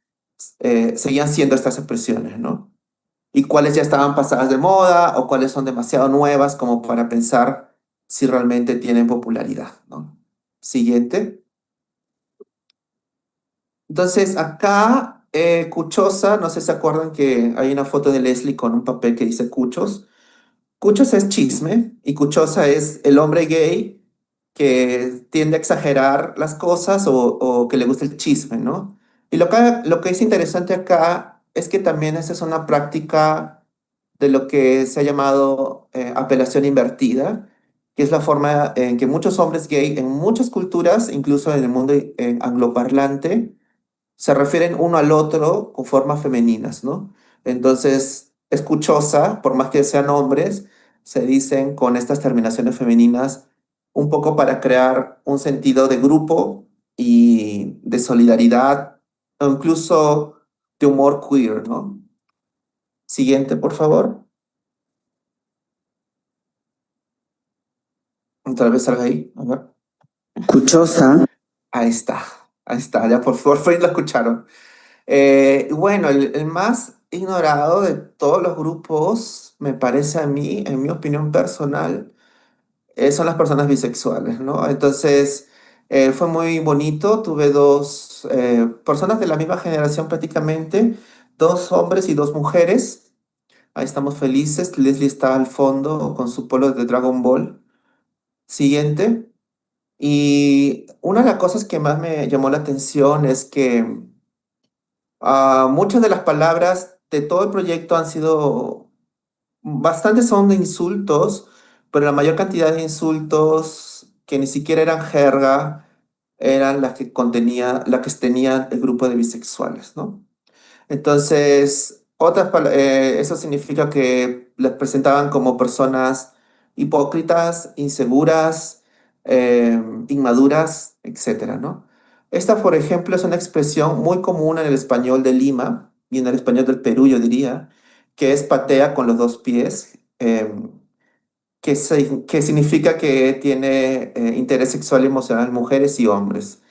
seguían siendo estas expresiones, ¿no? Y cuáles ya estaban pasadas de moda o cuáles son demasiado nuevas como para pensar si realmente tienen popularidad, ¿no? Siguiente. Entonces, acá, Cuchosa, no sé si se acuerdan que hay una foto de Leslie con un papel que dice Cuchos. Cuchos es chisme y Cuchosa es el hombre gay que tiende a exagerar las cosas o que le gusta el chisme, ¿no? Y lo que es interesante acá es que también esa es una práctica de lo que se ha llamado apelación invertida, que es la forma en que muchos hombres gay en muchas culturas, incluso en el mundo angloparlante, se refieren uno al otro con formas femeninas, ¿no? Entonces, escuchosa, por más que sean hombres, se dicen con estas terminaciones femeninas un poco para crear un sentido de grupo y de solidaridad o incluso de humor queer, ¿no? Siguiente, por favor. Tal vez salga ahí. A ver. Cuchosa. Ahí está, ya por fin lo escucharon. Bueno, el más ignorado de todos los grupos, me parece a mí, en mi opinión personal, son las personas bisexuales, ¿no? Entonces, fue muy bonito. Tuve dos personas de la misma generación prácticamente, dos hombres y dos mujeres. Ahí estamos felices. Leslie está al fondo con su polo de Dragon Ball. Siguiente. Y una de las cosas que más me llamó la atención es que muchas de las palabras de todo el proyecto han sido, bastantes son de insultos, pero la mayor cantidad de insultos que ni siquiera eran jerga eran las que tenían el grupo de bisexuales, ¿no? Entonces, eso significa que las presentaban como personas hipócritas, inseguras, inmaduras, etcétera, ¿no? Esta, por ejemplo, es una expresión muy común en el español de Lima y en el español del Perú, yo diría, que es patea con los dos pies, que significa que tiene interés sexual y emocional en mujeres y hombres.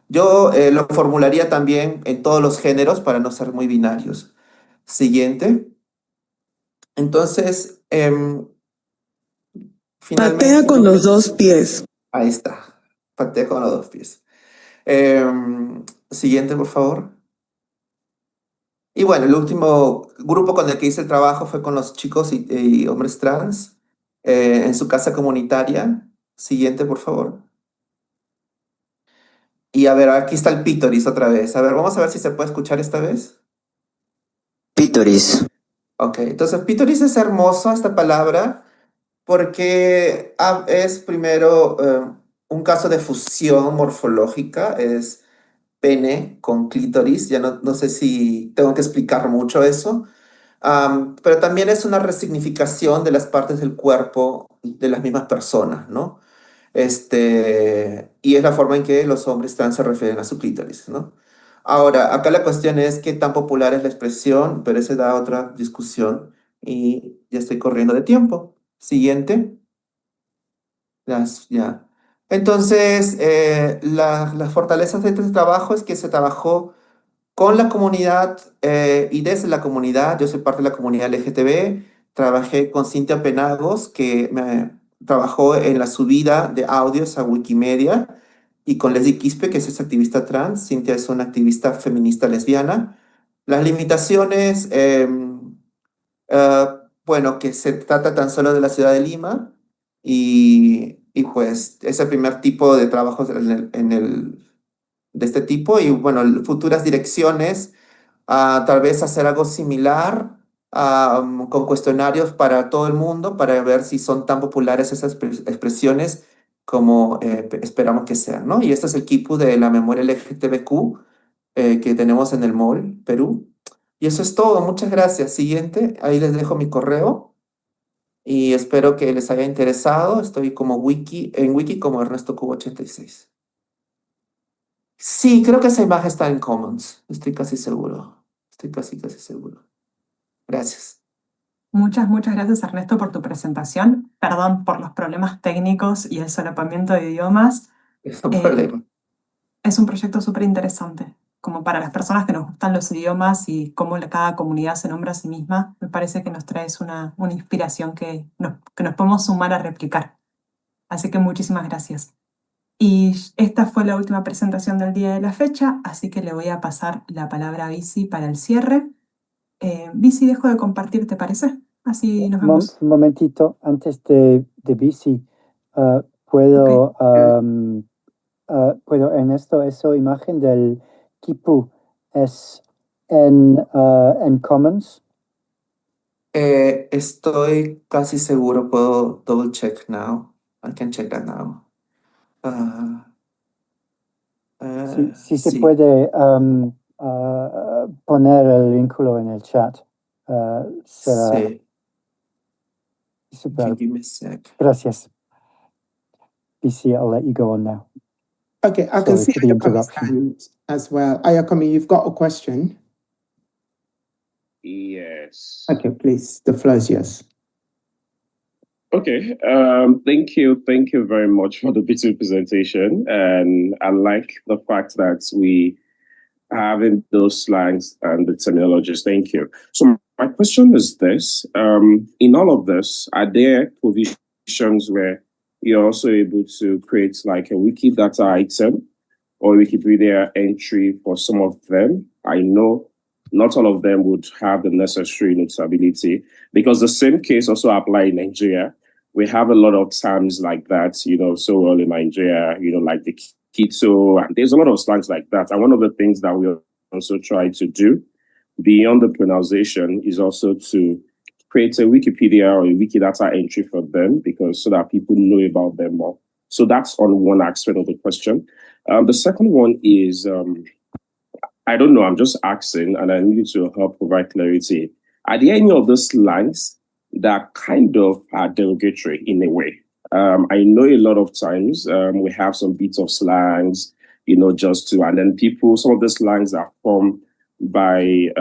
Yo lo formularía también en todos los géneros para no ser muy binarios. Siguiente. Entonces, finalmente. Patea con los dos pies. Ahí está. Patea con los dos pies. Siguiente, por favor. Y bueno, el último grupo con el que hice el trabajo fue con los chicos y hombres trans en su casa comunitaria. Siguiente, por favor. Y a ver, aquí está el pítoris otra vez. A ver, vamos a ver si se puede escuchar esta vez. Pítoris. Ok, entonces pítoris es hermoso esta palabra Porque es primero un caso de fusión morfológica, es pene con clítoris, ya no sé si tengo que explicar mucho eso. Pero también es una resignificación de las partes del cuerpo de las mismas personas, ¿no? Y es la forma en que los hombres trans se refieren a su clítoris, ¿no? Ahora, acá la cuestión es qué tan popular es la expresión, pero esa da otra discusión y ya estoy corriendo de tiempo. Siguiente. Ya. Entonces, las fortalezas de este trabajo es que se trabajó con la comunidad y desde la comunidad. Yo soy parte de la comunidad LGTB. Trabajé con Cintia Penagos, que me trabajó en la subida de audios a Wikimedia, y con Leslie Quispe, que es esa activista trans. Cintia es una activista feminista lesbiana. Las limitaciones, bueno, que se trata tan solo de la ciudad de Lima, y pues es el primer tipo de trabajos de este tipo, y bueno, futuras direcciones, tal vez hacer algo similar, con cuestionarios para todo el mundo para ver si son tan populares esas expresiones como esperamos que sean, ¿no? Y este es el equipo de la memoria LGTBQ que tenemos en el MOL, Perú. Y eso es todo, muchas gracias. Siguiente, ahí les dejo mi correo y espero que les haya interesado. Estoy en Wiki como Ernesto Cubo 86. Sí, creo que esa imagen está en Commons. Estoy casi seguro. Estoy casi seguro. Gracias. Muchas gracias, Ernesto, por tu presentación. Perdón por los problemas técnicos y el solapamiento de idiomas. No hay problema. Es un proyecto súper interesante, como para las personas que nos gustan los idiomas y cómo cada comunidad se nombra a sí misma. Me parece que nos traes una inspiración que nos podemos sumar a replicar. Así que muchísimas gracias. Y esta fue la última presentación del día de la fecha, así que le voy a pasar la palabra a Bici para el cierre. Bici, dejo de compartir, ¿te parece? Así nos vemos. Un momentito, antes de Bici, puedo, puedo, Ernesto, esa imagen del Kipu es en Commons. Estoy casi seguro, puedo double check now. I can check that now. Si se Sí. puede poner el vínculo en el chat, será Sí. super. Give me a sec. Gracias. BC, I'll let you go on now. Okay, I can Sorry see for the Ayakomi's interruption. hand as well. Ayakomi, you've got a question? Yes. Okay, please. The floor is yours. Okay. Thank you very much for the beautiful presentation, and I like the fact that we are having those slangs and the terminologies. Thank you. So my question is this: in all of this, are there provisions where you're also able to create like a Wikidata item or Wikipedia entry for some of them? I know not all of them would have the necessary notability, because the same case also applies in Nigeria. We have a lot of terms like that, so well in Nigeria, like the keto, and there's a lot of slangs like that. And one of the things that we also try to do beyond the pronunciation is also to create a Wikipedia or a Wikidata entry for them, so that people know about them more. So that's on one aspect of the question. The second one is, I don't know, I'm just asking, and I need you to help provide clarity. Are there any of those slangs that kind of are derogatory in a way? I know a lot of times we have some bits of slangs, and then some of the slangs are formed by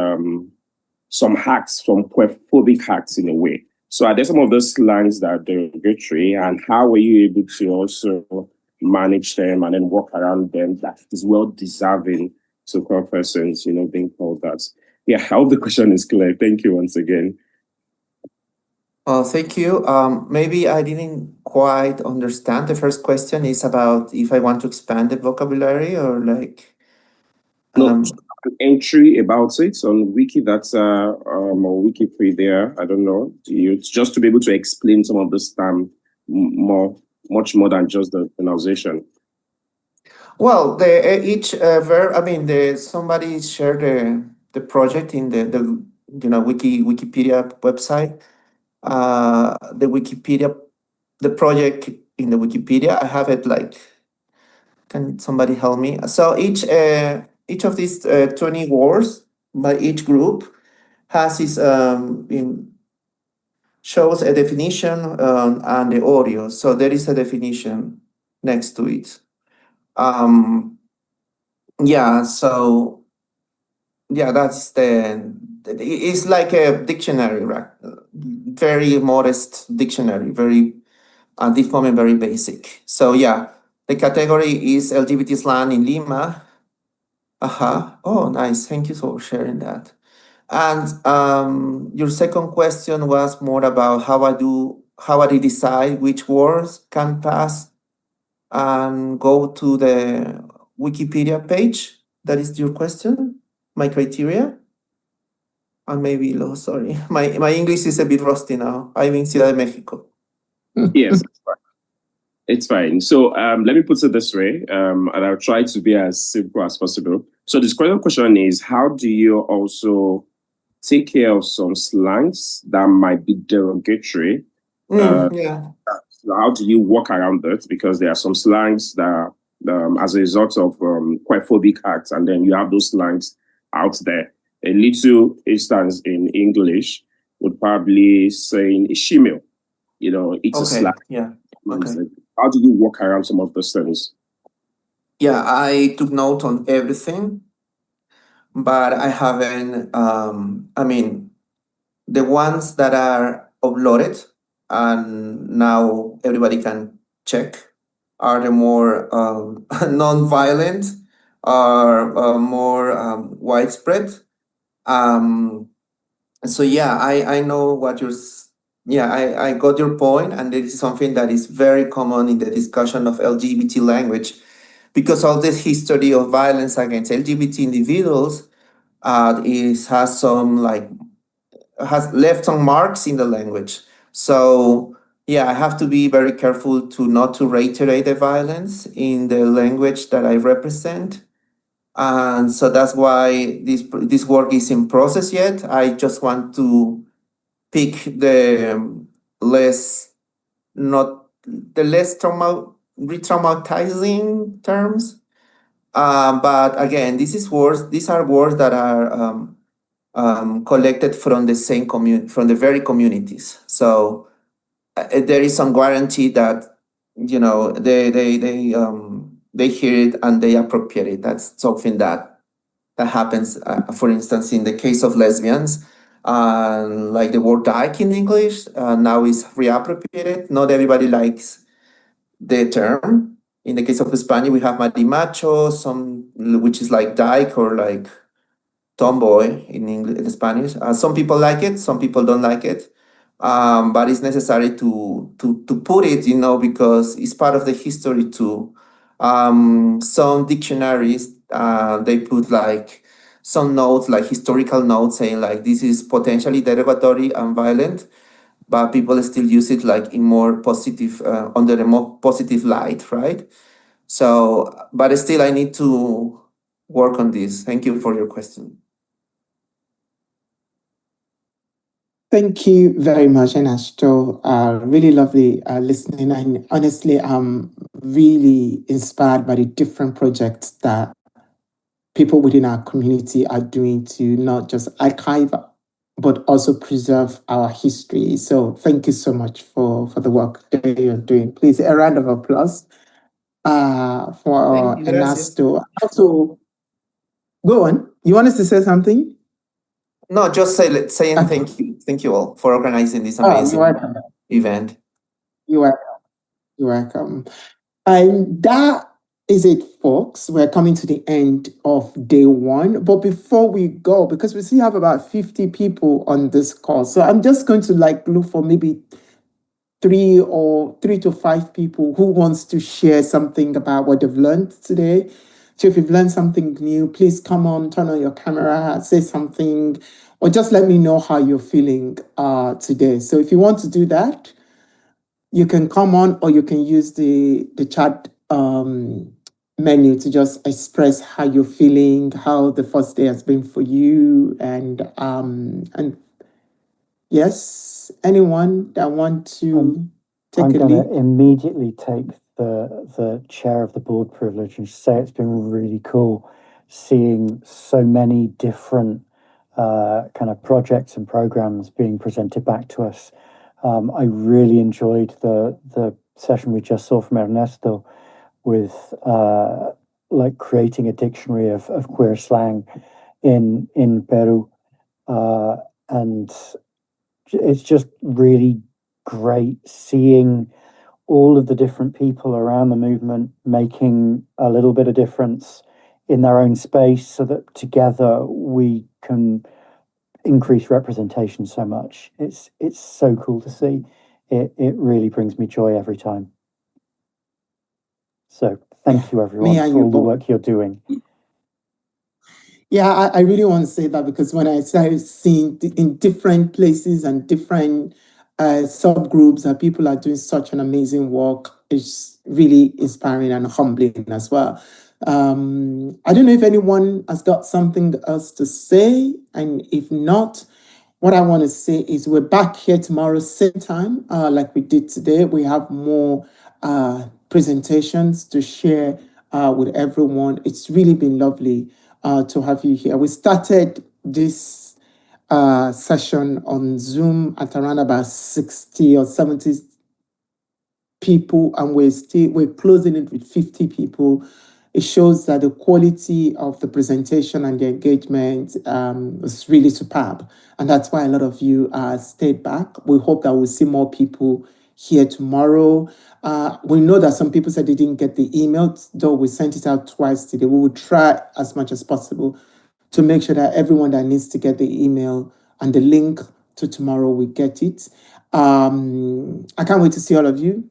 some hacks, from phobic hacks in a way. So are there some of those slangs that are derogatory, and how were you able to also manage them and then work around them that is well deserving to call persons, being called that? Yeah, I hope the question is clear. Thank you once again. Thank you. Maybe I didn't quite understand. The first question is about if I want to expand the vocabulary or like... No, entry about it on Wikidata or Wikipedia, I don't know. It's just to be able to explain some of this much more than just the pronunciation. Well, each verb, somebody shared the project in the Wikipedia website. The Wikipedia the project in the Wikipedia. I have it like, can somebody help me? So each of these 20 words by each group has its shows a definition and the audio. So there is a definition next to it. Yeah, so yeah, that's it's like a dictionary, right? Very modest dictionary, very at this moment very basic. So yeah, the category is LGBT slang in Lima. Oh, nice. Thank you for sharing that. And your second question was more about how I decide which words can pass and go to the Wikipedia page. That is your question? My criteria? I may be low, sorry. My English is a bit rusty now. I'm in Ciudad de Mexico. Yes, it's fine. It's fine. So let me put it this way, and I'll try to be as simple as possible. So this question is, how do you also take care of some slangs that might be derogatory? Yeah. So how do you work around it? Because there are some slangs that, as a result of quite phobic acts, and then you have those slangs out there. A little instance in English would probably saying shemale. You know, it's a slang. Yeah. Okay. How do you work around some of those things? Yeah, I took note on everything, but I haven't. I mean, the ones that are uploaded and now everybody can check are the more non-violent, are more widespread. So yeah, I know what I got your point, and this is something that is very common in the discussion of LGBT language, because all this history of violence against LGBT individuals has left some marks in the language. So yeah, I have to be very careful not to reiterate the violence in the language that I represent. And so that's why this work is in process yet. I just want to pick the less re-traumatizing terms. But again, these are words that are collected from the same from the very communities. So there is some guarantee that they hear it and they appropriate it. That's something that happens. For instance, in the case of lesbians, like the word dyke in English now is reappropriated. Not everybody likes the term. In the case of Spanish, we have marimacho, which is like dyke or like tomboy in English, in Spanish. Some people like it, some people don't like it. But it's necessary to put it, because it's part of the history too. Some dictionaries, they put like some notes, like historical notes saying like this is potentially derogatory and violent, but people still use it like in more positive, under a more positive light, right? So, but still I need to work on this. Thank you for your question. Thank you very much, Ernesto. Really lovely listening. And honestly, I'm really inspired by the different projects that people within our community are doing to not just archive, but also preserve our history. So thank you so much for the work that you're doing. Please, a round of applause for Ernesto. Also, go on. You want us to say something? No, just saying thank you. Thank you all for organizing this amazing event. You're welcome. And that is it, folks. We're coming to the end of day one. But before we go, because we still have about 50 people on this call, so I'm just going to look for maybe 3 to 5 people who wants to share something about what they've learned today. So if you've learned something new, please come on, turn on your camera, say something, or just let me know how you're feeling today. So if you want to do that, you can come on, or you can use the chat menu to just express how you're feeling, how the first day has been for you, and yes, anyone that want to I'm take a going lead. to immediately take the chair of the board privilege and say it's been really cool seeing so many different kind of projects and programs being presented back to us. I really enjoyed the session we just saw from Ernesto with like creating a dictionary of queer slang in Peru. And it's just really great seeing all of the different people around the movement making a little bit of difference in their own space so that together we can increase representation so much. It's so cool to see. It really brings me joy every time. So thank you everyone for all the work you're doing. Yeah, I really want to say that because when I started seeing in different places and different subgroups that people are doing such an amazing work, it's really inspiring and humbling as well. I don't know if anyone has got something else to say, and if not, what I want to say is we're back here tomorrow, same time, like we did today. We have more presentations to share with everyone. It's really been lovely to have you here. We started this session on Zoom at around about 60 or 70 people, and we're closing it with 50 people. It shows that the quality of the presentation and the engagement was really superb. And that's why a lot of you stayed back. We hope that we'll see more people here tomorrow. We know that some people said they didn't get the email, though we sent it out twice today. We will try as much as possible to make sure that everyone that needs to get the email and the link to tomorrow will get it. I can't wait to see all of you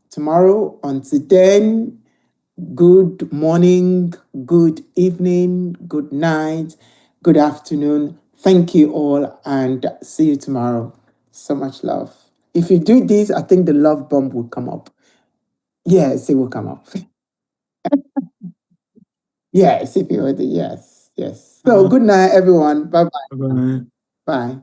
tomorrow. Until then, good morning, good evening, good night, good afternoon. Thank you all and see you tomorrow. So much love. If you do this, I think the love bomb will come up. Yes, it will come up. Yes, if you would, yes, yes. So good night, everyone. Bye-bye. Bye. Bye.